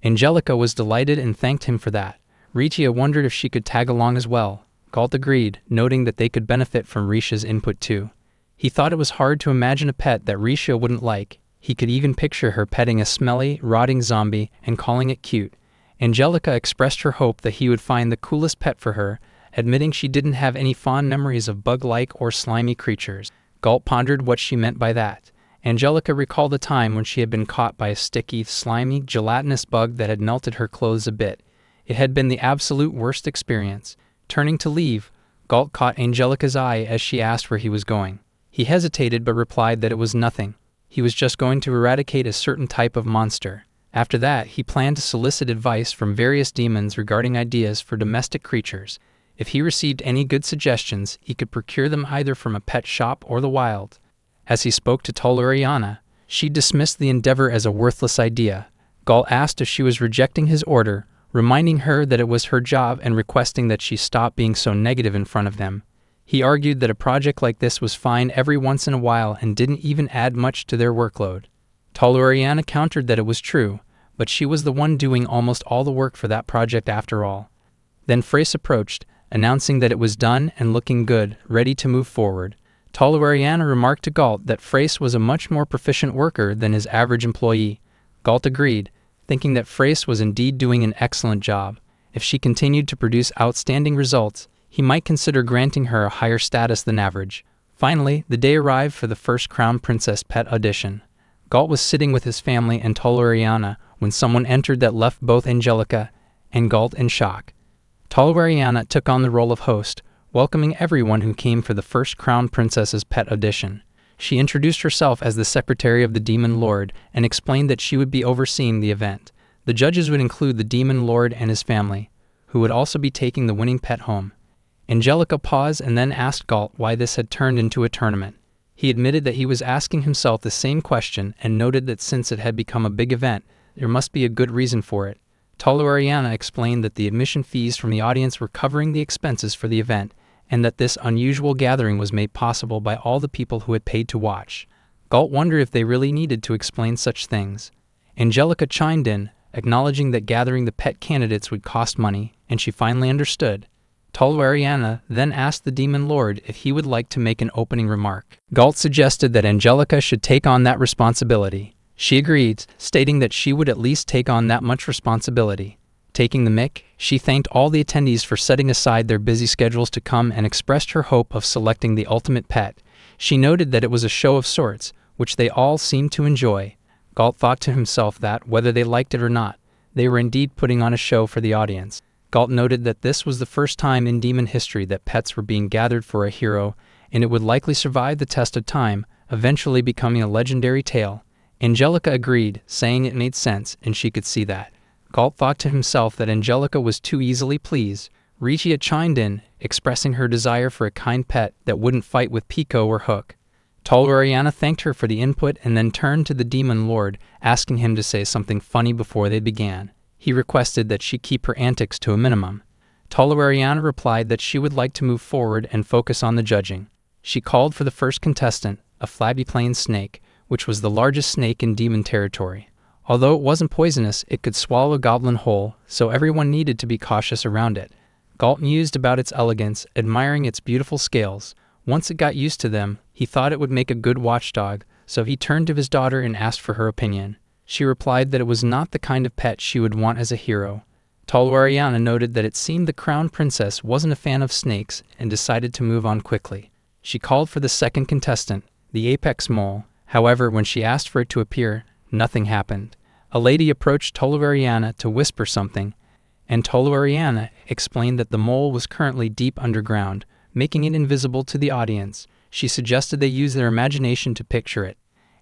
Angelica was delighted and thanked him for that. Regia wondered if she could tag along as well. Galt agreed, noting that they could benefit from Risha's input too. He thought it was hard to imagine a pet that Risha wouldn't like. He could even picture her petting a smelly, rotting zombie and calling it cute. Angelica expressed her hope that he would find the coolest pet for her, admitting she didn't have any fond memories of bug-like or slimy creatures. Galt pondered what she meant by that. Angelica recalled a time when she had been caught by a sticky, slimy, gelatinous bug that had melted her clothes a bit. It had been the absolute worst experience. Turning to leave, Galt caught Angelica's eye as she asked where he was going. He hesitated but replied that it was nothing. He was just going to eradicate a certain type of monster. After that, he planned to solicit advice from various demons regarding ideas for domestic creatures. If he received any good suggestions, he could procure them either from a pet shop or the wild. As he spoke to Toleriana, she dismissed the endeavor as a worthless idea. Galt asked if she was rejecting his order, reminding her that it was her job and requesting that she stop being so negative in front of them. He argued that a project like this was fine every once in a while and didn't even add much to their workload. Toleriana countered that it was true, but she was the one doing almost all the work for that project after all. Then Frace approached, announcing that it was done and looking good, ready to move forward. Toleriana remarked to Galt that Frace was a much more proficient worker than his average employee. Galt agreed, thinking that Frace was indeed doing an excellent job. If she continued to produce outstanding results, he might consider granting her a higher status than average. Finally, the day arrived for the first Crown Princess pet audition. Galt was sitting with his family and Toleriana when someone entered that left both Angelica and Galt in shock. Toleriana took on the role of host, welcoming everyone who came for the first Crown Princess's pet audition. She introduced herself as the secretary of the Demon Lord and explained that she would be overseeing the event. The judges would include the Demon Lord and his family, who would also be taking the winning pet home. Angelica paused and then asked Galt why this had turned into a tournament. He admitted that he was asking himself the same question and noted that since it had become a big event, there must be a good reason for it. Toleriana explained that the admission fees from the audience were covering the expenses for the event, and that this unusual gathering was made possible by all the people who had paid to watch. Galt wondered if they really needed to explain such things. Angelica chimed in, acknowledging that gathering the pet candidates would cost money, and she finally understood. Toleriana then asked the Demon Lord if he would like to make an opening remark. Galt suggested that Angelica should take on that responsibility. She agreed, stating that she would at least take on that much responsibility. Taking the mic, she thanked all the attendees for setting aside their busy schedules to come and expressed her hope of selecting the ultimate pet. She noted that it was a show of sorts, which they all seemed to enjoy. Galt thought to himself that, whether they liked it or not, they were indeed putting on a show for the audience. Galt noted that this was the first time in demon history that pets were being gathered for a hero, and it would likely survive the test of time, eventually becoming a legendary tale. Angelica agreed, saying it made sense, and she could see that. Galt thought to himself that Angelica was too easily pleased. Rigia chimed in, expressing her desire for a kind pet that wouldn't fight with Pico or Hook. Toleriana thanked her for the input and then turned to the Demon Lord, asking him to say something funny before they began. He requested that she keep her antics to a minimum. Toleriana replied that she would like to move forward and focus on the judging. She called for the first contestant, a flabby plain snake, which was the largest snake in demon territory. Although it wasn't poisonous, it could swallow a goblin whole, so everyone needed to be cautious around it. Galt mused about its elegance, admiring its beautiful scales. Once it got used to them, he thought it would make a good watchdog, so he turned to his daughter and asked for her opinion. She replied that it was not the kind of pet she would want as a hero. Toleriana noted that it seemed the Crown Princess wasn't a fan of snakes and decided to move on quickly. She called for the second contestant, the apex mole. However, when she asked for it to appear, nothing happened. A lady approached Toleriana to whisper something, and Toleriana explained that the mole was currently deep underground, making it invisible to the audience. She suggested they use their imagination to picture it.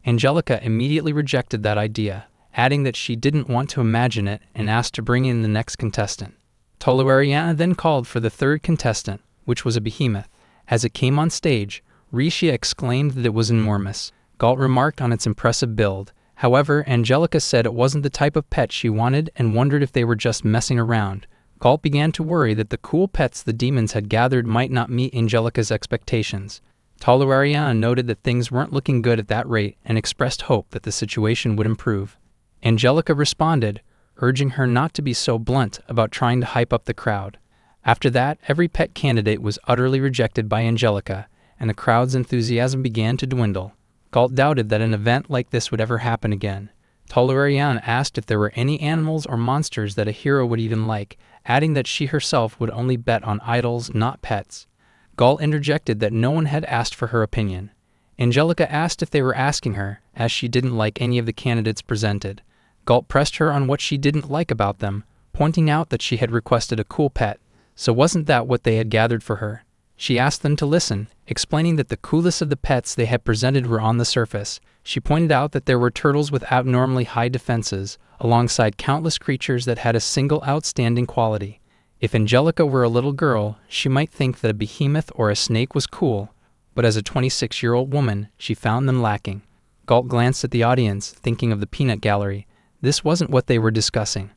Angelica immediately rejected that idea, adding that she didn't want to imagine it and asked to bring in the next contestant. Toleriana then called for the third contestant, which was a behemoth. As it came on stage, Ricia exclaimed that it was enormous. Galt remarked on its impressive build. However, Angelica said it wasn't the type of pet she wanted and wondered if they were just messing around. Galt began to worry that the cool pets the demons had gathered might not meet Angelica's expectations. Toleriana noted that things weren't looking good at that rate and expressed hope that the situation would improve. Angelica responded, urging her not to be so blunt about trying to hype up the crowd. After that, every pet candidate was utterly rejected by Angelica, and the crowd's enthusiasm began to dwindle. Galt doubted that an event like this would ever happen again. Toleriana asked if there were any animals or monsters that a hero would even like, adding that she herself would only bet on idols, not pets. Galt interjected that no one had asked for her opinion. Angelica asked if they were asking her, as she didn't like any of the candidates presented. Galt pressed her on what she didn't like about them, pointing out that she had requested a cool pet, so wasn't that what they had gathered for her? She asked them to listen, explaining that the coolest of the pets they had presented were on the surface. She pointed out that there were turtles with abnormally high defenses, alongside countless creatures that had a single outstanding quality. If Angelica were a little girl, she might think that a behemoth or a snake was cool, but as a 26-year-old woman, she found them lacking. Galt glanced at the audience, thinking of the peanut gallery. This wasn't what they were discussing.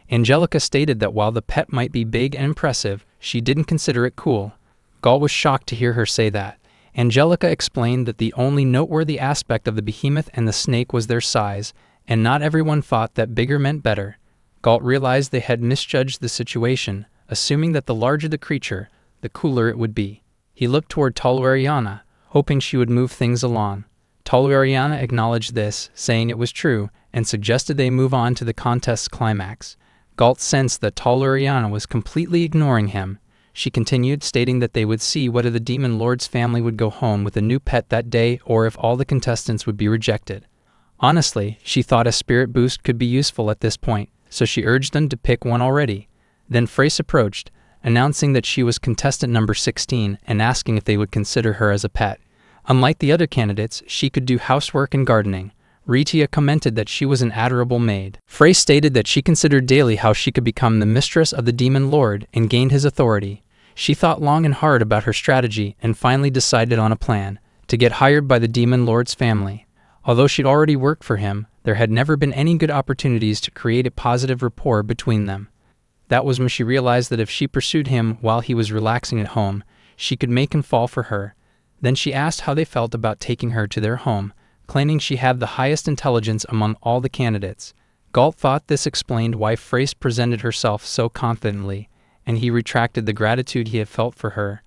Angelica stated that while the pet might be big and impressive, she didn't consider it cool. Galt was shocked to hear her say that. Angelica explained that the only noteworthy aspect of the behemoth and the snake was their size, and not everyone thought that bigger meant better. Galt realized they had misjudged the situation, assuming that the larger the creature, the cooler it would be. He looked toward Toluariana, hoping she would move things along. Toluariana acknowledged this, saying it was true, and suggested they move on to the contest's climax. Galt sensed that Toluariana was completely ignoring him. She continued, stating that they would see whether the Demon Lord's family would go home with a new pet that day or if all the contestants would be rejected. Honestly, she thought a spirit boost could be useful at this point, so she urged them to pick one already. Then Frace approached, announcing that she was contestant number 16 and asking if they would consider her as a pet. Unlike the other candidates, she could do housework and gardening. Ritia commented that she was an adorable maid. Frace stated that she considered daily how she could become the mistress of the Demon Lord and gain his authority. She thought long and hard about her strategy and finally decided on a plan: to get hired by the Demon Lord's family. Although she'd already worked for him, there had never been any good opportunities to create a positive rapport between them. That was when she realized that if she pursued him while he was relaxing at home, she could make him fall for her. Then she asked how they felt about taking her to their home, claiming she had the highest intelligence among all the candidates. Galt thought this explained why Frace presented herself so confidently, and he retracted the gratitude he had felt for her.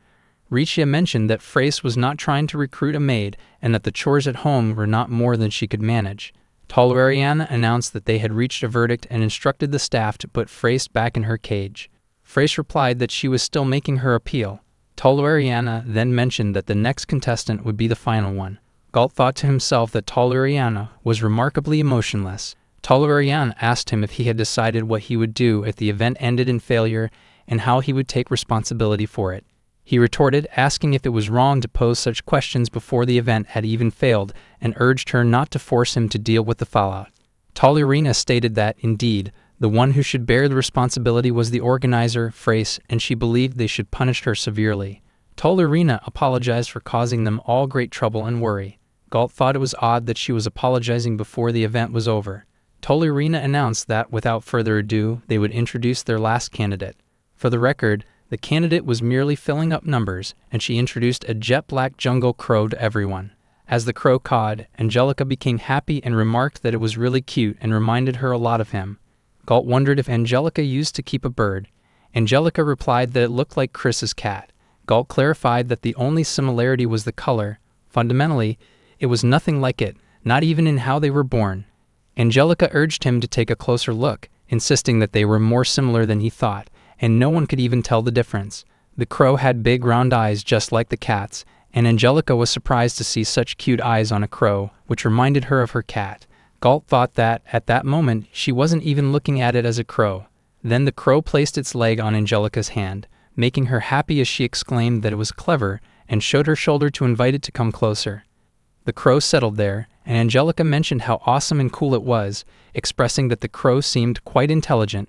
Ritia mentioned that Frace was not trying to recruit a maid and that the chores at home were not more than she could manage. Toluariana announced that they had reached a verdict and instructed the staff to put Frace back in her cage. Frace replied that she was still making her appeal. Toluariana then mentioned that the next contestant would be the final one. Galt thought to himself that Toluariana was remarkably emotionless. Toluariana asked him if he had decided what he would do if the event ended in failure and how he would take responsibility for it. He retorted, asking if it was wrong to pose such questions before the event had even failed, and urged her not to force him to deal with the fallout. Toluariana stated that, indeed, the one who should bear the responsibility was the organizer, Frace, and she believed they should punish her severely. Toluariana apologized for causing them all great trouble and worry. Galt thought it was odd that she was apologizing before the event was over. Toluariana announced that, without further ado, they would introduce their last candidate. For the record, the candidate was merely filling up numbers, and she introduced a jet-black jungle crow to everyone. As the crow cawed, Angelica became happy and remarked that it was really cute and reminded her a lot of him. Galt wondered if Angelica used to keep a bird. Angelica replied that it looked like Chris's cat. Galt clarified that the only similarity was the color. Fundamentally, it was nothing like it, not even in how they were born. Angelica urged him to take a closer look, insisting that they were more similar than he thought, and no one could even tell the difference. The crow had big round eyes just like the cat's, and Angelica was surprised to see such cute eyes on a crow, which reminded her of her cat. Galt thought that, at that moment, she wasn't even looking at it as a crow. Then the crow placed its leg on Angelica's hand, making her happy as she exclaimed that it was clever, and showed her shoulder to invite it to come closer. The crow settled there, and Angelica mentioned how awesome and cool it was, expressing that the crow seemed quite intelligent.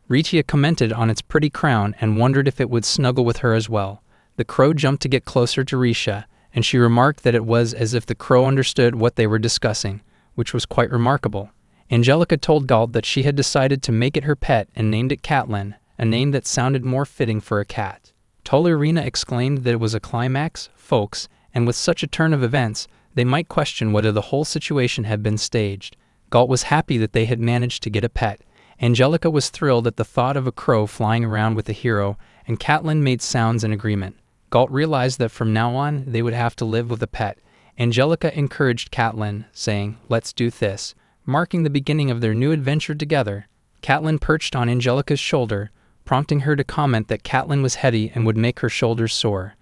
Ritia commented on its pretty crown and wondered if it would snuggle with her as well. The crow jumped to get closer to Risha, and she remarked that it was as if the crow understood what they were discussing, which was quite remarkable. Angelica told Galt that she had decided to make it her pet and named it Catelyn, a name that sounded more fitting for a cat. Toluariana exclaimed that it was a climax, folks, and with such a turn of events, they might question whether the whole situation had been staged. Galt was happy that they had managed to get a pet. Angelica was thrilled at the thought of a crow flying around with a hero, and Catelyn made sounds in agreement. Galt realized that from now on, they would have to live with a pet. Angelica encouraged Catelyn, saying, "Let's do this," marking the beginning of their new adventure together. Catelyn perched on Angelica's shoulder, prompting her to comment that Catelyn was heady and would make her shoulders sore.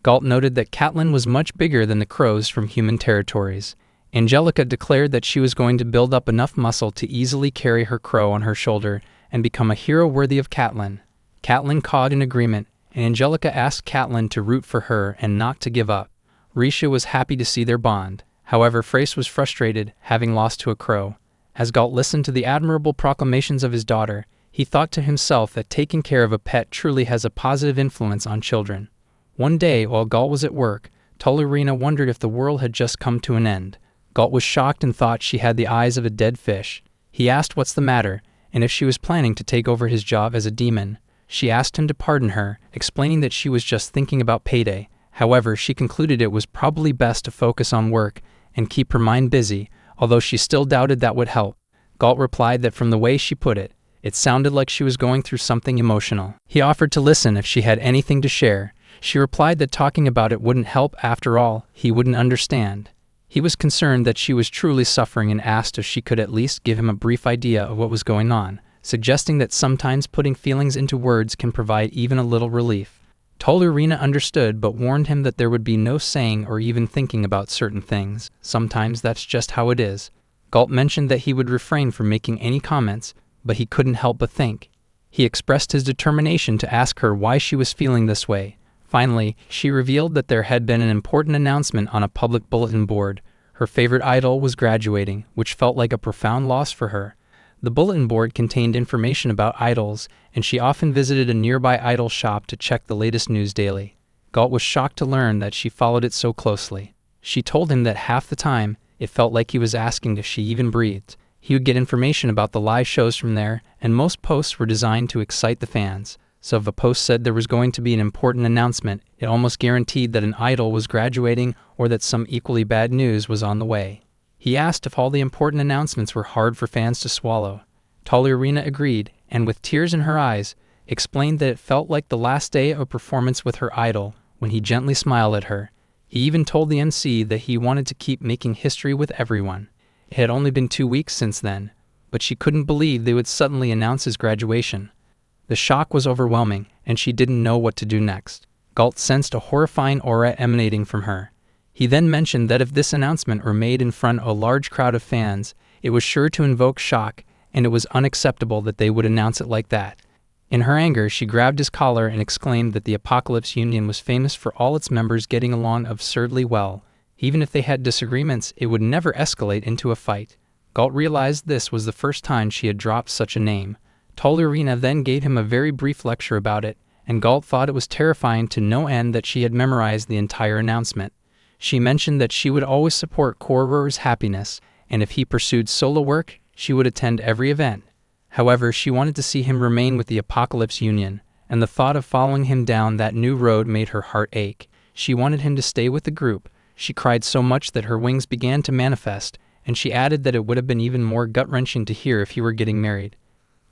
Galt noted that Catelyn was much bigger than the crows from human territories. Angelica declared that she was going to build up enough muscle to easily carry her crow on her shoulder and become a hero worthy of Catelyn. Catelyn cawed in agreement, and Angelica asked Catelyn to root for her and not to give up. Risha was happy to see their bond. However, Frace was frustrated, having lost to a crow. As Galt listened to the admirable proclamations of his daughter, he thought to himself that taking care of a pet truly has a positive influence on children. One day, while Galt was at work, Tollerina wondered if the world had just come to an end. Galt was shocked and thought she had the eyes of a dead fish. He asked what's the matter, and if she was planning to take over his job as a demon. She asked him to pardon her, explaining that she was just thinking about payday. However, she concluded it was probably best to focus on work and keep her mind busy, although she still doubted that would help. Galt replied that from the way she put it, it sounded like she was going through something emotional. He offered to listen if she had anything to share. She replied that talking about it wouldn't help. After all, he wouldn't understand. He was concerned that she was truly suffering and asked if she could at least give him a brief idea of what was going on, suggesting that sometimes putting feelings into words can provide even a little relief. Tollerina understood but warned him that there would be no saying or even thinking about certain things. Sometimes that's just how it is. Galt mentioned that he would refrain from making any comments, but he couldn't help but think. He expressed his determination to ask her why she was feeling this way. Finally, she revealed that there had been an important announcement on a public bulletin board. Her favorite idol was graduating, which felt like a profound loss for her. The bulletin board contained information about idols, and she often visited a nearby idol shop to check the latest news daily. Galt was shocked to learn that she followed it so closely. She told him that half the time, it felt like he was asking if she even breathed. He would get information about the live shows from there, and most posts were designed to excite the fans. So if a post said there was going to be an important announcement, it almost guaranteed that an idol was graduating or that some equally bad news was on the way. He asked if all the important announcements were hard for fans to swallow. Tollerina agreed, and with tears in her eyes, explained that it felt like the last day of a performance with her idol when he gently smiled at her. He even told the MC that he wanted to keep making history with everyone. It had only been 2 weeks since then, but she couldn't believe they would suddenly announce his graduation. The shock was overwhelming, and she didn't know what to do next. Galt sensed a horrifying aura emanating from her. He then mentioned that if this announcement were made in front of a large crowd of fans, it was sure to invoke shock, and it was unacceptable that they would announce it like that. In her anger, she grabbed his collar and exclaimed that the Apocalypse Union was famous for all its members getting along absurdly well. Even if they had disagreements, it would never escalate into a fight. Galt realized this was the first time she had dropped such a name. Tollerina then gave him a very brief lecture about it, and Galt thought it was terrifying to no end that she had memorized the entire announcement. She mentioned that she would always support Koror's happiness, and if he pursued solo work, she would attend every event. However, she wanted to see him remain with the Apocalypse Union, and the thought of following him down that new road made her heart ache. She wanted him to stay with the group. She cried so much that her wings began to manifest, and she added that it would have been even more gut-wrenching to hear if he were getting married.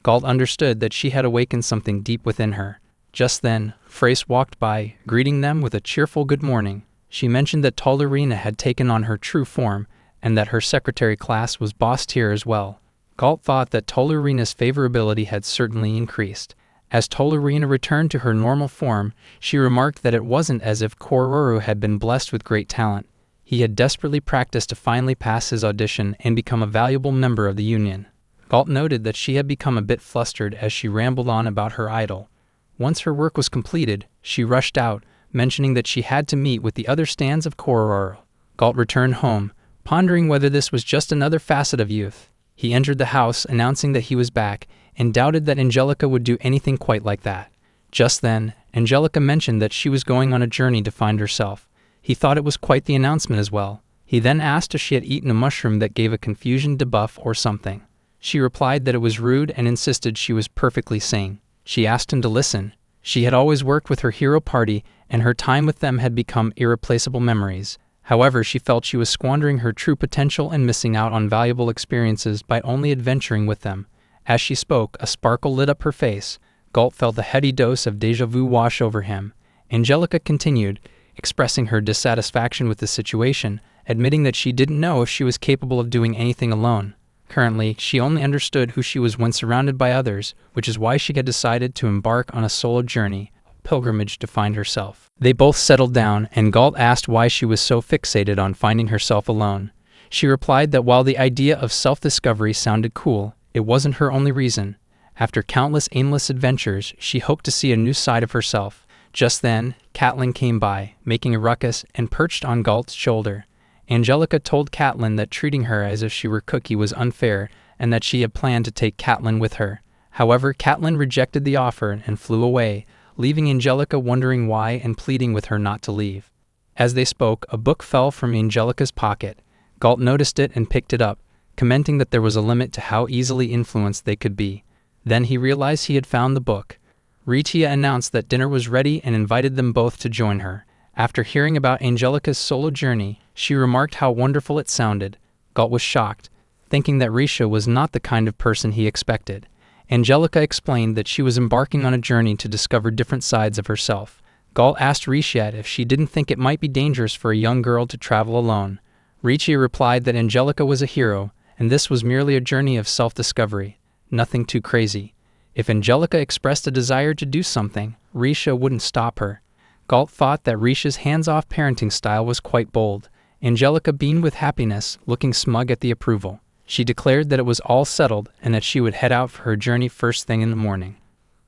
Galt understood that she had awakened something deep within her. Just then, Frace walked by, greeting them with a cheerful good morning. She mentioned that Tollerina had taken on her true form, and that her secretary class was bossed here as well. Galt thought that Tollerina's favorability had certainly increased. As Tollerina returned to her normal form, she remarked that it wasn't as if Kororo had been blessed with great talent. He had desperately practiced to finally pass his audition and become a valuable member of the union. Galt noted that she had become a bit flustered as she rambled on about her idol. Once her work was completed, she rushed out, mentioning that she had to meet with the other stands of Kororo. Galt returned home, pondering whether this was just another facet of youth. He entered the house, announcing that he was back, and doubted that Angelica would do anything quite like that. Just then, Angelica mentioned that she was going on a journey to find herself. He thought it was quite the announcement as well. He then asked if she had eaten a mushroom that gave a confusion debuff or something. She replied that it was rude and insisted she was perfectly sane. She asked him to listen. She had always worked with her hero party, and her time with them had become irreplaceable memories. However, she felt she was squandering her true potential and missing out on valuable experiences by only adventuring with them. As she spoke, a sparkle lit up her face. Galt felt a heady dose of déjà vu wash over him. Angelica continued, expressing her dissatisfaction with the situation, admitting that she didn't know if she was capable of doing anything alone. Currently, she only understood who she was when surrounded by others, which is why she had decided to embark on a solo journey, a pilgrimage to find herself. They both settled down, and Galt asked why she was so fixated on finding herself alone. She replied that while the idea of self-discovery sounded cool, it wasn't her only reason. After countless aimless adventures, she hoped to see a new side of herself. Just then, Catelyn came by, making a ruckus, and perched on Galt's shoulder. Angelica told Catelyn that treating her as if she were Cookie was unfair, and that she had planned to take Catelyn with her. However, Catelyn rejected the offer and flew away, leaving Angelica wondering why and pleading with her not to leave. As they spoke, a book fell from Angelica's pocket. Galt noticed it and picked it up, commenting that there was a limit to how easily influenced they could be. Then he realized he had found the book. Ritia announced that dinner was ready and invited them both to join her. After hearing about Angelica's solo journey, she remarked how wonderful it sounded. Galt was shocked, thinking that Risha was not the kind of person he expected. Angelica explained that she was embarking on a journey to discover different sides of herself. Galt asked Risha if she didn't think it might be dangerous for a young girl to travel alone. Risha replied that Angelica was a hero, and this was merely a journey of self-discovery, nothing too crazy. If Angelica expressed a desire to do something, Risha wouldn't stop her. Galt thought that Risha's hands-off parenting style was quite bold. Angelica beamed with happiness, looking smug at the approval. She declared that it was all settled and that she would head out for her journey first thing in the morning.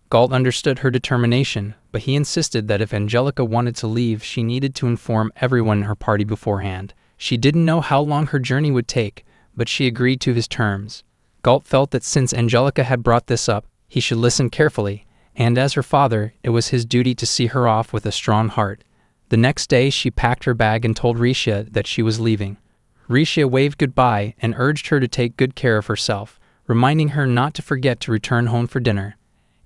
Galt understood her determination, but he insisted that if Angelica wanted to leave, she needed to inform everyone in her party beforehand. She didn't know how long her journey would take, but she agreed to his terms. Galt felt that since Angelica had brought this up, he should listen carefully, and as her father, it was his duty to see her off with a strong heart. The next day, she packed her bag and told Risha that she was leaving. Risha waved goodbye and urged her to take good care of herself, reminding her not to forget to return home for dinner.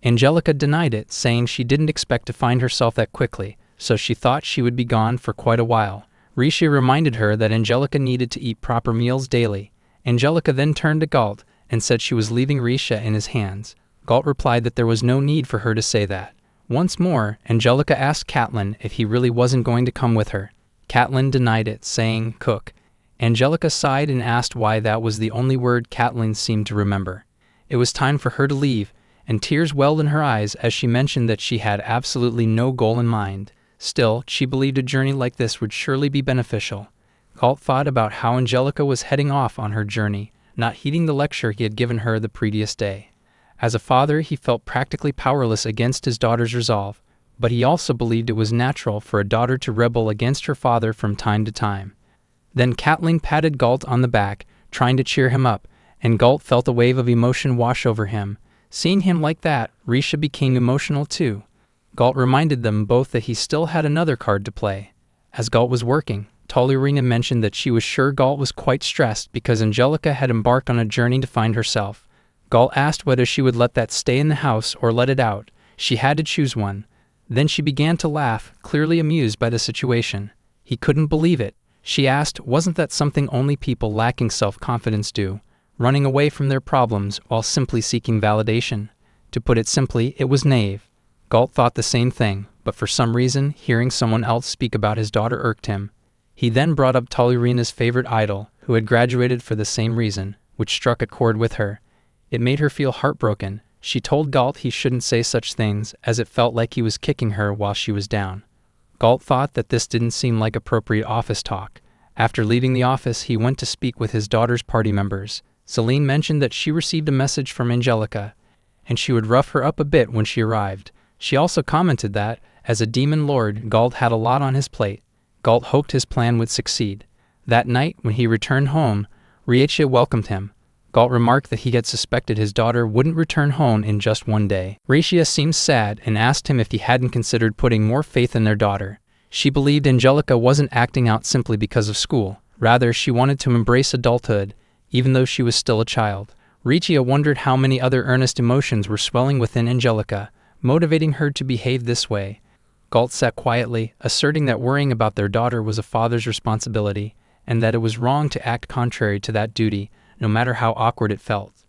Angelica denied it, saying she didn't expect to find herself that quickly, so she thought she would be gone for quite a while. Risha reminded her that Angelica needed to eat proper meals daily. Angelica then turned to Galt and said she was leaving Risha in his hands. Galt replied that there was no need for her to say that. Once more, Angelica asked Catelyn if he really wasn't going to come with her. Catelyn denied it, saying, "Cook." Angelica sighed and asked why that was the only word Catelyn seemed to remember. It was time for her to leave, and tears welled in her eyes as she mentioned that she had absolutely no goal in mind. Still, she believed a journey like this would surely be beneficial. Galt thought about how Angelica was heading off on her journey, not heeding the lecture he had given her the previous day. As a father, he felt practically powerless against his daughter's resolve, but he also believed it was natural for a daughter to rebel against her father from time to time. Then Catelyn patted Galt on the back, trying to cheer him up, and Galt felt a wave of emotion wash over him. Seeing him like that, Risha became emotional too. Galt reminded them both that he still had another card to play. As Galt was working, Tollerina mentioned that she was sure Galt was quite stressed because Angelica had embarked on a journey to find herself. Galt asked whether she would let that stay in the house or let it out. She had to choose one. Then she began to laugh, clearly amused by the situation. He couldn't believe it. She asked, wasn't that something only people lacking self-confidence do, running away from their problems while simply seeking validation? To put it simply, it was naive. Galt thought the same thing, but for some reason, hearing someone else speak about his daughter irked him. He then brought up Tollerina's favorite idol, who had graduated for the same reason, which struck a chord with her. It made her feel heartbroken. She told Galt he shouldn't say such things, as it felt like he was kicking her while she was down. Galt thought that this didn't seem like appropriate office talk. After leaving the office, he went to speak with his daughter's party members. Celine mentioned that she received a message from Angelica, and she would rough her up a bit when she arrived. She also commented that, as a demon lord, Galt had a lot on his plate. Galt hoped his plan would succeed. That night, when he returned home, Rieta welcomed him. Galt remarked that he had suspected his daughter wouldn't return home in just one day. Rieta seemed sad and asked him if he hadn't considered putting more faith in their daughter. She believed Angelica wasn't acting out simply because of school. Rather, she wanted to embrace adulthood, even though she was still a child. Rieta wondered how many other earnest emotions were swelling within Angelica, motivating her to behave this way. Galt sat quietly, asserting that worrying about their daughter was a father's responsibility, and that it was wrong to act contrary to that duty, no matter how awkward it felt.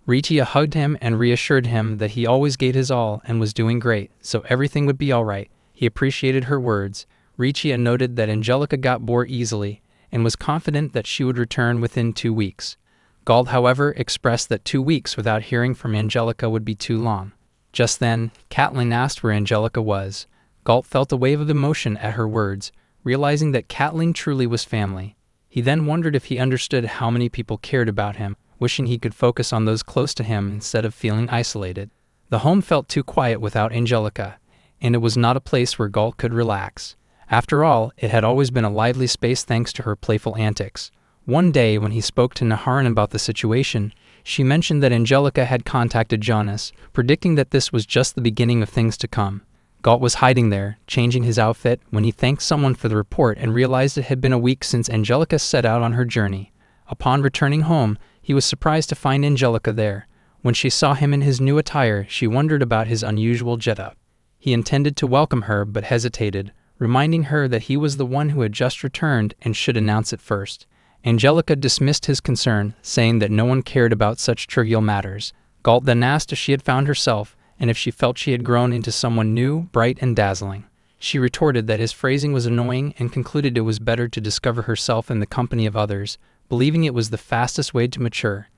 Rieta hugged him and reassured him that he always gave his all and was doing great, so everything would be all right. He appreciated her words. Rieta noted that Angelica got bored easily, and was confident that she would return within 2 weeks. Galt, however, expressed that 2 weeks without hearing from Angelica would be too long. Just then, Catelyn asked where Angelica was. Galt felt a wave of emotion at her words, realizing that Catelyn truly was family. He then wondered if he understood how many people cared about him, wishing he could focus on those close to him instead of feeling isolated. The home felt too quiet without Angelica, and it was not a place where Galt could relax. After all, it had always been a lively space thanks to her playful antics. One day, when he spoke to Naharin about the situation, she mentioned that Angelica had contacted Jonas, predicting that this was just the beginning of things to come. Galt was hiding there, changing his outfit, when he thanked someone for the report and realized it had been a week since Angelica set out on her journey. Upon returning home, he was surprised to find Angelica there. When she saw him in his new attire, she wondered about his unusual get-up. He intended to welcome her, but hesitated, reminding her that he was the one who had just returned and should announce it first. Angelica dismissed his concern, saying that no one cared about such trivial matters. Galt then asked if she had found herself, and if she felt she had grown into someone new, bright, and dazzling. She retorted that his phrasing was annoying and concluded it was better to discover herself in the company of others, believing it was the fastest way to mature.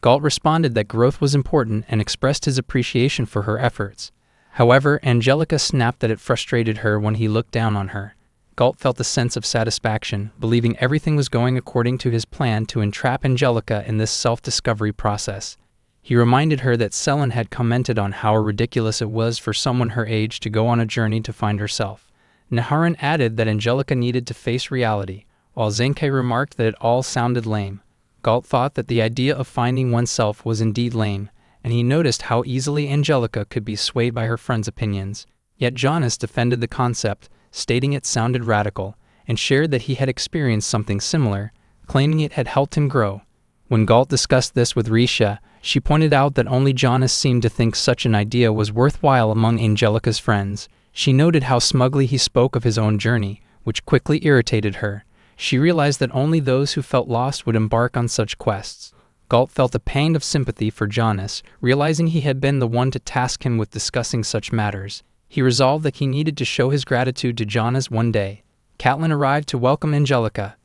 Galt responded that growth was important and expressed his appreciation for her efforts. However, Angelica snapped that it frustrated her when he looked down on her. Galt felt a sense of satisfaction, believing everything was going according to his plan to entrap Angelica in this self-discovery process. He reminded her that Selen had commented on how ridiculous it was for someone her age to go on a journey to find herself. Naharan added that Angelica needed to face reality, while Zenkai remarked that it all sounded lame. Galt thought that the idea of finding oneself was indeed lame, and he noticed how easily Angelica could be swayed by her friends' opinions. Yet Jonas defended the concept, stating it sounded radical, and shared that he had experienced something similar, claiming it had helped him grow. When Galt discussed this with Risha, she pointed out that only Jonas seemed to think such an idea was worthwhile among Angelica's friends. She noted how smugly he spoke of his own journey, which quickly irritated her. She realized that only those who felt lost would embark on such quests. Galt felt a pang of sympathy for Jonas, realizing he had been the one to task him with discussing such matters. He resolved that he needed to show his gratitude to Jonas one day. Catelyn arrived to welcome Angelica,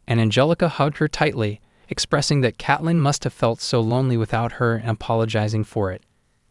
and Angelica hugged her tightly, expressing that Catelyn must have felt so lonely without her and apologizing for it.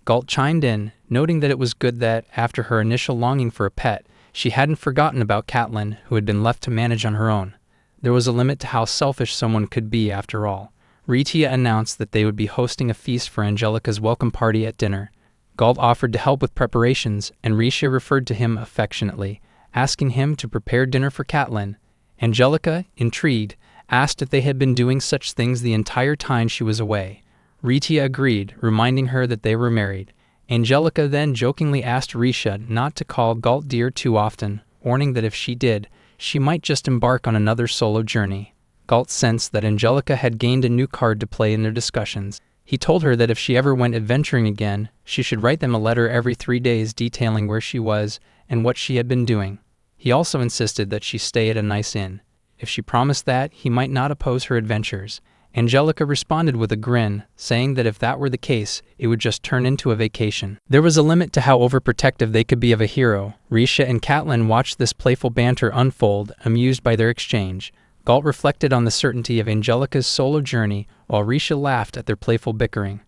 Galt chimed in, noting that it was good that, after her initial longing for a pet, she hadn't forgotten about Catelyn, who had been left to manage on her own. There was a limit to how selfish someone could be, after all. Ritia announced that they would be hosting a feast for Angelica's welcome party at dinner. Galt offered to help with preparations, and Risha referred to him affectionately, asking him to prepare dinner for Catelyn. Angelica, intrigued, asked if they had been doing such things the entire time she was away. Ritia agreed, reminding her that they were married. Angelica then jokingly asked Risha not to call Galt dear too often, warning that if she did, she might just embark on another solo journey. Galt sensed that Angelica had gained a new card to play in their discussions. He told her that if she ever went adventuring again, she should write them a letter every 3 days detailing where she was and what she had been doing. He also insisted that she stay at a nice inn. If she promised that, he might not oppose her adventures. Angelica responded with a grin, saying that if that were the case, it would just turn into a vacation. There was a limit to how overprotective they could be of a hero. Risha and Catelyn watched this playful banter unfold, amused by their exchange. Galt reflected on the certainty of Angelica's solo journey, while Risha laughed at their playful bickering.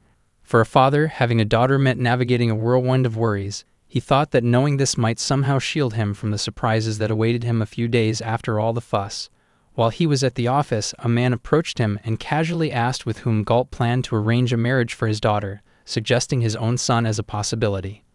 For a father, having a daughter meant navigating a whirlwind of worries. He thought that knowing this might somehow shield him from the surprises that awaited him a few days after all the fuss. While he was at the office, a man approached him and casually asked with whom Galt planned to arrange a marriage for his daughter, suggesting his own son as a possibility.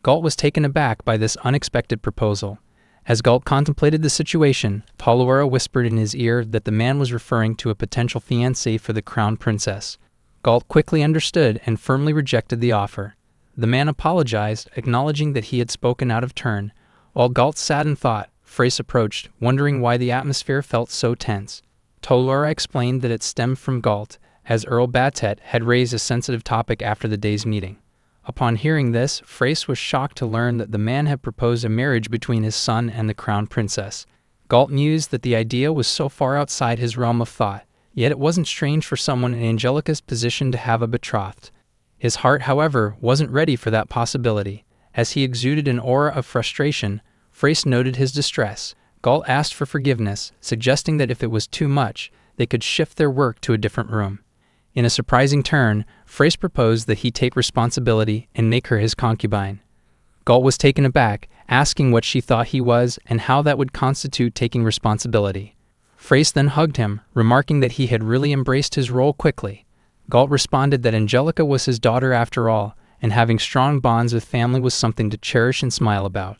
Galt was taken aback by this unexpected proposal. As Galt contemplated the situation, Toluara whispered in his ear that the man was referring to a potential fiancé for the crown princess. Galt quickly understood and firmly rejected the offer. The man apologized, acknowledging that he had spoken out of turn. While Galt sat in thought, Frace approached, wondering why the atmosphere felt so tense. Toluara explained that it stemmed from Galt, as Earl Batet had raised a sensitive topic after the day's meeting. Upon hearing this, Frace was shocked to learn that the man had proposed a marriage between his son and the crown princess. Galt mused that the idea was so far outside his realm of thought, yet it wasn't strange for someone in Angelica's position to have a betrothed. His heart, however, wasn't ready for that possibility. As he exuded an aura of frustration, Frace noted his distress. Galt asked for forgiveness, suggesting that if it was too much, they could shift their work to a different room. In a surprising turn, Frace proposed that he take responsibility and make her his concubine. Galt was taken aback, asking what she thought he was and how that would constitute taking responsibility. Frace then hugged him, remarking that he had really embraced his role quickly. Galt responded that Angelica was his daughter after all, and having strong bonds with family was something to cherish and smile about.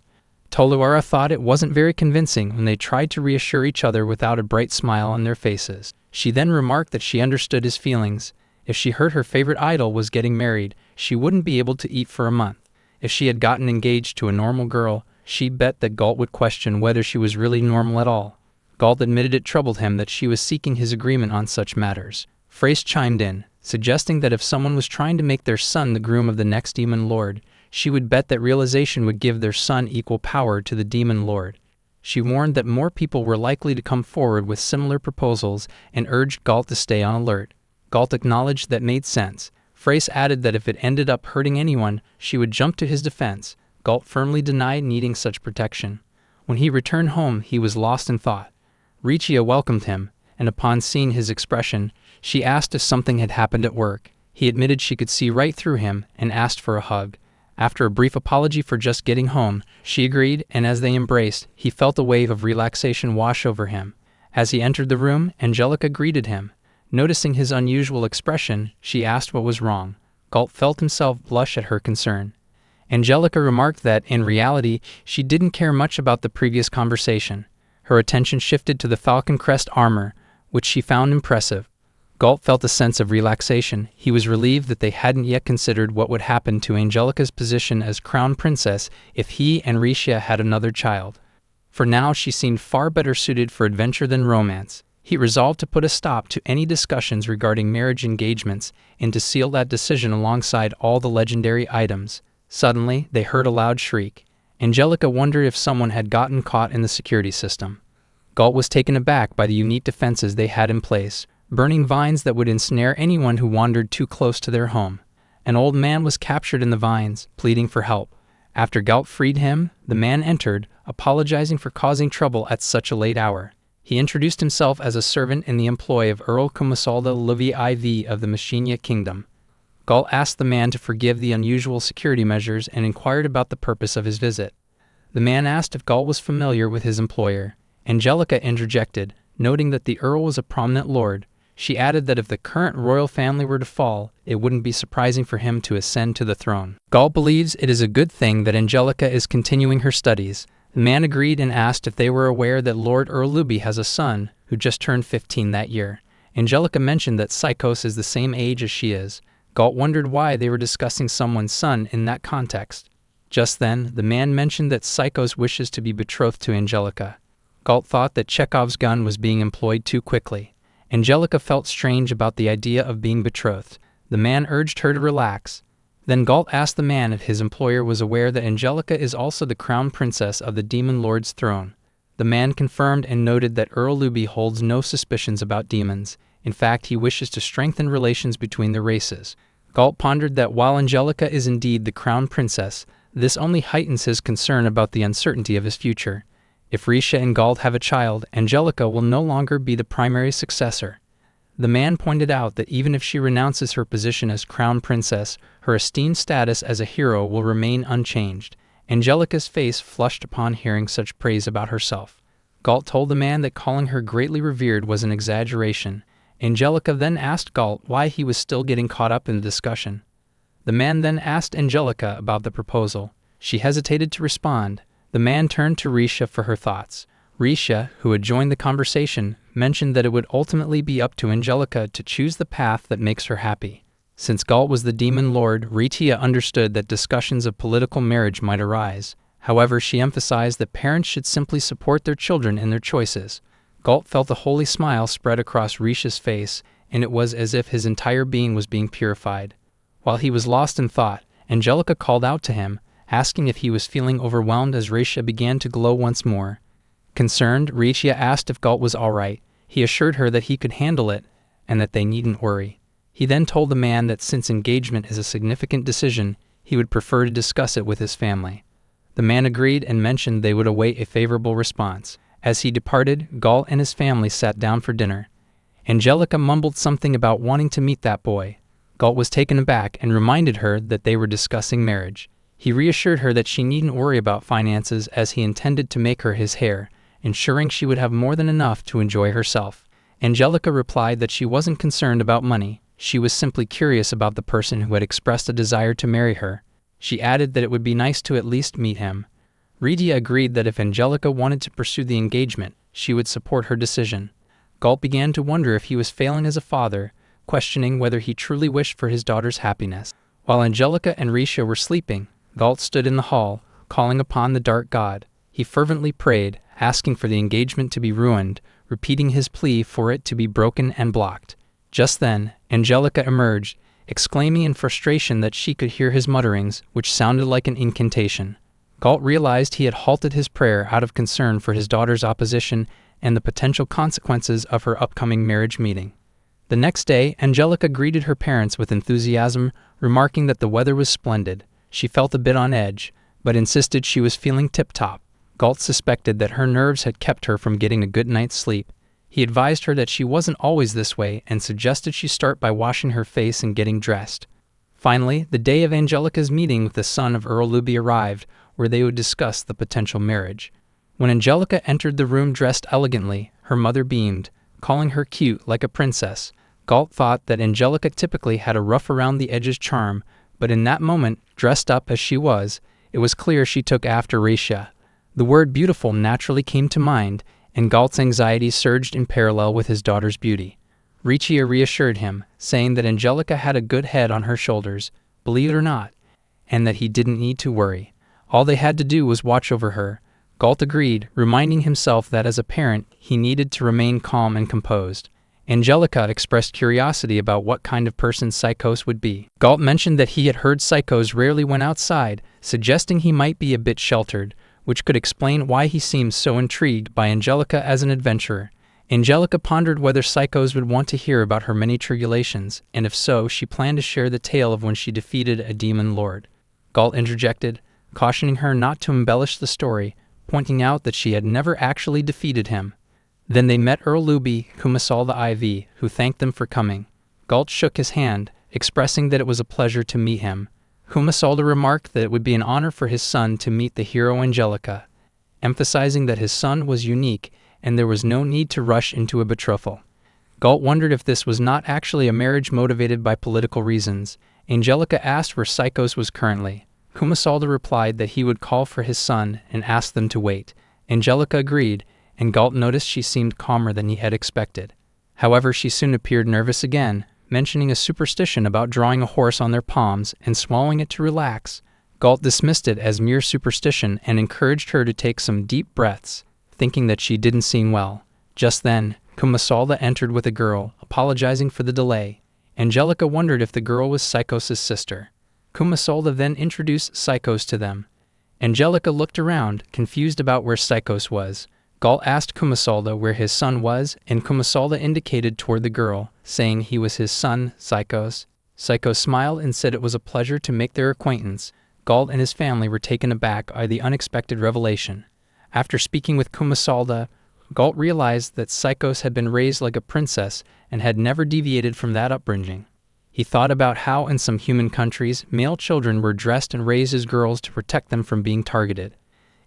Toluara thought it wasn't very convincing when they tried to reassure each other without a bright smile on their faces. She then remarked that she understood his feelings. If she heard her favorite idol was getting married, she wouldn't be able to eat for a month. If she had gotten engaged to a normal girl, She bet that Galt would question whether she was really normal at all. Galt admitted it troubled him that she was seeking his agreement on such matters. Freyce chimed in, suggesting that if someone was trying to make their son the groom of the next demon lord, she would bet that realization would give their son equal power to the demon lord. She warned that more people were likely to come forward with similar proposals and urged Galt to stay on alert. Galt acknowledged that made sense. Freyce added that if it ended up hurting anyone, she would jump to his defense. Galt firmly denied needing such protection. When he returned home, he was lost in thought. Richiya welcomed him, and upon seeing his expression, she asked if something had happened at work. He admitted she could see right through him and asked for a hug. After a brief apology for just getting home, she agreed, and as they embraced, he felt a wave of relaxation wash over him. As he entered the room, Angelica greeted him. Noticing his unusual expression, she asked what was wrong. Galt felt himself blush at her concern. Angelica remarked that, in reality, she didn't care much about the previous conversation. Her attention shifted to the falcon crest armor, which she found impressive. Galt felt a sense of relaxation. He was relieved that they hadn't yet considered what would happen to Angelica's position as crown princess if he and Richiya had another child. For now, she seemed far better suited for adventure than romance. He resolved to put a stop to any discussions regarding marriage engagements and to seal that decision alongside all the legendary items. Suddenly, they heard a loud shriek. Angelica wondered if someone had gotten caught in the security system. Galt was taken aback by the unique defenses they had in place, burning vines that would ensnare anyone who wandered too close to their home. An old man was captured in the vines, pleading for help. After Galt freed him, the man entered, apologizing for causing trouble at such a late hour. He introduced himself as a servant in the employ of Earl Kumasalda Luvi IV of the Machinia Kingdom. Galt asked the man to forgive the unusual security measures and inquired about the purpose of his visit. The man asked if Galt was familiar with his employer. Angelica interjected, noting that the Earl was a prominent lord. She added that if the current royal family were to fall, it wouldn't be surprising for him to ascend to the throne. Galt believes it is a good thing that Angelica is continuing her studies. The man agreed and asked if they were aware that Lord Earl Luby has a son who just turned 15 that year. Angelica mentioned that Psychos is the same age as she is. Galt wondered why they were discussing someone's son in that context. Just then, the man mentioned that Psychos wishes to be betrothed to Angelica. Galt thought that Chekhov's gun was being employed too quickly. Angelica felt strange about the idea of being betrothed. The man urged her to relax. Then Galt asked the man if his employer was aware that Angelica is also the crown princess of the Demon Lord's throne. The man confirmed and noted that Earl Luby holds no suspicions about demons. In fact, he wishes to strengthen relations between the races. Galt pondered that while Angelica is indeed the crown princess, this only heightens his concern about the uncertainty of his future. If Richiya and Galt have a child, Angelica will no longer be the primary successor. The man pointed out that even if she renounces her position as crown princess, her esteemed status as a hero will remain unchanged. Angelica's face flushed upon hearing such praise about herself. Galt told the man that calling her greatly revered was an exaggeration. Angelica then asked Galt why he was still getting caught up in the discussion. The man then asked Angelica about the proposal. She hesitated to respond. The man turned to Richiya for her thoughts. Richiya, who had joined the conversation, mentioned that it would ultimately be up to Angelica to choose the path that makes her happy. Since Galt was the demon lord, Richiya understood that discussions of political marriage might arise. However, she emphasized that parents should simply support their children in their choices. Galt felt a holy smile spread across Richiya's face, and it was as if his entire being was being purified. While he was lost in thought, Angelica called out to him, asking if he was feeling overwhelmed as Richiya began to glow once more. Concerned, Richiya asked if Galt was all right. He assured her that he could handle it and that they needn't worry. He then told the man that since engagement is a significant decision, he would prefer to discuss it with his family. The man agreed and mentioned they would await a favorable response. As he departed, Galt and his family sat down for dinner. Angelica mumbled something about wanting to meet that boy. Galt was taken aback and reminded her that they were discussing marriage. He reassured her that she needn't worry about finances as he intended to make her his heir, ensuring she would have more than enough to enjoy herself. Angelica replied that she wasn't concerned about money. She was simply curious about the person who had expressed a desire to marry her. She added that it would be nice to at least meet him. Richiya agreed that if Angelica wanted to pursue the engagement, she would support her decision. Galt began to wonder if he was failing as a father, questioning whether he truly wished for his daughter's happiness. While Angelica and Richiya were sleeping, Galt stood in the hall, calling upon the dark god. He fervently prayed, asking for the engagement to be ruined, repeating his plea for it to be broken and blocked. Just then, Angelica emerged, exclaiming in frustration that she could hear his mutterings, which sounded like an incantation. Galt realized he had halted his prayer out of concern for his daughter's opposition and the potential consequences of her upcoming marriage meeting. The next day, Angelica greeted her parents with enthusiasm, remarking that the weather was splendid. She felt a bit on edge, but insisted she was feeling tip-top. Galt suspected that her nerves had kept her from getting a good night's sleep. He advised her that she wasn't always this way and suggested she start by washing her face and getting dressed. Finally, the day of Angelica's meeting with the son of Earl Luby arrived, where they would discuss the potential marriage. When Angelica entered the room dressed elegantly, her mother beamed, calling her cute like a princess. Galt thought that Angelica typically had a rough around the edges charm, but in that moment, dressed up as she was, it was clear she took after Raisha. The word beautiful naturally came to mind, and Galt's anxiety surged in parallel with his daughter's beauty. Richia reassured him, saying that Angelica had a good head on her shoulders, believe it or not, and that he didn't need to worry. All they had to do was watch over her. Galt agreed, reminding himself that as a parent, he needed to remain calm and composed. Angelica expressed curiosity about what kind of person Psychos would be. Galt mentioned that he had heard Psychos rarely went outside, suggesting he might be a bit sheltered, which could explain why he seemed so intrigued by Angelica as an adventurer. Angelica pondered whether Psychos would want to hear about her many tribulations, and if so, she planned to share the tale of when she defeated a demon lord. Galt interjected, cautioning her not to embellish the story, pointing out that she had never actually defeated him. Then they met Earl Luby, Kumasal the IV, who thanked them for coming. Galt shook his hand, expressing that it was a pleasure to meet him. Kumasalda remarked that it would be an honor for his son to meet the hero Angelica, emphasizing that his son was unique and there was no need to rush into a betrothal. Galt wondered if this was not actually a marriage motivated by political reasons. Angelica asked where Psychos was currently. Kumasalda replied that he would call for his son and ask them to wait. Angelica agreed, and Galt noticed she seemed calmer than he had expected. However, she soon appeared nervous again, mentioning a superstition about drawing a horse on their palms and swallowing it to relax. Galt dismissed it as mere superstition and encouraged her to take some deep breaths, thinking that she didn't seem well. Just then, Kumasalda entered with a girl, apologizing for the delay. Angelica wondered if the girl was Psychos' sister. Kumasalda then introduced Psychos to them. Angelica looked around, confused about where Psychos was. Galt asked Kumasalda where his son was, and Kumasalda indicated toward the girl, saying he was his son, Psychos. Psychos smiled and said it was a pleasure to make their acquaintance. Galt and his family were taken aback by the unexpected revelation. After speaking with Kumasalda, Galt realized that Psychos had been raised like a princess and had never deviated from that upbringing. He thought about how in some human countries, male children were dressed and raised as girls to protect them from being targeted.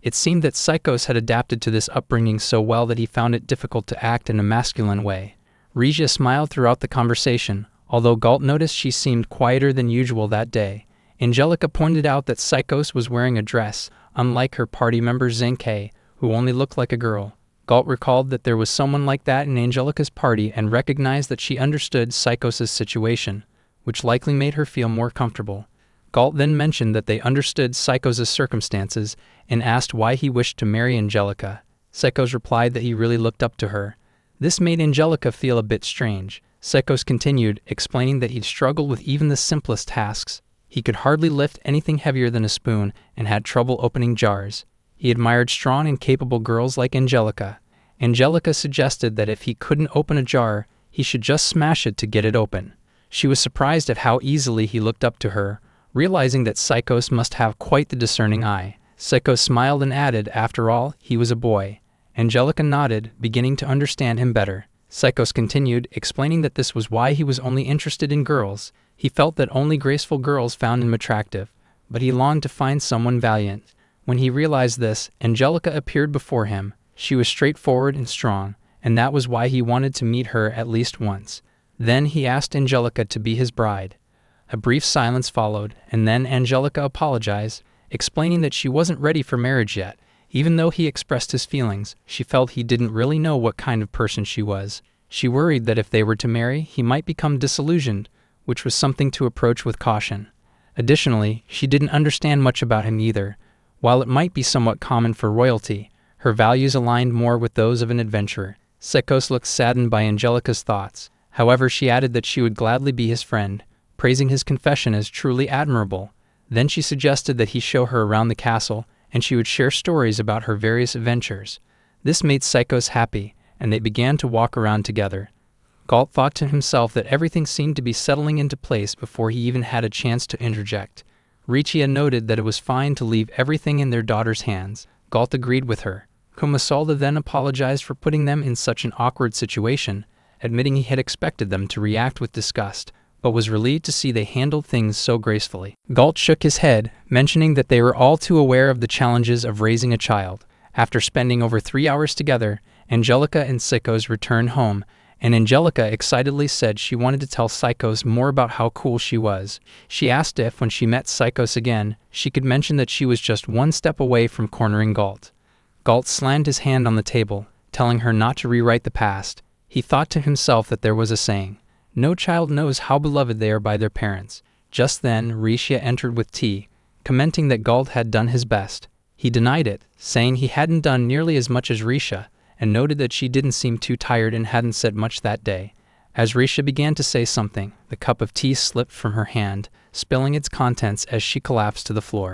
It seemed that Psychos had adapted to this upbringing so well that he found it difficult to act in a masculine way. Regia smiled throughout the conversation, although Galt noticed she seemed quieter than usual that day. Angelica pointed out that Psychos was wearing a dress, unlike her party member Zenke, who only looked like a girl. Galt recalled that there was someone like that in Angelica's party and recognized that she understood Psychos' situation, which likely made her feel more comfortable. Galt then mentioned that they understood Psychos' circumstances and asked why he wished to marry Angelica. Psychos replied that he really looked up to her. This made Angelica feel a bit strange. Psychos continued, explaining that he'd struggled with even the simplest tasks. He could hardly lift anything heavier than a spoon and had trouble opening jars. He admired strong and capable girls like Angelica. Angelica suggested that if he couldn't open a jar, he should just smash it to get it open. She was surprised at how easily he looked up to her, realizing that Psychos must have quite the discerning eye. Psychos smiled and added, after all, he was a boy. Angelica nodded, beginning to understand him better. Psychos continued, explaining that this was why he was only interested in girls. He felt that only graceful girls found him attractive, but he longed to find someone valiant. When he realized this, Angelica appeared before him. She was straightforward and strong, and that was why he wanted to meet her at least once. Then he asked Angelica to be his bride. A brief silence followed, and then Angelica apologized, explaining that she wasn't ready for marriage yet. Even though he expressed his feelings, she felt he didn't really know what kind of person she was. She worried that if they were to marry, he might become disillusioned, which was something to approach with caution. Additionally, she didn't understand much about him either. While it might be somewhat common for royalty, her values aligned more with those of an adventurer. Psychos looked saddened by Angelica's thoughts. However, she added that she would gladly be his friend, praising his confession as truly admirable. Then she suggested that he show her around the castle, and she would share stories about her various adventures. This made Psychos happy, and they began to walk around together. Galt thought to himself that everything seemed to be settling into place before he even had a chance to interject. Richia noted that it was fine to leave everything in their daughter's hands. Galt agreed with her. Kumasalda then apologized for putting them in such an awkward situation, admitting he had expected them to react with disgust, but was relieved to see they handled things so gracefully. Galt shook his head, mentioning that they were all too aware of the challenges of raising a child. After spending over 3 hours together, Angelica and Psychos returned home, and Angelica excitedly said she wanted to tell Psychos more about how cool she was. She asked if, when she met Psychos again, she could mention that she was just one step away from cornering Galt. Galt slammed his hand on the table, telling her not to rewrite the past. He thought to himself that there was a saying, "No child knows how beloved they are by their parents." Just then, Richia entered with tea, commenting that Galt had done his best. He denied it, saying he hadn't done nearly as much as Richia, and noted that she didn't seem too tired and hadn't said much that day. As Richia began to say something, the cup of tea slipped from her hand, spilling its contents as she collapsed to the floor.